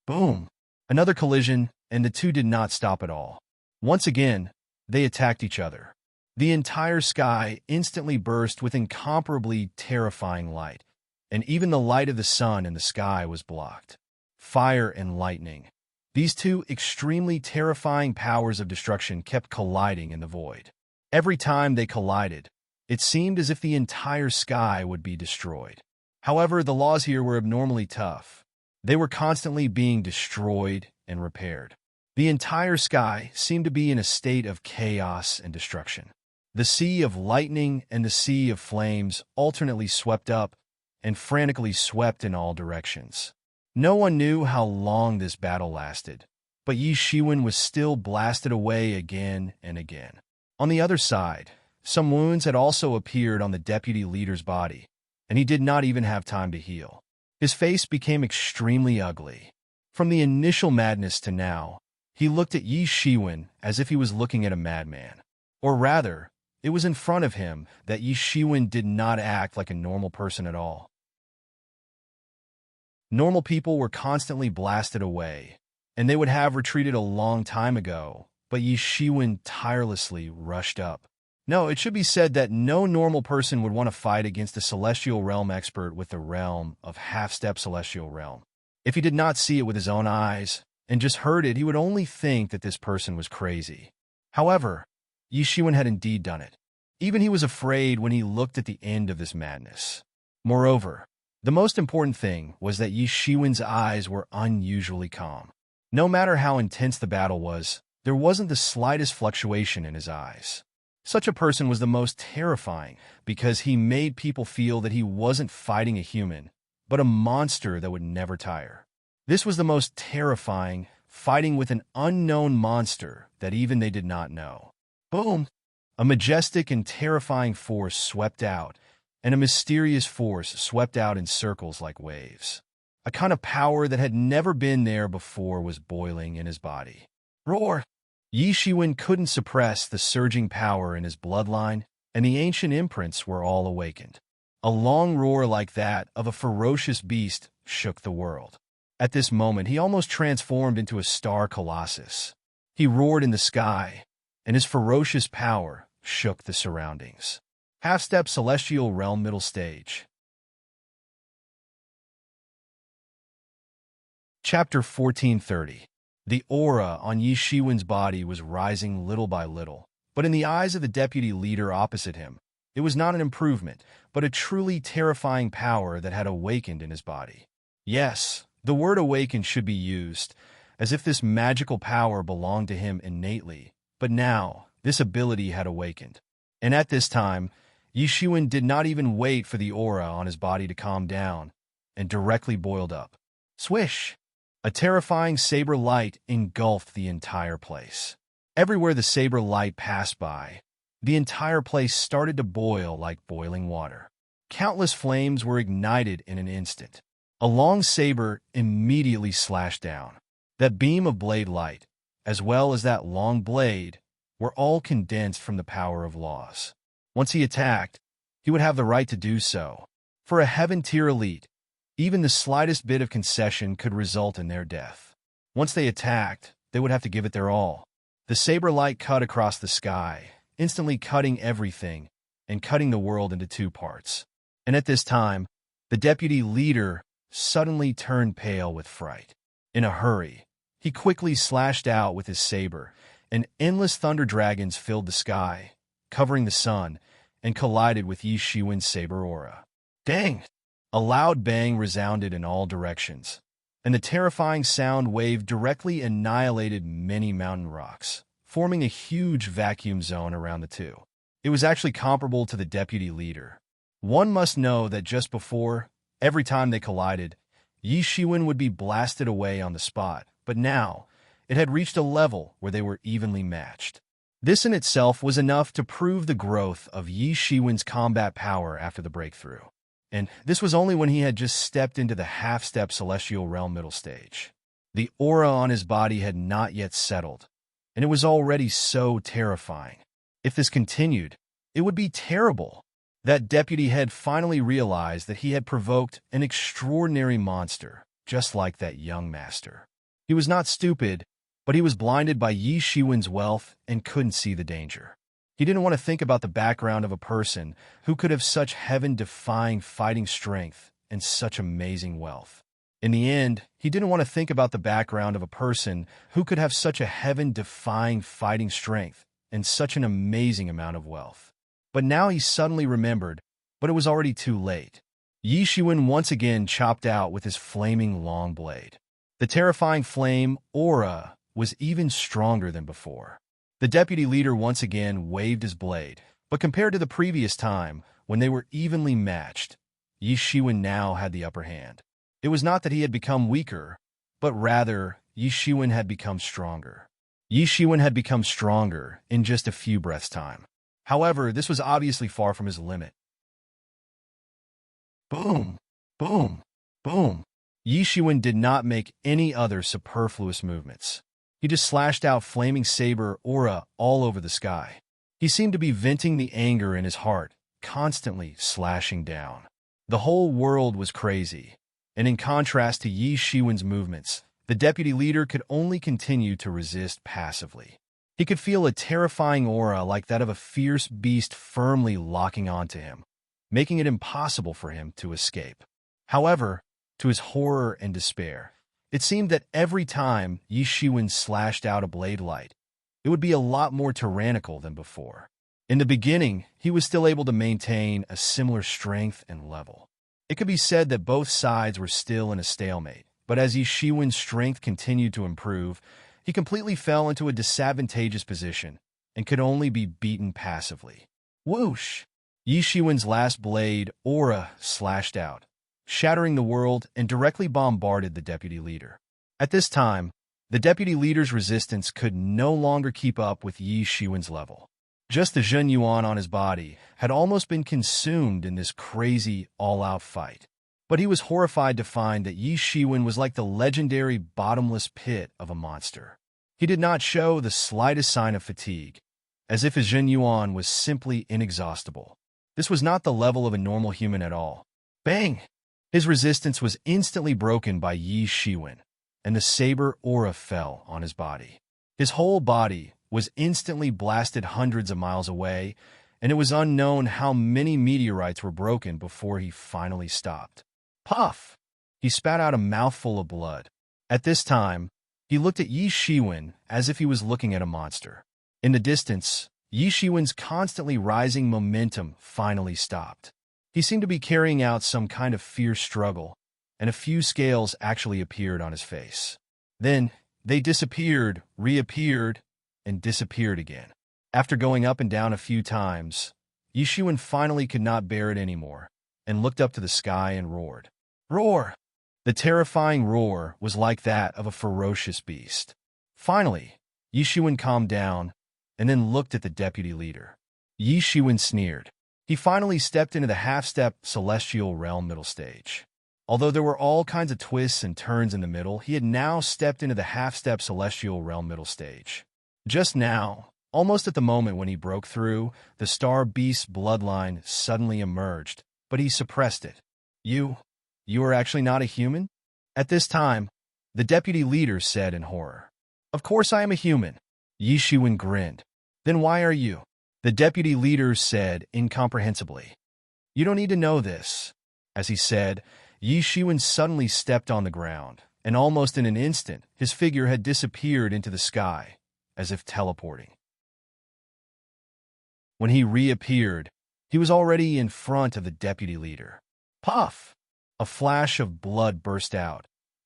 Boom! Another collision, and the two did not stop at all. Once again, they attacked each other. The entire sky instantly burst with incomparably terrifying light, and even the light of the sun in the sky was blocked. Fire and lightning. These two extremely terrifying powers of destruction kept colliding in the void. Every time they collided, it seemed as if the entire sky would be destroyed. However, the laws here were abnormally tough. They were constantly being destroyed and repaired. The entire sky seemed to be in a state of chaos and destruction. The sea of lightning and the sea of flames alternately swept up and frantically swept in all directions. No one knew how long this battle lasted, but Yi Shiwen was still blasted away again and again. On the other side, some wounds had also appeared on the deputy leader's body, and he did not even have time to heal. His face became extremely ugly. From the initial madness to now, he looked at Yi Shiwen as if he was looking at a madman. Or rather, it was in front of him that Yi Shiwen did not act like a normal person at all. Normal people were constantly blasted away, and they would have retreated a long time ago, but Yi Shiwen tirelessly rushed up. No, it should be said that no normal person would want to fight against a celestial realm expert with the realm of half-step celestial realm. If he did not see it with his own eyes and just heard it, he would only think that this person was crazy. However, Yi Shiwen had indeed done it. Even he was afraid when he looked at the end of this madness. Moreover, the most important thing was that Yi Shiwen's eyes were unusually calm. No matter how intense the battle was, there wasn't the slightest fluctuation in his eyes. Such a person was the most terrifying because he made people feel that he wasn't fighting a human, but a monster that would never tire. This was the most terrifying, fighting with an unknown monster that even they did not know. Boom! A majestic and terrifying force swept out, and a mysterious force swept out in circles like waves. A kind of power that had never been there before was boiling in his body. Roar! Yi Shiwen couldn't suppress the surging power in his bloodline, and the ancient imprints were all awakened. A long roar like that of a ferocious beast shook the world. At this moment, he almost transformed into a star colossus. He roared in the sky, and his ferocious power shook the surroundings. Half-step celestial realm middle stage. Chapter 1430. The aura on Yi Shiwen's body was rising little by little, but in the eyes of the deputy leader opposite him, it was not an improvement, but a truly terrifying power that had awakened in his body. Yes, the word awakened should be used, as if this magical power belonged to him innately, but now this ability had awakened. And at this time, Yi Shiwen did not even wait for the aura on his body to calm down, and directly boiled up. Swish! A terrifying saber light engulfed the entire place. Everywhere the saber light passed by, the entire place started to boil like boiling water. Countless flames were ignited in an instant. A long saber immediately slashed down. That beam of blade light, as well as that long blade, were all condensed from the power of laws. Once he attacked, he would have the right to do so. For a heaven-tier elite, even the slightest bit of concession could result in their death. Once they attacked, they would have to give it their all. The saber light cut across the sky, instantly cutting everything and cutting the world into two parts. And at this time, the deputy leader suddenly turned pale with fright. In a hurry, he quickly slashed out with his saber, and endless thunder dragons filled the sky, covering the sun, and collided with Yi Shiwen's saber aura. Dang! A loud bang resounded in all directions, and the terrifying sound wave directly annihilated many mountain rocks, forming a huge vacuum zone around the two. It was actually comparable to the deputy leader. One must know that just before, every time they collided, Yi Shiwen would be blasted away on the spot, but now, it had reached a level where they were evenly matched. This in itself was enough to prove the growth of Yi Shiwen's combat power after the breakthrough. And this was only when he had just stepped into the half-step celestial realm middle stage. The aura on his body had not yet settled, and it was already so terrifying. If this continued, it would be terrible. That deputy had finally realized that he had provoked an extraordinary monster, just like that young master. He was not stupid, but he was blinded by Yi Shiwen's wealth and couldn't see the danger. He didn't want to think about the background of a person who could have such heaven-defying fighting strength and such amazing wealth. In the end, he didn't want to think about the background of a person who could have such a heaven-defying fighting strength and such an amazing amount of wealth. But now he suddenly remembered, but it was already too late. Yi Shiwen once again chopped out with his flaming long blade. The terrifying flame aura was even stronger than before. The deputy leader once again waved his blade, but compared to the previous time, when they were evenly matched, Yi Shiwen now had the upper hand. It was not that he had become weaker, but rather Yi Shiwen had become stronger. Yi Shiwen had become stronger in just a few breaths' time. However, this was obviously far from his limit. Boom! Boom! Boom! Yi Shiwen did not make any other superfluous movements. He just slashed out flaming saber aura all over the sky. He seemed to be venting the anger in his heart, constantly slashing down. The whole world was crazy, and in contrast to Yi Shiwen's movements, the deputy leader could only continue to resist passively. He could feel a terrifying aura like that of a fierce beast firmly locking onto him, making it impossible for him to escape. However, to his horror and despair, it seemed that every time Yi Shiwen slashed out a blade light, it would be a lot more tyrannical than before. In the beginning, he was still able to maintain a similar strength and level. It could be said that both sides were still in a stalemate, but as Yi Shiwen's strength continued to improve, he completely fell into a disadvantageous position and could only be beaten passively. Whoosh! Yi Shiwen's last blade, aura, slashed out, shattering the world and directly bombarded the deputy leader. At this time, the deputy leader's resistance could no longer keep up with Yi Shiwen's level. Just the Zhen Yuan on his body had almost been consumed in this crazy, all-out fight. But he was horrified to find that Yi Shiwen was like the legendary bottomless pit of a monster. He did not show the slightest sign of fatigue, as if his Zhen Yuan was simply inexhaustible. This was not the level of a normal human at all. Bang! His resistance was instantly broken by Yi Shiwen, and the saber aura fell on his body. His whole body was instantly blasted hundreds of miles away, and it was unknown how many meteorites were broken before he finally stopped. Puff! He spat out a mouthful of blood. At this time, he looked at Yi Shiwen as if he was looking at a monster. In the distance, Yi Shiwen's constantly rising momentum finally stopped. He seemed to be carrying out some kind of fierce struggle, and a few scales actually appeared on his face. Then, they disappeared, reappeared, and disappeared again. After going up and down a few times, Yi Shiwen finally could not bear it anymore, and looked up to the sky and roared. Roar! The terrifying roar was like that of a ferocious beast. Finally, Yi Shiwen calmed down, and then looked at the deputy leader. Yi Shiwen sneered. He finally stepped into the half-step celestial realm middle stage. Although there were all kinds of twists and turns in the middle, he had now stepped into the half-step celestial realm middle stage. Just now, almost at the moment when he broke through, the star beast's bloodline suddenly emerged, but he suppressed it. You are actually not a human? At this time, the deputy leader said in horror. Of course I am a human. Yi Shiwen grinned. Then why are you? The deputy leader said incomprehensibly. You don't need to know this. As he said, Yi Shiwen suddenly stepped on the ground, and almost in an instant, his figure had disappeared into the sky, as if teleporting. When he reappeared, he was already in front of the deputy leader. Puff! A flash of blood burst out,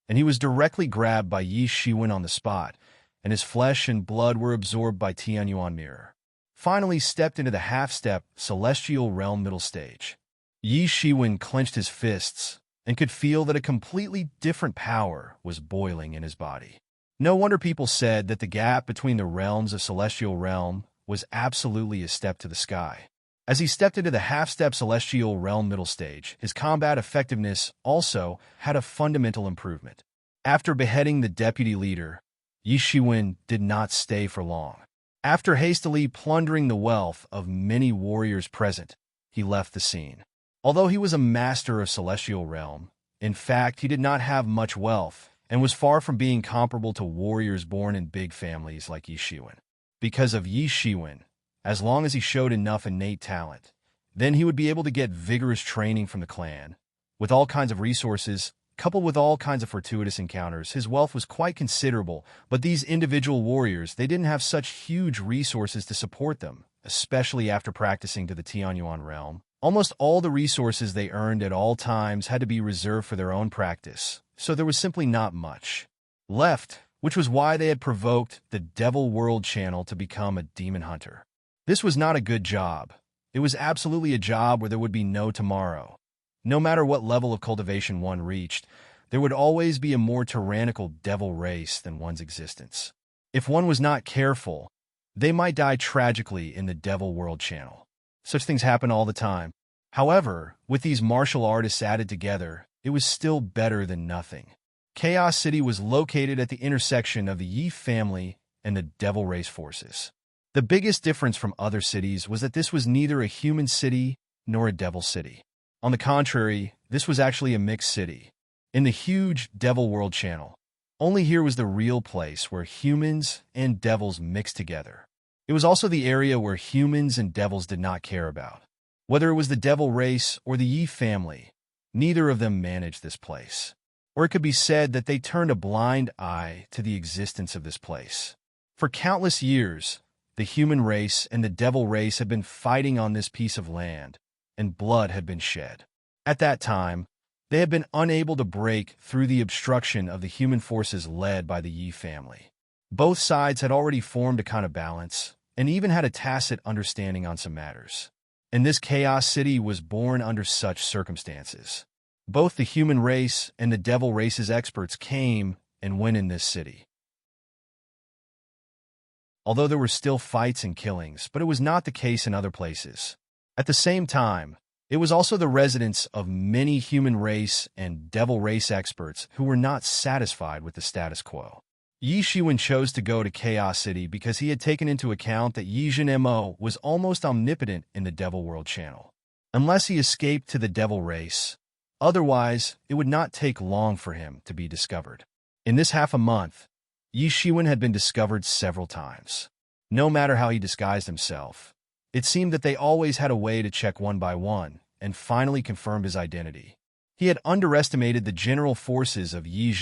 and he was directly grabbed by Yi Shiwen on the spot, and his flesh and blood were absorbed by Tianyuan Mirror. Finally stepped into the half-step celestial realm middle stage. Yi Shiwen clenched his fists and could feel that a completely different power was boiling in his body. No wonder people said that the gap between the realms of celestial realm was absolutely a step to the sky. As he stepped into the half-step celestial realm middle stage, his combat effectiveness also had a fundamental improvement. After beheading the deputy leader, Yi Shiwen did not stay for long. After hastily plundering the wealth of many warriors present, he left the scene. Although he was a master of celestial realm, in fact, he did not have much wealth and was far from being comparable to warriors born in big families like Yi Shiwen. Because of Yi Shiwen, as long as he showed enough innate talent, then he would be able to get vigorous training from the clan. With all kinds of resources, coupled with all kinds of fortuitous encounters, his wealth was quite considerable, but these individual warriors, they didn't have such huge resources to support them, especially after practicing to the Tianyuan realm. Almost all the resources they earned at all times had to be reserved for their own practice, so there was simply not much left, which was why they had provoked the Devil World channel to become a demon hunter. This was not a good job. It was absolutely a job where there would be no tomorrow. No matter what level of cultivation one reached, there would always be a more tyrannical devil race than one's existence. If one was not careful, they might die tragically in the Devil World channel. Such things happen all the time. However, with these martial artists added together, it was still better than nothing. Chaos City was located at the intersection of the Yi family and the devil race forces. The biggest difference from other cities was that this was neither a human city nor a devil city. On the contrary, this was actually a mixed city. In the huge Devil World channel, only here was the real place where humans and devils mixed together. It was also the area where humans and devils did not care about. Whether it was the devil race or the Yi family, neither of them managed this place. Or it could be said that they turned a blind eye to the existence of this place. For countless years, the human race and the devil race had been fighting on this piece of land, and blood had been shed. At that time, they had been unable to break through the obstruction of the human forces led by the Yi family. Both sides had already formed a kind of balance, and even had a tacit understanding on some matters. And this Chaos City was born under such circumstances. Both the human race and the devil race's experts came and went in this city. Although there were still fights and killings, but it was not the case in other places. At the same time, it was also the residence of many human race and devil race experts who were not satisfied with the status quo. Yi Shiwen chose to go to Chaos City because he had taken into account that Yi Mo was almost omnipotent in the Devil World channel. Unless he escaped to the devil race, otherwise it would not take long for him to be discovered. In this half a month, Yi Shiwen had been discovered several times. No matter how he disguised himself, it seemed that they always had a way to check one by one and finally confirmed his identity. He had underestimated the general forces of Yi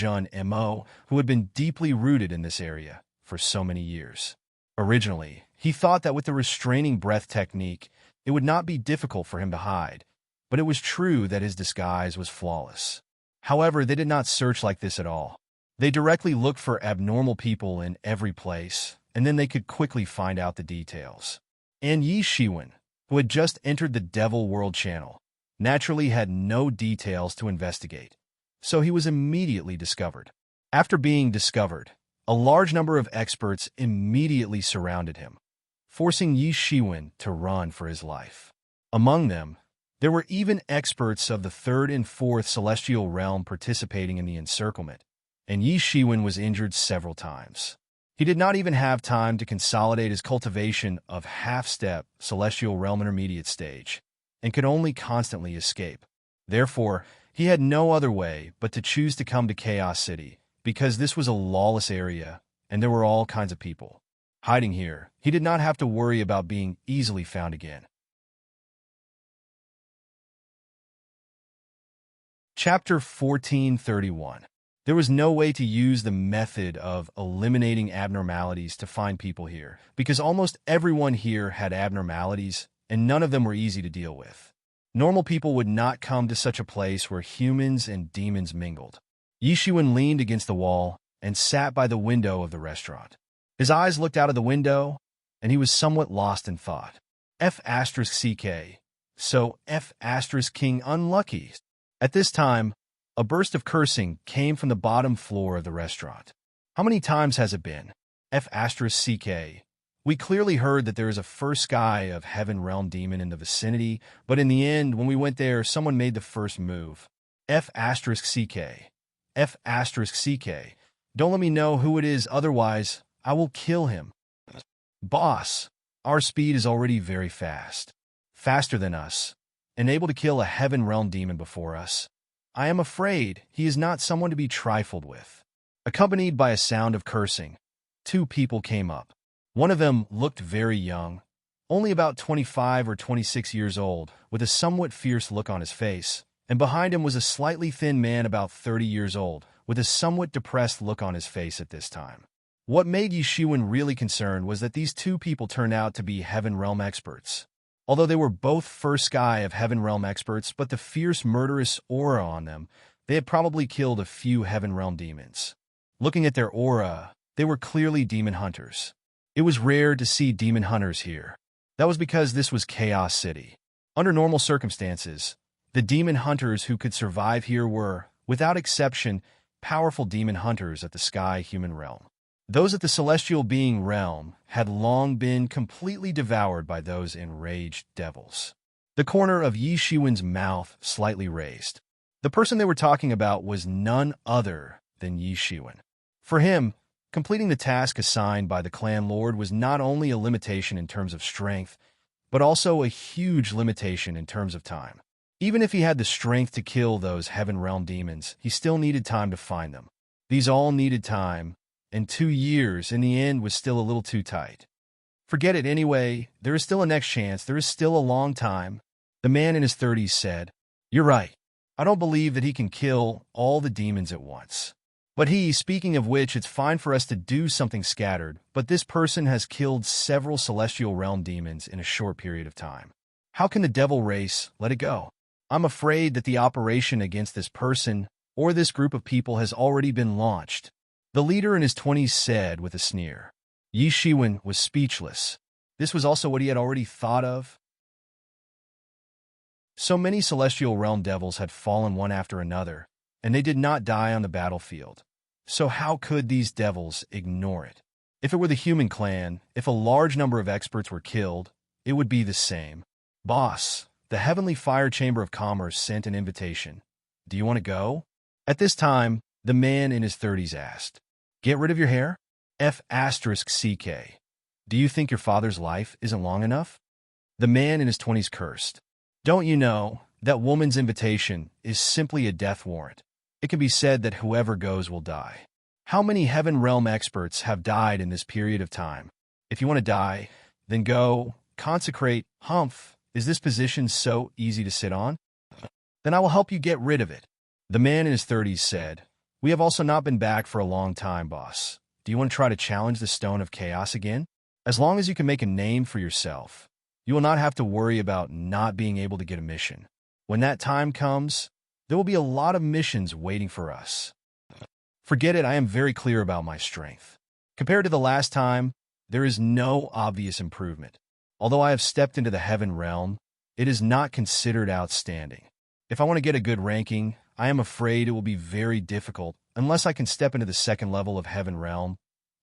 Mo, who had been deeply rooted in this area for so many years. Originally, he thought that with the restraining breath technique, it would not be difficult for him to hide, but it was true that his disguise was flawless. However, they did not search like this at all. They directly looked for abnormal people in every place, and then they could quickly find out the details. And Yi Shiwen, who had just entered the Devil World channel, naturally had no details to investigate, so he was immediately discovered. After being discovered, a large number of experts immediately surrounded him, forcing Yi Shiwen to run for his life. Among them, there were even experts of the third and fourth celestial realm participating in the encirclement, and Yi Shiwen was injured several times. He did not even have time to consolidate his cultivation of half-step celestial realm intermediate stage, and could only constantly escape. Therefore, he had no other way but to choose to come to Chaos City, because this was a lawless area, and there were all kinds of people. Hiding here, he did not have to worry about being easily found again. Chapter 1431. There was no way to use the method of eliminating abnormalities to find people here, because almost everyone here had abnormalities, and none of them were easy to deal with. Normal people would not come to such a place where humans and demons mingled. Yi Shiwen leaned against the wall and sat by the window of the restaurant. His eyes looked out of the window, and he was somewhat lost in thought. F***CK. So F***King unlucky. At this time, a burst of cursing came from the bottom floor of the restaurant. How many times has it been? F***CK. We clearly heard that there is a first sky of heaven realm demon in the vicinity, but in the end, when we went there, someone made the first move. F***CK. F***CK. Don't let me know who it is, otherwise, I will kill him. Boss, our speed is already very fast. Faster than us, and able to kill a heaven realm demon before us. I am afraid he is not someone to be trifled with. Accompanied by a sound of cursing, two people came up. One of them looked very young, only about 25 or 26 years old, with a somewhat fierce look on his face, and behind him was a slightly thin man about 30 years old, with a somewhat depressed look on his face at this time. What made Yi Shiwen really concerned was that these two people turned out to be Heaven Realm experts. Although they were both first sky of Heaven Realm experts, but the fierce murderous aura on them, they had probably killed a few Heaven Realm demons. Looking at their aura, they were clearly demon hunters. It was rare to see demon hunters here. That was because this was Chaos City. Under normal circumstances, the demon hunters who could survive here were, without exception, powerful demon hunters at the sky-human realm. Those at the celestial being realm had long been completely devoured by those enraged devils. The corner of Yi Shiwen's mouth slightly raised. The person they were talking about was none other than Yi Shiwen. For him, completing the task assigned by the clan lord was not only a limitation in terms of strength, but also a huge limitation in terms of time. Even if he had the strength to kill those Heaven Realm demons, he still needed time to find them. These all needed time, and 2 years in the end was still a little too tight. Forget it anyway, there is still a next chance, there is still a long time. The man in his 30s said, "You're right. I don't believe that he can kill all the demons at once. But speaking of which, it's fine for us to do something scattered, but this person has killed several celestial realm demons in a short period of time. How can the devil race let it go? I'm afraid that the operation against this person or this group of people has already been launched." The leader in his 20s said with a sneer. Yi Shiwen was speechless. This was also what he had already thought of. So many celestial realm devils had fallen one after another, and they did not die on the battlefield. So how could these devils ignore it? If it were the human clan, if a large number of experts were killed, it would be the same. Boss, the Heavenly Fire Chamber of Commerce sent an invitation. Do you want to go? At this time, the man in his 30s asked. Get rid of your hair? F***CK. Do you think your father's life isn't long enough? The man in his 20s cursed. Don't you know, that woman's invitation is simply a death warrant. It can be said that whoever goes will die. How many Heaven Realm experts have died in this period of time? If you want to die, then go, consecrate, humph. Is this position so easy to sit on? Then I will help you get rid of it. The man in his 30s said, We have also not been back for a long time, boss. Do you want to try to challenge the Stone of Chaos again? As long as you can make a name for yourself, you will not have to worry about not being able to get a mission. When that time comes, there will be a lot of missions waiting for us. Forget it, I am very clear about my strength. Compared to the last time, there is no obvious improvement. Although I have stepped into the Heaven Realm, it is not considered outstanding. If I want to get a good ranking, I am afraid it will be very difficult unless I can step into the second level of Heaven Realm.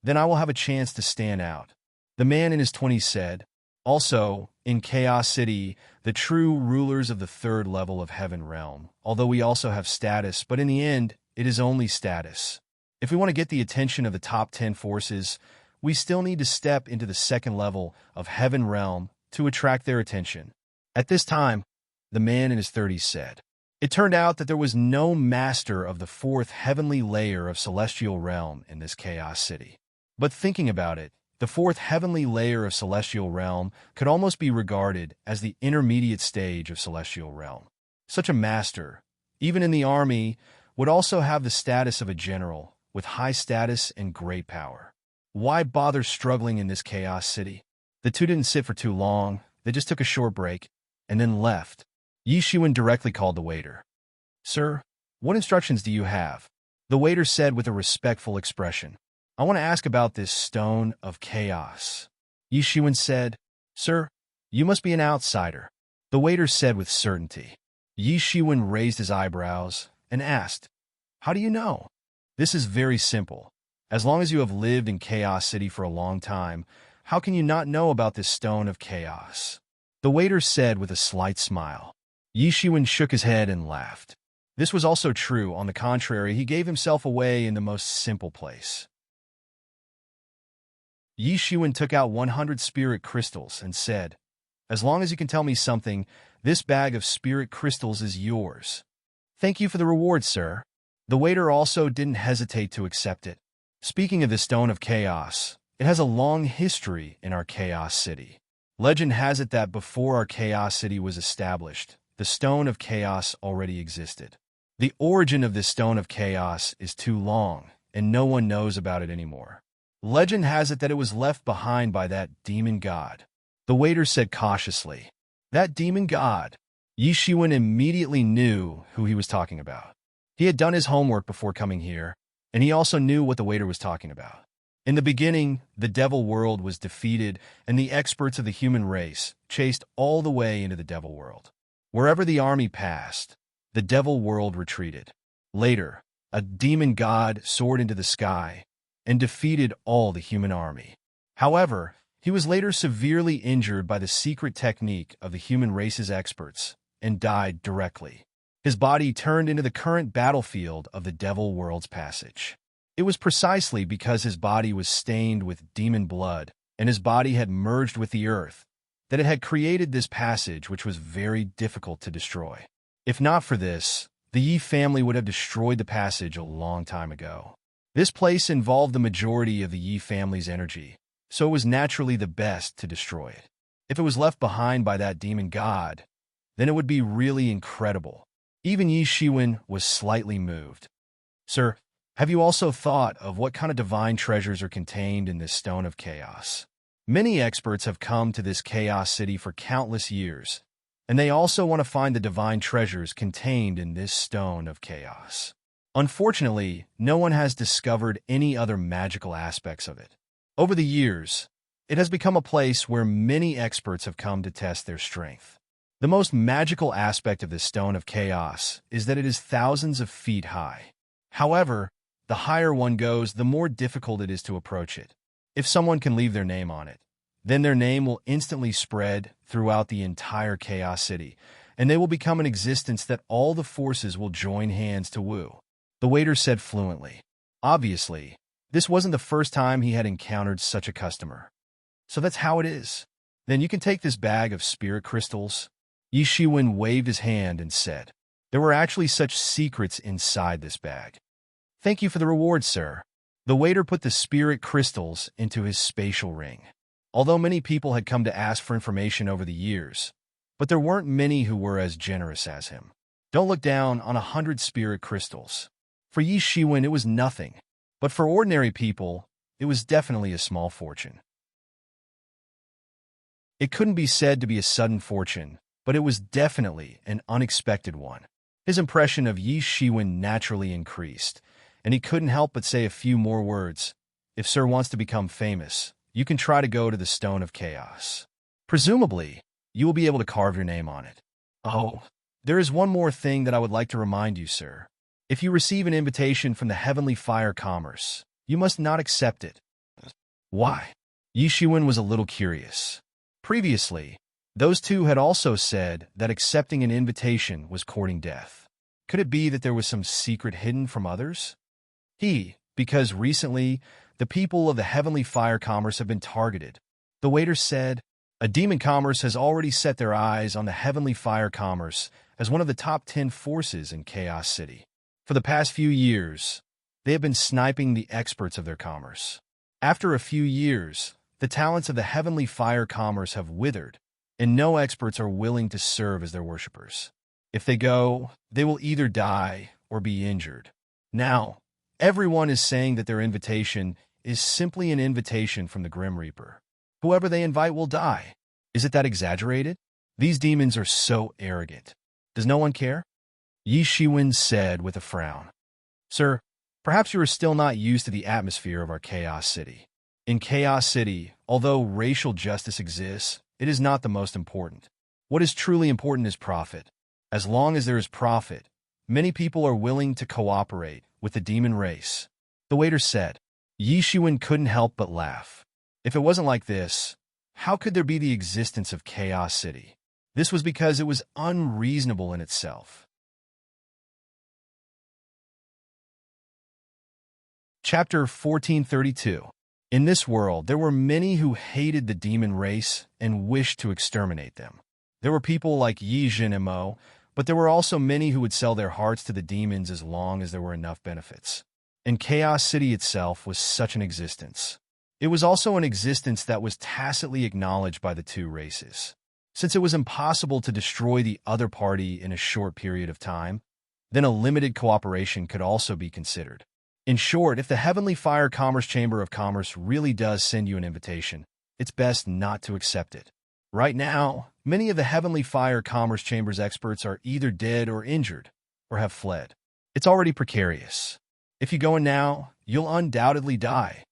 Then I will have a chance to stand out. The man in his 20s said, Also, in Chaos City, the true rulers of the third level of Heaven Realm, although we also have status, but in the end, it is only status. If we want to get the attention of the top 10 forces, we still need to step into the second level of Heaven Realm to attract their attention. At this time, the man in his 30s said, It turned out that there was no master of the fourth heavenly layer of Celestial Realm in this Chaos City. But thinking about it, the fourth heavenly layer of Celestial Realm could almost be regarded as the intermediate stage of Celestial Realm. Such a master, even in the army, would also have the status of a general with high status and great power. Why bother struggling in this Chaos City? The two didn't sit for too long, they just took a short break, and then left. Yi Shiwen directly called the waiter. Sir, what instructions do you have? The waiter said with a respectful expression. I want to ask about this Stone of Chaos. Yi Shiwen said, Sir, you must be an outsider. The waiter said with certainty. Yi Shiwen raised his eyebrows and asked, How do you know? This is very simple. As long as you have lived in Chaos City for a long time, how can you not know about this Stone of Chaos? The waiter said with a slight smile. Yi Shiwen shook his head and laughed. This was also true. On the contrary, he gave himself away in the most simple place. Yi Shiwen took out 100 spirit crystals and said, As long as you can tell me something, this bag of spirit crystals is yours. Thank you for the reward, sir. The waiter also didn't hesitate to accept it. Speaking of the Stone of Chaos, it has a long history in our Chaos City. Legend has it that before our Chaos City was established, the Stone of Chaos already existed. The origin of this Stone of Chaos is too long, and no one knows about it anymore. Legend has it that it was left behind by that demon god. The waiter said cautiously, That demon god? Yi Shiwen immediately knew who he was talking about. He had done his homework before coming here, and he also knew what the waiter was talking about. In the beginning, the devil world was defeated, and the experts of the human race chased all the way into the devil world. Wherever the army passed, the devil world retreated. Later, a demon god soared into the sky and defeated all the human army. However, he was later severely injured by the secret technique of the human race's experts and died directly. His body turned into the current battlefield of the Devil World's Passage. It was precisely because his body was stained with demon blood and his body had merged with the earth that it had created this passage, which was very difficult to destroy. If not for this, the Yi family would have destroyed the passage a long time ago. This place involved the majority of the Yi family's energy, so it was naturally the best to destroy it. If it was left behind by that demon god, then it would be really incredible. Even Yi Shiwen was slightly moved. Sir, have you also thought of what kind of divine treasures are contained in this stone of chaos? Many experts have come to this chaos city for countless years, and they also want to find the divine treasures contained in this stone of chaos. Unfortunately, no one has discovered any other magical aspects of it. Over the years, it has become a place where many experts have come to test their strength. The most magical aspect of this stone of chaos is that it is thousands of feet high. However, the higher one goes, the more difficult it is to approach it. If someone can leave their name on it, then their name will instantly spread throughout the entire Chaos City, and they will become an existence that all the forces will join hands to woo. The waiter said fluently. Obviously, this wasn't the first time he had encountered such a customer. So that's how it is. Then you can take this bag of spirit crystals. Yi Shiwen waved his hand and said, there were actually such secrets inside this bag. Thank you for the reward, sir. The waiter put the spirit crystals into his spatial ring. Although many people had come to ask for information over the years, but there weren't many who were as generous as him. Don't look down on 100 spirit crystals. For Yi Shiwen, it was nothing, but for ordinary people, it was definitely a small fortune. It couldn't be said to be a sudden fortune, but it was definitely an unexpected one. His impression of Yi Shiwen naturally increased, and he couldn't help but say a few more words. If Sir wants to become famous, you can try to go to the Stone of Chaos. Presumably, you will be able to carve your name on it. Oh, there is one more thing that I would like to remind you, sir. If you receive an invitation from the Heavenly Fire Commerce, you must not accept it. Why? Yi Shiwen was a little curious. Previously, those two had also said that accepting an invitation was courting death. Could it be that there was some secret hidden from others? Because recently, the people of the Heavenly Fire Commerce have been targeted. The waiter said, a demon commerce has already set their eyes on the Heavenly Fire Commerce as one of the top 10 forces in Chaos City. For the past few years, they have been sniping the experts of their commerce. After a few years, the talents of the Heavenly Fire Commerce have withered, and no experts are willing to serve as their worshippers. If they go, they will either die or be injured. Now, everyone is saying that their invitation is simply an invitation from the Grim Reaper. Whoever they invite will die. Is it that exaggerated? These demons are so arrogant. Does no one care? Yi Shiwen said with a frown. Sir, perhaps you are still not used to the atmosphere of our Chaos City. In Chaos City, although racial justice exists, it is not the most important. What is truly important is profit. As long as there is profit, many people are willing to cooperate with the demon race. The waiter said. Yi Shiwen couldn't help but laugh. If it wasn't like this, how could there be the existence of Chaos City? This was because it was unreasonable in itself. Chapter 1432. In this world, there were many who hated the demon race and wished to exterminate them. There were people like Yi Jin and Mo, but there were also many who would sell their hearts to the demons as long as there were enough benefits. And Chaos City itself was such an existence. It was also an existence that was tacitly acknowledged by the two races. Since it was impossible to destroy the other party in a short period of time, then a limited cooperation could also be considered. In short, if the Heavenly Fire Commerce Chamber of Commerce really does send you an invitation, it's best not to accept it. Right now, many of the Heavenly Fire Commerce Chamber's experts are either dead or injured, or have fled. It's already precarious. If you go in now, you'll undoubtedly die.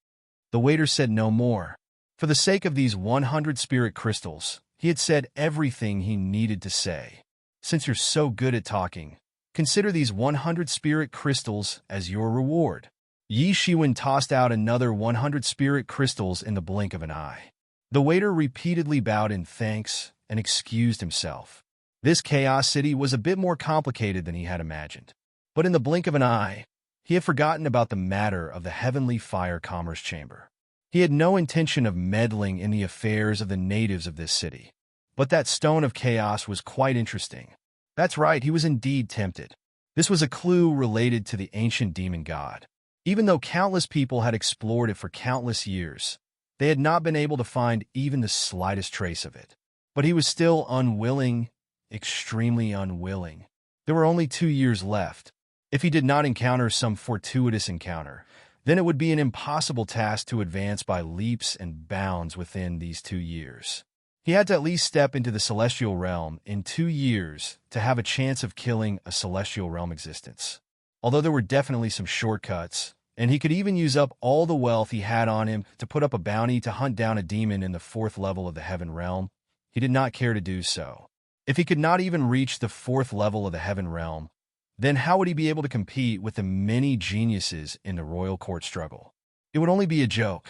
The waiter said no more. For the sake of these 100 spirit crystals, he had said everything he needed to say. Since you're so good at talking, Consider these 100 spirit crystals as your reward. Yi Shiwen tossed out another 100 spirit crystals in the blink of an eye. The waiter repeatedly bowed in thanks and excused himself. This chaos city was a bit more complicated than he had imagined. But in the blink of an eye, he had forgotten about the matter of the heavenly fire commerce chamber. He had no intention of meddling in the affairs of the natives of this city. But that stone of chaos was quite interesting. That's right, he was indeed tempted. This was a clue related to the ancient demon god. Even though countless people had explored it for countless years, they had not been able to find even the slightest trace of it. But he was still unwilling, extremely unwilling. There were only 2 years left. If he did not encounter some fortuitous encounter, then it would be an impossible task to advance by leaps and bounds within these 2 years. He had to at least step into the celestial realm in 2 years to have a chance of killing a celestial realm existence. Although there were definitely some shortcuts, and he could even use up all the wealth he had on him to put up a bounty to hunt down a demon in the 4th level of the heaven realm, he did not care to do so. If he could not even reach the 4th level of the heaven realm, then how would he be able to compete with the many geniuses in the royal court struggle? It would only be a joke.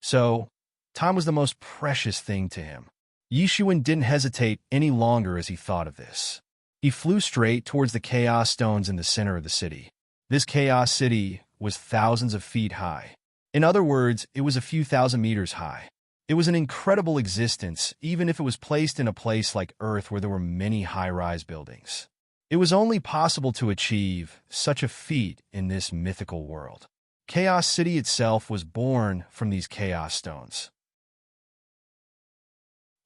So, time was the most precious thing to him. Yi Shiwen didn't hesitate any longer as he thought of this. He flew straight towards the chaos stones in the center of the city. This chaos city was thousands of feet high. In other words, it was a few thousand meters high. It was an incredible existence, even if it was placed in a place like Earth where there were many high-rise buildings. It was only possible to achieve such a feat in this mythical world. Chaos City itself was born from these chaos stones.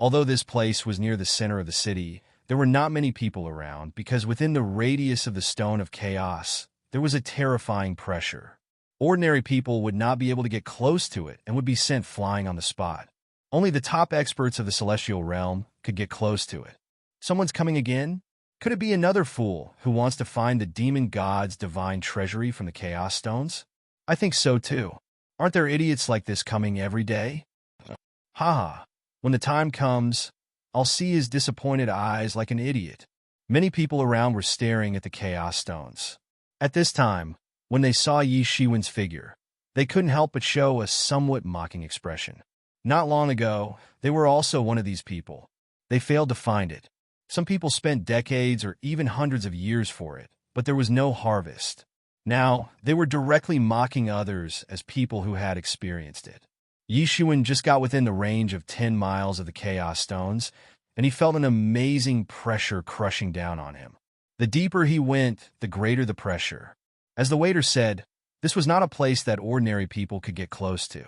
Although this place was near the center of the city, there were not many people around because within the radius of the Stone of Chaos, there was a terrifying pressure. Ordinary people would not be able to get close to it and would be sent flying on the spot. Only the top experts of the celestial realm could get close to it. Someone's coming again? Could it be another fool who wants to find the demon god's divine treasury from the Chaos Stones? I think so too. Aren't there idiots like this coming every day? Haha. When the time comes, I'll see his disappointed eyes like an idiot. Many people around were staring at the Chaos Stones. At this time, when they saw Yi Shiwen's figure, they couldn't help but show a somewhat mocking expression. Not long ago, they were also one of these people. They failed to find it. Some people spent decades or even hundreds of years for it, but there was no harvest. Now, they were directly mocking others as people who had experienced it. Yi Shiwen just got within the range of 10 miles of the Chaos Stones, and he felt an amazing pressure crushing down on him. The deeper he went, the greater the pressure. As the waiter said, this was not a place that ordinary people could get close to.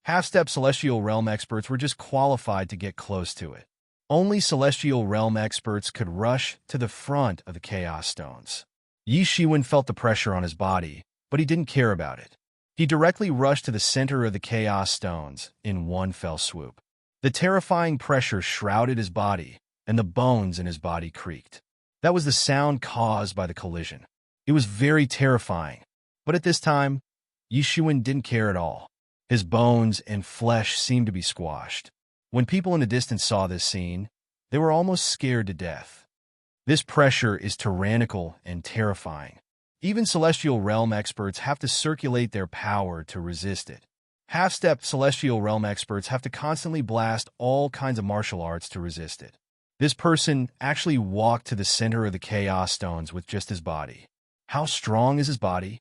Half-step Celestial Realm experts were just qualified to get close to it. Only Celestial Realm experts could rush to the front of the Chaos Stones. Yi Shiwen felt the pressure on his body, but he didn't care about it. He directly rushed to the center of the Chaos Stones in one fell swoop. The terrifying pressure shrouded his body, and the bones in his body creaked. That was the sound caused by the collision. It was very terrifying, but at this time, Yi Shiwen didn't care at all. His bones and flesh seemed to be squashed. When people in the distance saw this scene, they were almost scared to death. This pressure is tyrannical and terrifying. Even Celestial Realm experts have to circulate their power to resist it. Half-step Celestial Realm experts have to constantly blast all kinds of martial arts to resist it. This person actually walked to the center of the Chaos Stones with just his body. How strong is his body?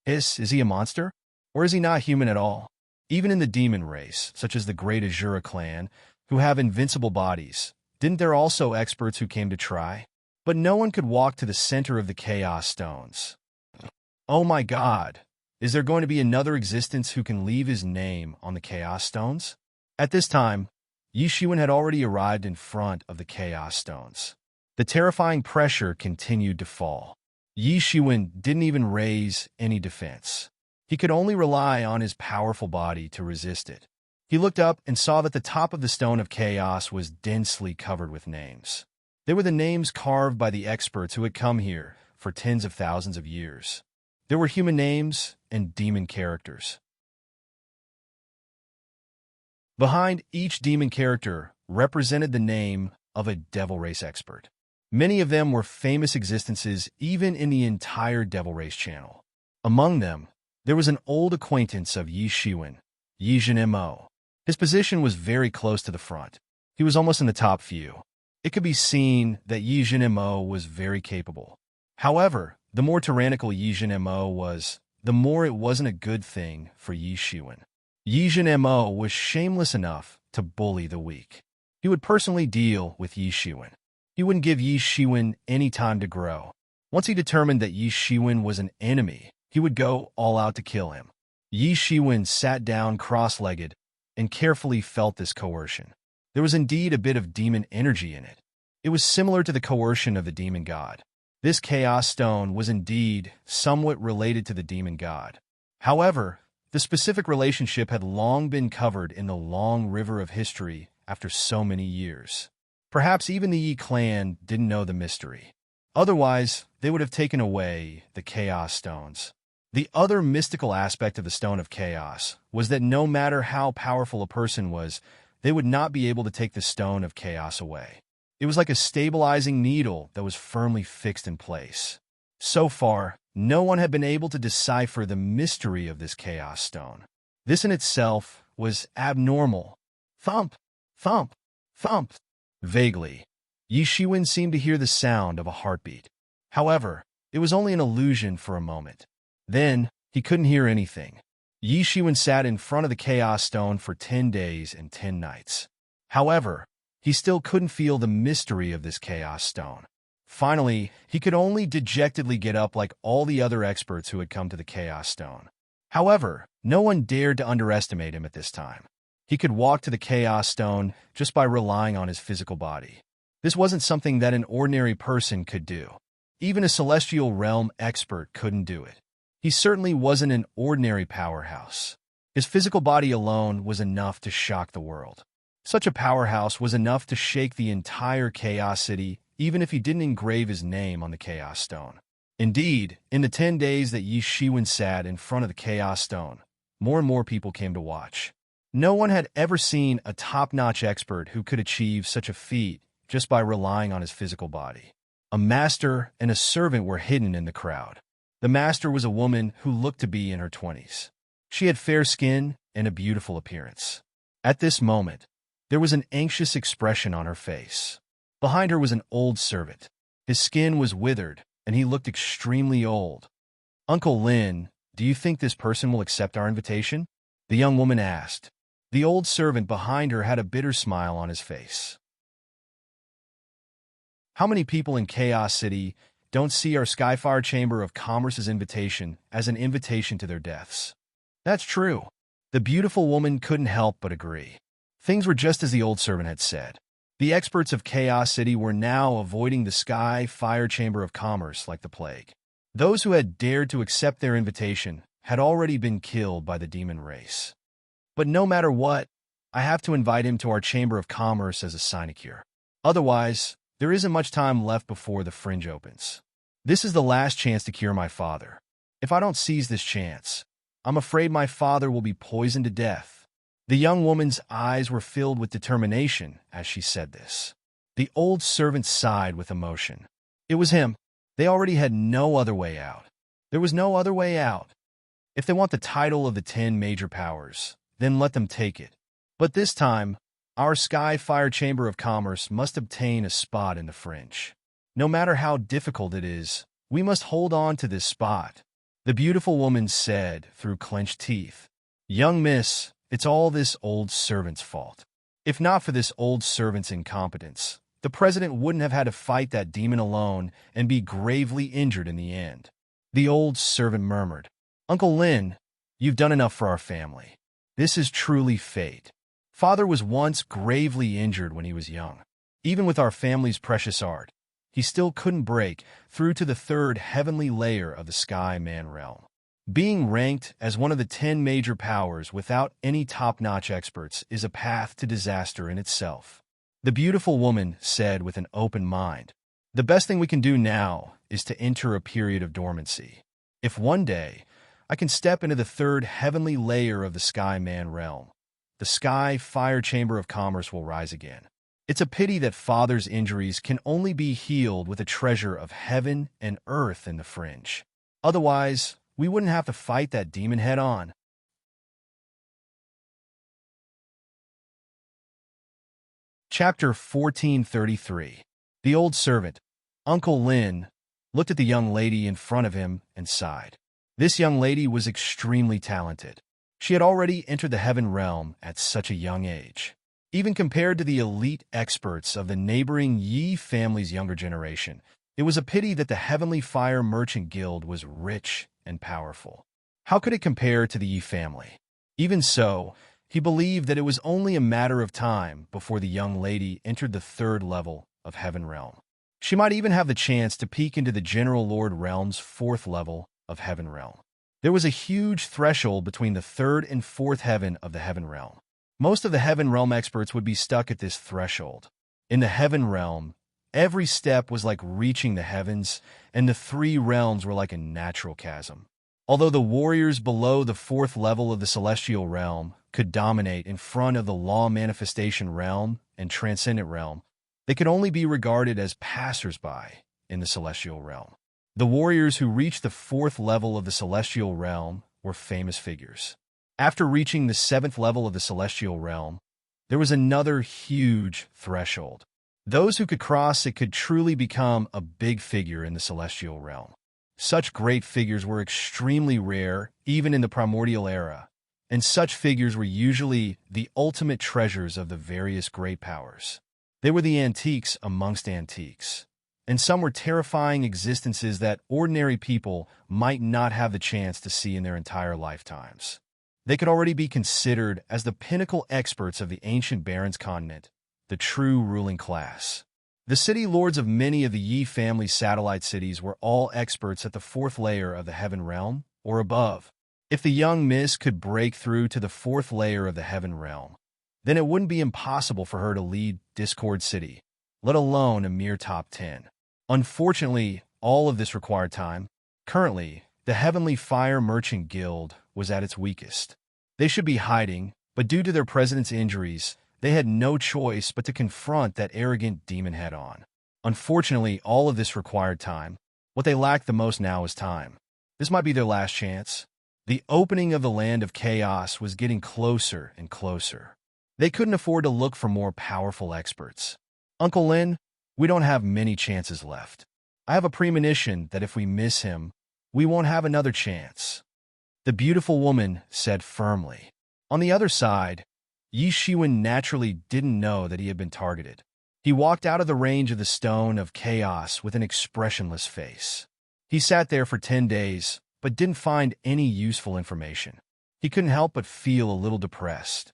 Is he a monster? Or is he not human at all? Even in the demon race, such as the Great Azura clan, who have invincible bodies, didn't there also experts who came to try? But no one could walk to the center of the Chaos Stones. Oh my God! Is there going to be another existence who can leave his name on the Chaos Stones? At this time, Yi Shiwen had already arrived in front of the Chaos Stones. The terrifying pressure continued to fall. Yi Shiwen didn't even raise any defense. He could only rely on his powerful body to resist it. He looked up and saw that the top of the Stone of Chaos was densely covered with names. They were the names carved by the experts who had come here for tens of thousands of years. There were human names and demon characters. Behind each demon character represented the name of a devil race expert. Many of them were famous existences even in the entire Devil Race channel. Among them, there was an old acquaintance of Yi Shiwen, Yi Zhenmo. His position was very close to the front. He was almost in the top few. It could be seen that Yi Zhenmo was very capable. However, the more tyrannical Yi Zhenmo was, the more it wasn't a good thing for Yi Shiwen. Yi Zhenmo was shameless enough to bully the weak. He would personally deal with Yi Shiwen. He wouldn't give Yi Shiwen any time to grow. Once he determined that Yi Shiwen was an enemy, he would go all out to kill him. Yi Shiwen sat down cross-legged and carefully felt this coercion. There was indeed a bit of demon energy in it. It was similar to the coercion of the demon god. This chaos stone was indeed somewhat related to the demon god. However, the specific relationship had long been covered in the long river of history after so many years. Perhaps even the Yi clan didn't know the mystery. Otherwise, they would have taken away the chaos stones. The other mystical aspect of the Stone of Chaos was that no matter how powerful a person was, they would not be able to take the Stone of Chaos away. It was like a stabilizing needle that was firmly fixed in place. So far, no one had been able to decipher the mystery of this Chaos Stone. This in itself was abnormal. Thump, thump, thump. Vaguely, Yi Shiwen seemed to hear the sound of a heartbeat. However, it was only an illusion for a moment. Then, he couldn't hear anything. Yi Shiwen sat in front of the Chaos Stone for 10 days and 10 nights. However, he still couldn't feel the mystery of this Chaos Stone. Finally, he could only dejectedly get up like all the other experts who had come to the Chaos Stone. However, no one dared to underestimate him at this time. He could walk to the Chaos Stone just by relying on his physical body. This wasn't something that an ordinary person could do. Even a celestial realm expert couldn't do it. He certainly wasn't an ordinary powerhouse. His physical body alone was enough to shock the world. Such a powerhouse was enough to shake the entire Chaos City, even if he didn't engrave his name on the Chaos Stone. Indeed, in the 10 days that Yi Shiwen sat in front of the Chaos Stone, more and more people came to watch. No one had ever seen a top-notch expert who could achieve such a feat just by relying on his physical body. A master and a servant were hidden in the crowd. The master was a woman who looked to be in her 20s. She had fair skin and a beautiful appearance. At this moment, there was an anxious expression on her face. Behind her was an old servant. His skin was withered, and he looked extremely old. "Uncle Lin, do you think this person will accept our invitation?" the young woman asked. The old servant behind her had a bitter smile on his face. How many people in Chaos City don't see our Skyfire Chamber of Commerce's invitation as an invitation to their deaths? That's true. The beautiful woman couldn't help but agree. Things were just as the old servant had said. The experts of Chaos City were now avoiding the Skyfire Chamber of Commerce like the plague. Those who had dared to accept their invitation had already been killed by the demon race. But no matter what, I have to invite him to our Chamber of Commerce as a sinecure. Otherwise, there isn't much time left before the fringe opens. This is the last chance to cure my father. If I don't seize this chance, I'm afraid my father will be poisoned to death. The young woman's eyes were filled with determination as she said this. The old servant sighed with emotion. It was him. They already had no other way out. There was no other way out. If they want the title of the 10 major powers, then let them take it. But this time, our Skyfire Chamber of Commerce must obtain a spot in the fringe. No matter how difficult it is, we must hold on to this spot, the beautiful woman said through clenched teeth. Young miss, it's all this old servant's fault. If not for this old servant's incompetence, the president wouldn't have had to fight that demon alone and be gravely injured in the end. The old servant murmured, Uncle Lin, you've done enough for our family. This is truly fate. Father was once gravely injured when he was young. Even with our family's precious art, he still couldn't break through to the 3rd heavenly layer of the Sky Man realm. Being ranked as one of the 10 major powers without any top-notch experts is a path to disaster in itself. The beautiful woman said with an open mind, the best thing we can do now is to enter a period of dormancy. If one day I can step into the 3rd heavenly layer of the Sky Man realm, the Sky Fire Chamber of Commerce will rise again. It's a pity that father's injuries can only be healed with a treasure of heaven and earth in the fringe. Otherwise, we wouldn't have to fight that demon head-on. Chapter 1433. The old servant, Uncle Lin, looked at the young lady in front of him and sighed. This young lady was extremely talented. She had already entered the heaven realm at such a young age. Even compared to the elite experts of the neighboring Yi family's younger generation, it was a pity that the Heavenly Fire Merchant Guild was rich and powerful. How could it compare to the Yi family? Even so, he believed that it was only a matter of time before the young lady entered the third level of Heaven Realm. She might even have the chance to peek into the General Lord Realm's fourth level of Heaven Realm. There was a huge threshold between the third and fourth heaven of the Heaven Realm. Most of the Heaven Realm experts would be stuck at this threshold. In the Heaven Realm, every step was like reaching the heavens, and the three realms were like a natural chasm. Although the warriors below the fourth level of the Celestial Realm could dominate in front of the Law Manifestation Realm and Transcendent Realm, they could only be regarded as passers-by in the Celestial Realm. The warriors who reached the fourth level of the Celestial Realm were famous figures. After reaching the seventh level of the Celestial Realm, there was another huge threshold. Those who could cross it could truly become a big figure in the Celestial Realm. Such great figures were extremely rare, even in the primordial era, and such figures were usually the ultimate treasures of the various great powers. They were the antiques amongst antiques, and some were terrifying existences that ordinary people might not have the chance to see in their entire lifetimes. They could already be considered as the pinnacle experts of the ancient Barons continent, the true ruling class. The city lords of many of the Yi family's satellite cities were all experts at the fourth layer of the Heaven Realm, or above. If the young miss could break through to the fourth layer of the Heaven Realm, then it wouldn't be impossible for her to lead Discord City, let alone a mere top 10. Unfortunately, all of this required time. Currently, the Heavenly Fire Merchant Guild was at its weakest. They should be hiding, but due to their president's injuries, they had no choice but to confront that arrogant demon head-on. Unfortunately, all of this required time. What they lacked the most now is time. This might be their last chance. The opening of the Land of Chaos was getting closer and closer. They couldn't afford to look for more powerful experts. Uncle Lin, we don't have many chances left. I have a premonition that if we miss him, we won't have another chance. The beautiful woman said firmly. On the other side, Yi Shiwen naturally didn't know that he had been targeted. He walked out of the range of the Stone of Chaos with an expressionless face. He sat there for 10 days, but didn't find any useful information. He couldn't help but feel a little depressed.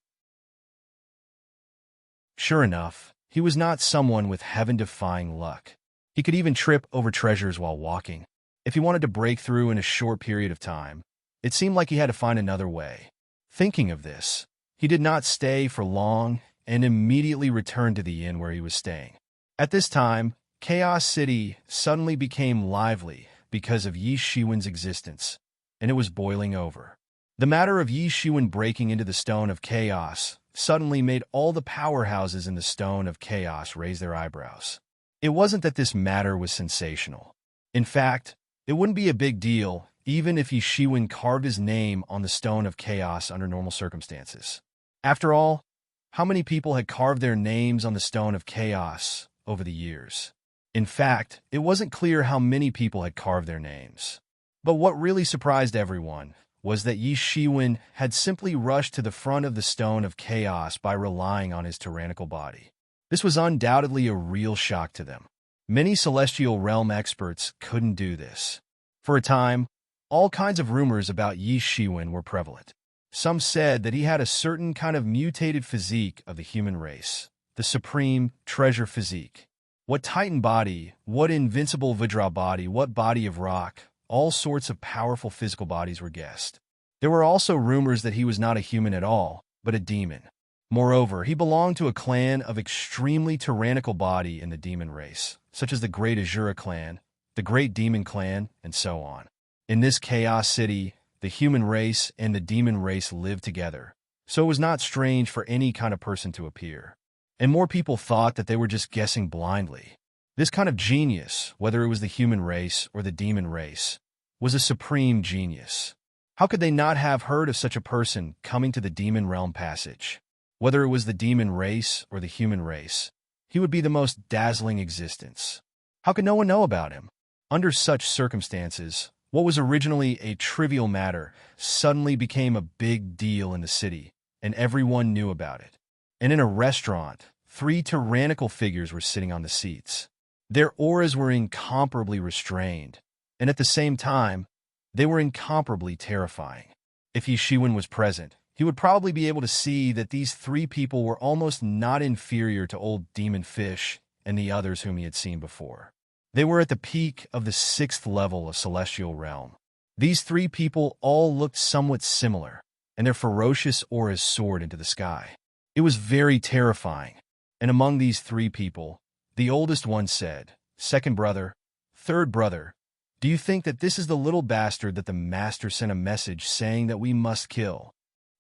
Sure enough, he was not someone with heaven-defying luck. He could even trip over treasures while walking. If he wanted to break through in a short period of time, it seemed like he had to find another way. Thinking of this, he did not stay for long and immediately returned to the inn where he was staying. At this time, Chaos City suddenly became lively because of Yi Shiwen's existence, and it was boiling over. The matter of Yi Shiwen breaking into the Stone of Chaos suddenly made all the powerhouses in the Stone of Chaos raise their eyebrows. It wasn't that this matter was sensational. In fact, it wouldn't be a big deal even if Yi Shiwen carved his name on the Stone of Chaos under normal circumstances. After all, how many people had carved their names on the Stone of Chaos over the years? In fact, it wasn't clear how many people had carved their names. But what really surprised everyone was that Yi Shiwen had simply rushed to the front of the Stone of Chaos by relying on his tyrannical body. This was undoubtedly a real shock to them. Many Celestial Realm experts couldn't do this. For a time, all kinds of rumors about Yi Shiwen were prevalent. Some said that he had a certain kind of mutated physique of the human race, the supreme treasure physique. What Titan body, what invincible Vidra body, what body of rock, all sorts of powerful physical bodies were guessed. There were also rumors that he was not a human at all, but a demon. Moreover, he belonged to a clan of extremely tyrannical body in the demon race, such as the Great Azura clan, the Great Demon clan, and so on. In this Chaos City, the human race and the demon race lived together, so it was not strange for any kind of person to appear. and more people thought that they were just guessing blindly. This kind of genius, whether it was the human race or the demon race, was a supreme genius. How could they not have heard of such a person coming to the demon realm passage? Whether it was the demon race or the human race, he would be the most dazzling existence. How could no one know about him? Under such circumstances, what was originally a trivial matter suddenly became a big deal in the city, and everyone knew about it. And in a restaurant, 3 tyrannical figures were sitting on the seats. Their auras were incomparably restrained, and at the same time, they were incomparably terrifying. If Yi Shiwen was present, he would probably be able to see that these 3 people were almost not inferior to old demon fish and the others whom he had seen before. They were at the peak of the 6th level of celestial realm. These 3 people all looked somewhat similar, and their ferocious auras soared into the sky. It was very terrifying, and among these 3 people, the oldest one said, "Second brother, third brother, do you think that this is the little bastard that the master sent a message saying that we must kill?"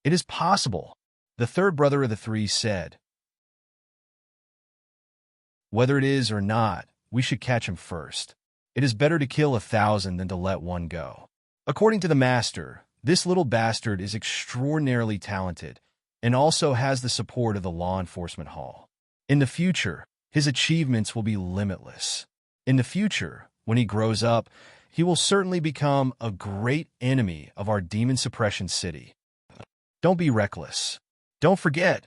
"It is possible," the third brother of the 3 said. "Whether it is or not, we should catch him first. It is better to kill 1,000 than to let one go." According to the master, this little bastard is extraordinarily talented and also has the support of the law enforcement hall. In the future, his achievements will be limitless. In the future, when he grows up, he will certainly become a great enemy of our demon suppression city. Don't be reckless. Don't forget,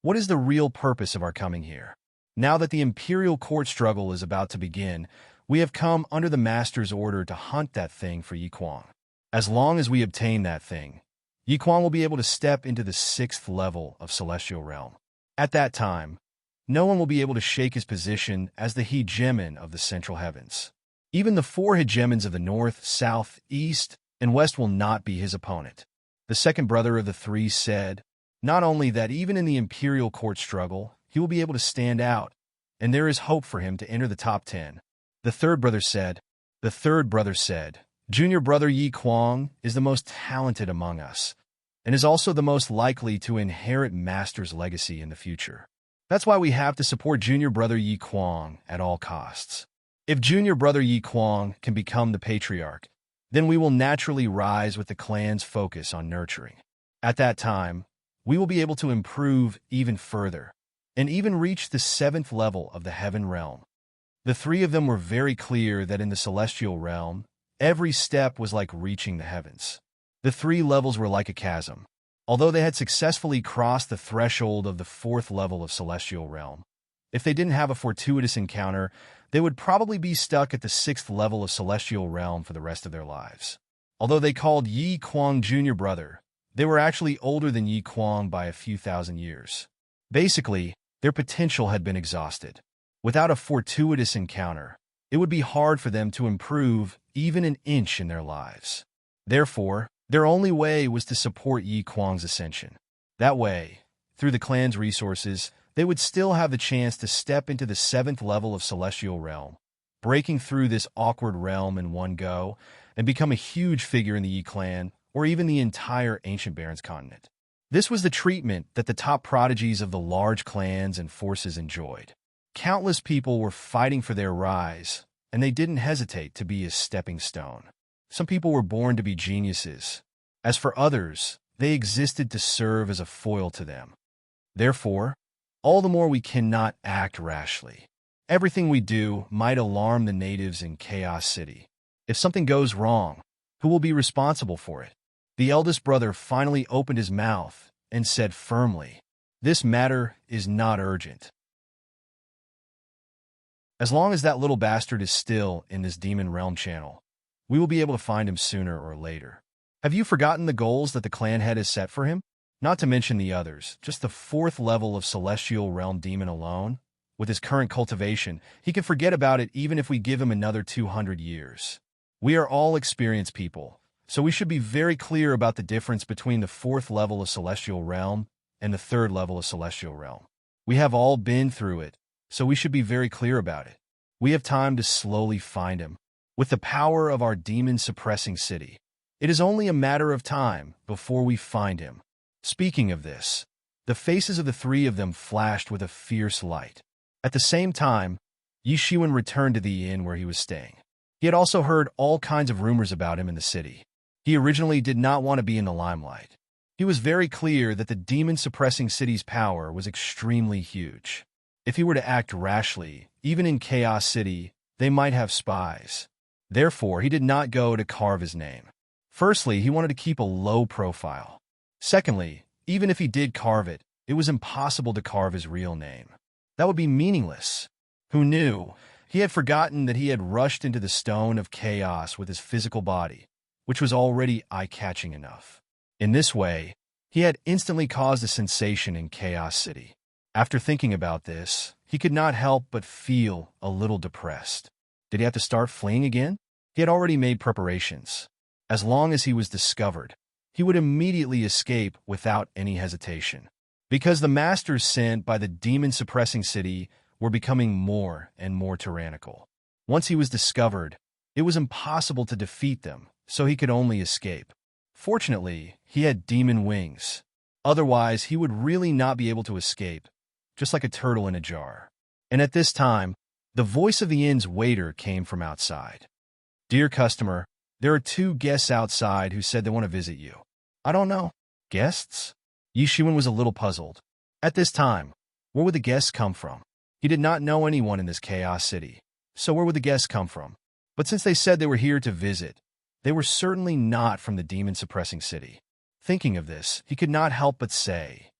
what is the real purpose of our coming here? Now that the imperial court struggle is about to begin, we have come under the master's order to hunt that thing for Yi Kuang. As long as we obtain that thing, Yi Kuang will be able to step into the 6th level of celestial realm. At that time, no one will be able to shake his position as the hegemon of the central heavens. Even the 4 hegemons of the north, south, east, and west will not be his opponent. The second brother of the 3 said, not only that even in the imperial court struggle, he will be able to stand out, and there is hope for him to enter the top 10. The third brother said, "Junior brother Yi Kuang is the most talented among us, and is also the most likely to inherit master's legacy in the future. That's why we have to support junior brother Yi Kuang at all costs. If junior brother Yi Kuang can become the patriarch, then we will naturally rise with the clan's focus on nurturing. At that time, we will be able to improve even further, and even reach the 7th level of the heaven realm." The 3 of them were very clear that in the celestial realm, every step was like reaching the heavens. The 3 levels were like a chasm. Although they had successfully crossed the threshold of the 4th level of celestial realm, if they didn't have a fortuitous encounter, they would probably be stuck at the 6th level of celestial realm for the rest of their lives. Although they called Yi Kuang junior brother, they were actually older than Yi Kuang by a few thousand years. Basically, their potential had been exhausted. Without a fortuitous encounter, it would be hard for them to improve even an inch in their lives. Therefore, their only way was to support Yi Kuang's ascension. That way, through the clan's resources, they would still have the chance to step into the 7th level of celestial realm, breaking through this awkward realm in one go, and become a huge figure in the Yi clan, or even the entire ancient Barrens continent. This was the treatment that the top prodigies of the large clans and forces enjoyed. Countless people were fighting for their rise, and they didn't hesitate to be a stepping stone. Some people were born to be geniuses. As for others, they existed to serve as a foil to them. Therefore, all the more we cannot act rashly. Everything we do might alarm the natives in Chaos City. If something goes wrong, who will be responsible for it? The eldest brother finally opened his mouth and said firmly, "This matter is not urgent. As long as that little bastard is still in this demon realm channel, we will be able to find him sooner or later. Have you forgotten the goals that the clan head has set for him? Not to mention the others, just the 4th level of celestial realm demon alone. With his current cultivation, he can forget about it even if we give him another 200 years. We are all experienced people, so we should be very clear about the difference between the 4th level of celestial realm and the 3rd level of celestial realm. We have all been through it, so we should be very clear about it. We have time to slowly find him. With the power of our demon-suppressing city, it is only a matter of time before we find him." Speaking of this, The faces of the three of them flashed with a fierce light. At the same time, Yi Shiwen returned to the inn where he was staying. He had also heard all kinds of rumors about him in the city. He originally did not want to be in the limelight. He was very clear that the demon-suppressing city's power was extremely huge. If he were to act rashly, even in Chaos City, they might have spies. Therefore, he did not go to carve his name. Firstly, he wanted to keep a low profile. Secondly, even if he did carve it, it was impossible to carve his real name. That would be meaningless. Who knew? He had forgotten that he had rushed into the stone of chaos with his physical body, which was already eye-catching enough. In this way, he had instantly caused a sensation in Chaos City. After thinking about this, he could not help but feel a little depressed. Did he have to start fleeing again? He had already made preparations. As long as he was discovered, he would immediately escape without any hesitation. Because the masters sent by the demon-suppressing city were becoming more and more tyrannical. Once he was discovered, it was impossible to defeat them, so he could only escape. Fortunately, he had demon wings. Otherwise, he would really not be able to escape, just like a turtle in a jar. And at this time, the voice of the inn's waiter came from outside. "Dear customer, there are 2 guests outside who said they want to visit you." "I don't know." "Guests?" Yi Shiwen was a little puzzled. At this time, where would the guests come from? He did not know anyone in this Chaos City, so where would the guests come from? But since they said they were here to visit, they were certainly not from the demon-suppressing city. Thinking of this, he could not help but say,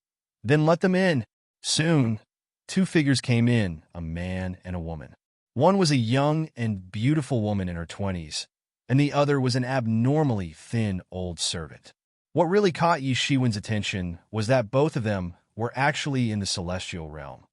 "Then let them in." Soon, 2 figures came in, a man and a woman. One was a young and beautiful woman in her 20s, and the other was an abnormally thin old servant. What really caught Yi Shiwen's attention was that both of them were actually in the celestial realm.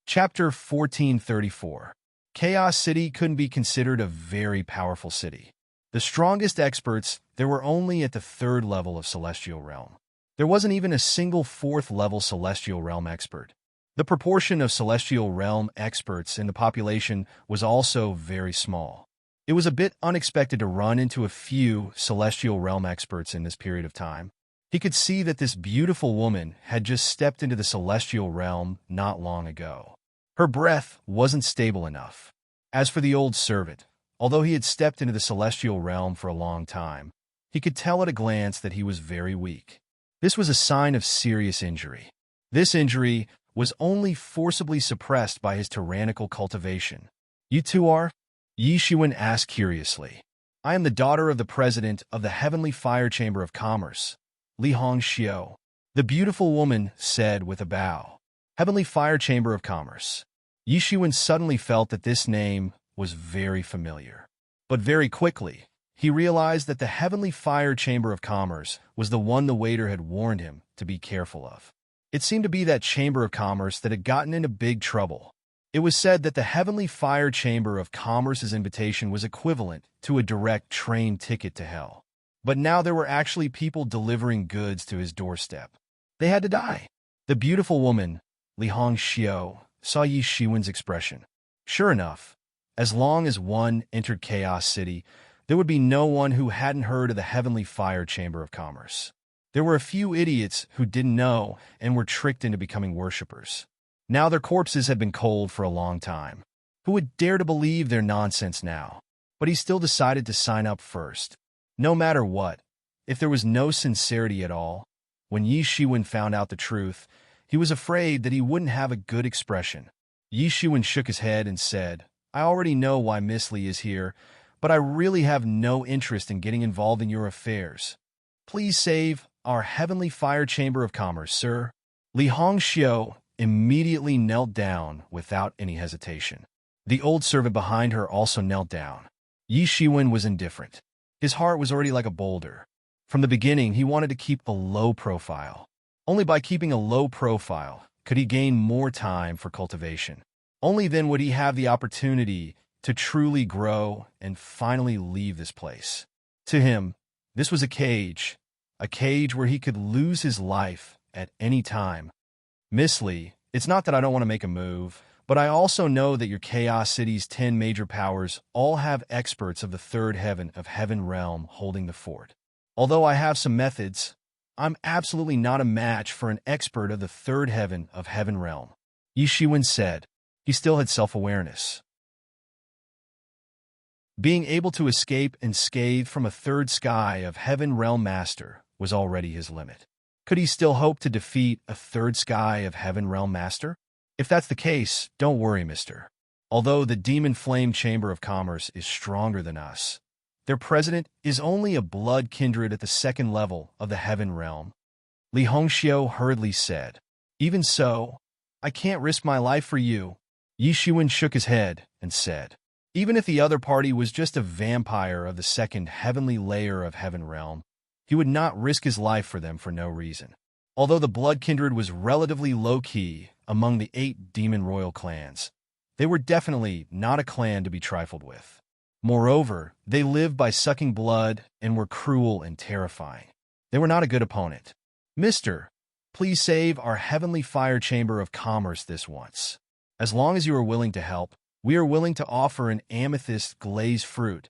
Chapter 1434. Chaos City couldn't be considered a very powerful city. The strongest experts, there were only at the 3rd level of Celestial Realm. There wasn't even a single 4th level Celestial Realm expert. The proportion of Celestial Realm experts in the population was also very small. It was a bit unexpected to run into a few Celestial Realm experts in this period of time. He could see that this beautiful woman had just stepped into the Celestial Realm not long ago. Her breath wasn't stable enough. As for the old servant, although he had stepped into the Celestial Realm for a long time, he could tell at a glance that he was very weak. This was a sign of serious injury. This injury was only forcibly suppressed by his tyrannical cultivation. "You two are?" Yi Shiwen asked curiously. "I am the daughter of the president of the Heavenly Fire Chamber of Commerce, Li Hongxiu," the beautiful woman said with a bow. Heavenly Fire Chamber of Commerce. Yi Shiwen suddenly felt that this name was very familiar. But very quickly, he realized that the Heavenly Fire Chamber of Commerce was the one the waiter had warned him to be careful of. It seemed to be that Chamber of Commerce that had gotten into big trouble. It was said that the Heavenly Fire Chamber of Commerce's invitation was equivalent to a direct train ticket to hell. But now there were actually people delivering goods to his doorstep. They had to die. The beautiful woman, Li Hongxiu, saw Yi Shiwen's expression. Sure enough, as long as one entered Chaos City, there would be no one who hadn't heard of the Heavenly Fire Chamber of Commerce. There were a few idiots who didn't know and were tricked into becoming worshippers. Now their corpses had been cold for a long time. Who would dare to believe their nonsense now? But he still decided to sign up first. No matter what, if there was no sincerity at all, when Yi Shiwen found out the truth, he was afraid that he wouldn't have a good expression. Yi Shiwen shook his head and said, "I already know why Miss Li is here, but I really have no interest in getting involved in your affairs. Please save our Heavenly Fire Chamber of Commerce, sir." Li Hongxiu immediately knelt down without any hesitation. The old servant behind her also knelt down. Yi Shiwen was indifferent. His heart was already like a boulder. From the beginning, he wanted to keep a low profile. Only by keeping a low profile could he gain more time for cultivation. Only then would he have the opportunity to truly grow and finally leave this place. To him, this was a cage where he could lose his life at any time. "Miss Li, it's not that I don't want to make a move, but I also know that your Chaos City's 10 major powers all have experts of the 3rd heaven of Heaven Realm holding the fort. Although I have some methods, I'm absolutely not a match for an expert of the third heaven of Heaven Realm, Yi Shiwen said. He still had self-awareness. Being able to escape unscathed from a third sky of Heaven Realm Master was already his limit. Could he still hope to defeat a third sky of Heaven Realm Master? If that's the case, don't worry, mister. Although the Demon Flame Chamber of Commerce is stronger than us, their president is only a blood kindred at the second level of the Heaven Realm, Li Hongxiu hurriedly said. Even so, I can't risk my life for you. Yi Shiwen shook his head and said, even if the other party was just a vampire of the second heavenly layer of Heaven Realm, he would not risk his life for them for no reason. Although the blood kindred was relatively low-key among the 8 demon royal clans, they were definitely not a clan to be trifled with. Moreover, they lived by sucking blood and were cruel and terrifying. They were not a good opponent. Mister, please save our heavenly fire chamber of commerce this once. As long as you are willing to help, we are willing to offer an amethyst glazed fruit.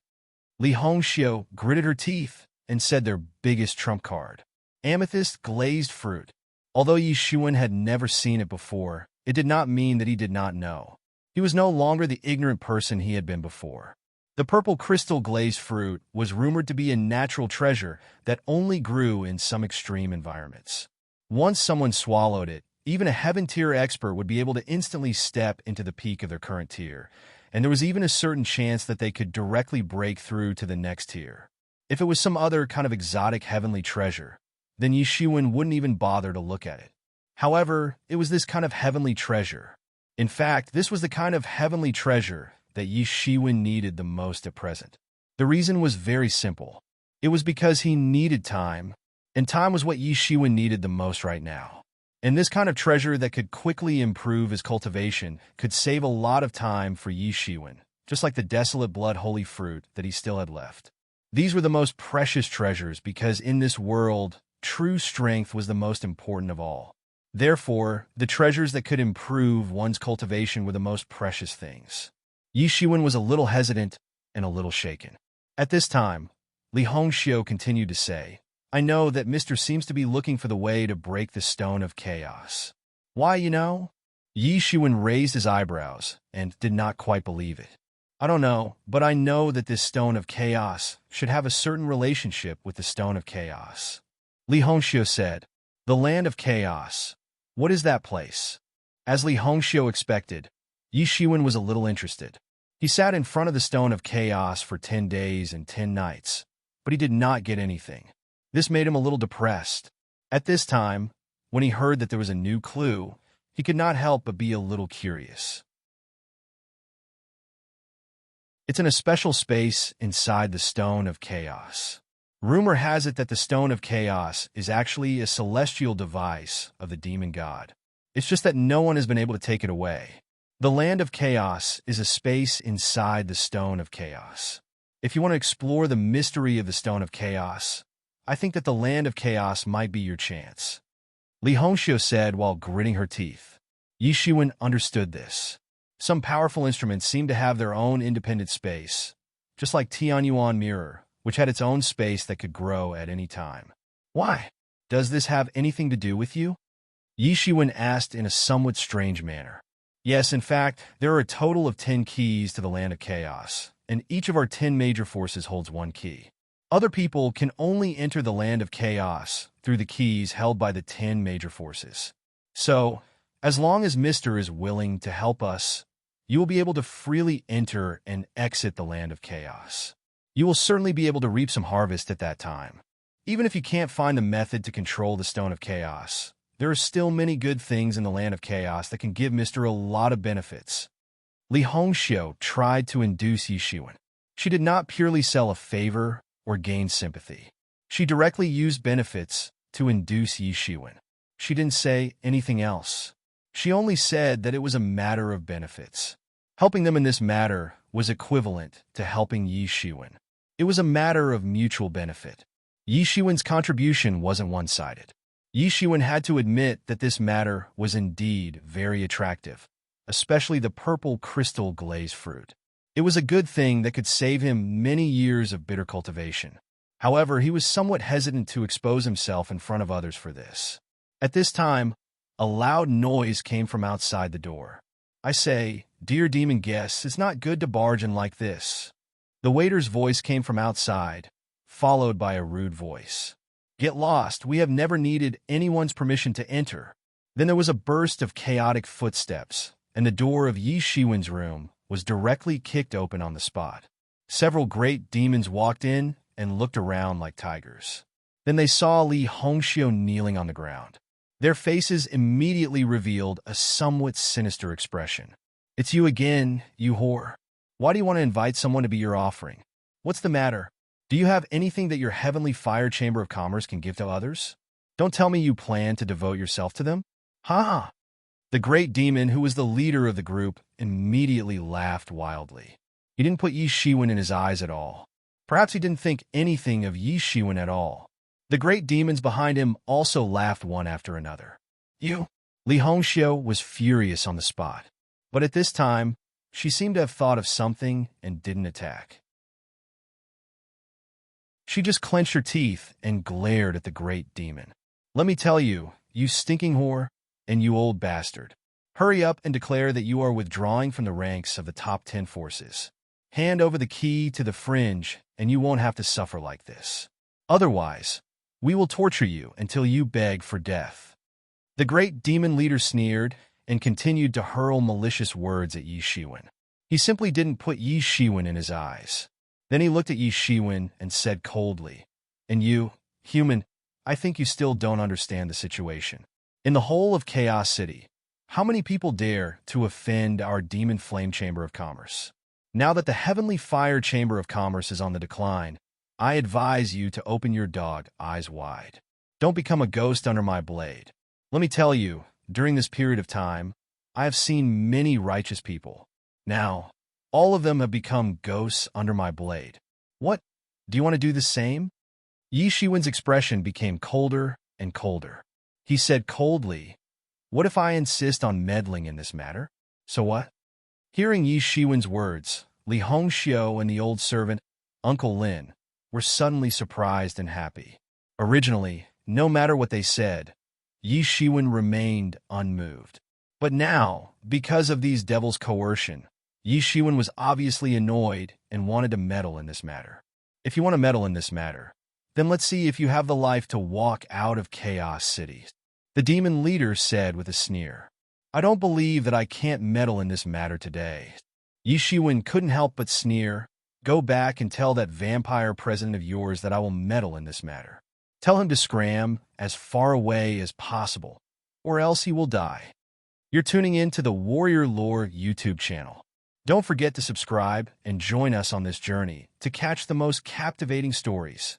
Li Hongxiu gritted her teeth and said their biggest trump card. Amethyst glazed fruit. Although Yi Shiwen had never seen it before, it did not mean that he did not know. He was no longer the ignorant person he had been before. The purple crystal glazed fruit was rumored to be a natural treasure that only grew in some extreme environments. Once someone swallowed it, even a heaven tier expert would be able to instantly step into the peak of their current tier, and there was even a certain chance that they could directly break through to the next tier. If it was some other kind of exotic heavenly treasure, then Yi Shiwen wouldn't even bother to look at it. However, it was this kind of heavenly treasure. In fact, this was the kind of heavenly treasure that Yi Shiwen needed the most at present. The reason was very simple. It was because he needed time, and time was what Yi Shiwen needed the most right now. And this kind of treasure that could quickly improve his cultivation could save a lot of time for Yi Shiwen, just like the desolate blood holy fruit that he still had left. These were the most precious treasures because in this world, true strength was the most important of all. Therefore, the treasures that could improve one's cultivation were the most precious things. Yi Shiwen was a little hesitant and a little shaken. At this time, Li Hongxiu continued to say, I know that Mr. seems to be looking for the way to break the stone of chaos. Why, you know? Yi Shiwen raised his eyebrows and did not quite believe it. I don't know, but I know that this stone of chaos should have a certain relationship with the stone of chaos. Li Hongxiu said, the land of chaos. What is that place? As Li Hongxiu expected, Yi Shiwen was a little interested. He sat in front of the stone of chaos for 10 days and 10 nights, but he did not get anything. This made him a little depressed. At this time, when he heard that there was a new clue, he could not help but be a little curious. It's in a special space inside the Stone of Chaos. Rumor has it that the Stone of Chaos is actually a celestial device of the demon god. It's just that no one has been able to take it away. The Land of Chaos is a space inside the Stone of Chaos. If you want to explore the mystery of the Stone of Chaos, I think that the Land of Chaos might be your chance. Li Hongxiu said while gritting her teeth. Yi Shiwen understood this. Some powerful instruments seem to have their own independent space, just like Tianyuan Mirror, which had its own space that could grow at any time. Why? Does this have anything to do with you? Yi Shiwen asked in a somewhat strange manner. Yes, in fact, there are a total of 10 keys to the Land of Chaos, and each of our 10 major forces holds one key. Other people can only enter the Land of Chaos through the keys held by the 10 major forces. So, as long as Mr. is willing to help us, you will be able to freely enter and exit the Land of Chaos. You will certainly be able to reap some harvest at that time. Even if you can't find the method to control the Stone of Chaos, there are still many good things in the Land of Chaos that can give Mr. a lot of benefits. Li Hongxiu tried to induce Yi Shiwen. She did not purely sell a favor or gain sympathy. She directly used benefits to induce Yi Shiwen. She didn't say anything else. She only said that it was a matter of benefits. Helping them in this matter was equivalent to helping Yi Shiwen. It was a matter of mutual benefit. Yi Shiwen's contribution wasn't one-sided. Yi Shiwen had to admit that this matter was indeed very attractive, especially the purple crystal glazed fruit. It was a good thing that could save him many years of bitter cultivation. However, he was somewhat hesitant to expose himself in front of others for this. At this time, a loud noise came from outside the door. "I say, dear demon guests, it's not good to barge in like this." The waiter's voice came from outside, followed by a rude voice. "Get lost. We have never needed anyone's permission to enter." Then there was a burst of chaotic footsteps, and the door of Yi Shiwen's room was directly kicked open on the spot. Several great demons walked in and looked around like tigers. Then they saw Li Hongxiu kneeling on the ground. Their faces immediately revealed a somewhat sinister expression. "It's you again, you whore. Why do you want to invite someone to be your offering? What's the matter? Do you have anything that your heavenly fire chamber of commerce can give to others? Don't tell me you plan to devote yourself to them?" "Ha ha!" The great demon, who was the leader of the group, immediately laughed wildly. He didn't put Yi Shiwen in his eyes at all. Perhaps he didn't think anything of Yi Shiwen at all. The great demons behind him also laughed one after another. "You?" Li Hongxiu was furious on the spot. But at this time, she seemed to have thought of something and didn't attack. She just clenched her teeth and glared at the great demon. "Let me tell you, you stinking whore, and you old bastard. Hurry up and declare that you are withdrawing from the ranks of the top 10 forces. Hand over the key to the fringe, and you won't have to suffer like this. Otherwise, we will torture you until you beg for death." The great demon leader sneered and continued to hurl malicious words at Yi Shiwen. He simply didn't put Yi Shiwen in his eyes. Then he looked at Yi Shiwen and said coldly, "And you, human, I think you still don't understand the situation. In the whole of Chaos City, how many people dare to offend our demon flame chamber of commerce? Now that the heavenly fire chamber of commerce is on the decline, I advise you to open your dog eyes wide. Don't become a ghost under my blade. Let me tell you, during this period of time, I have seen many righteous people. Now, all of them have become ghosts under my blade. What? Do you want to do the same?" Yi Shiwen's expression became colder and colder. He said coldly, "What if I insist on meddling in this matter? So what?" Hearing Yi Shiwen's words, Li Hongxiu and the old servant, Uncle Lin, were suddenly surprised and happy. Originally, no matter what they said, Yi Shiwen remained unmoved. But now, because of these devils' coercion, Yi Shiwen was obviously annoyed and wanted to meddle in this matter. "If you want to meddle in this matter, then let's see if you have the life to walk out of Chaos City," the demon leader said with a sneer. "I don't believe that I can't meddle in this matter today." Yi Shiwen couldn't help but sneer. "Go back and tell that vampire president of yours that I will meddle in this matter. Tell him to scram as far away as possible, or else he will die." You're tuning in to the Warrior Lore YouTube channel. Don't forget to subscribe and join us on this journey to catch the most captivating stories.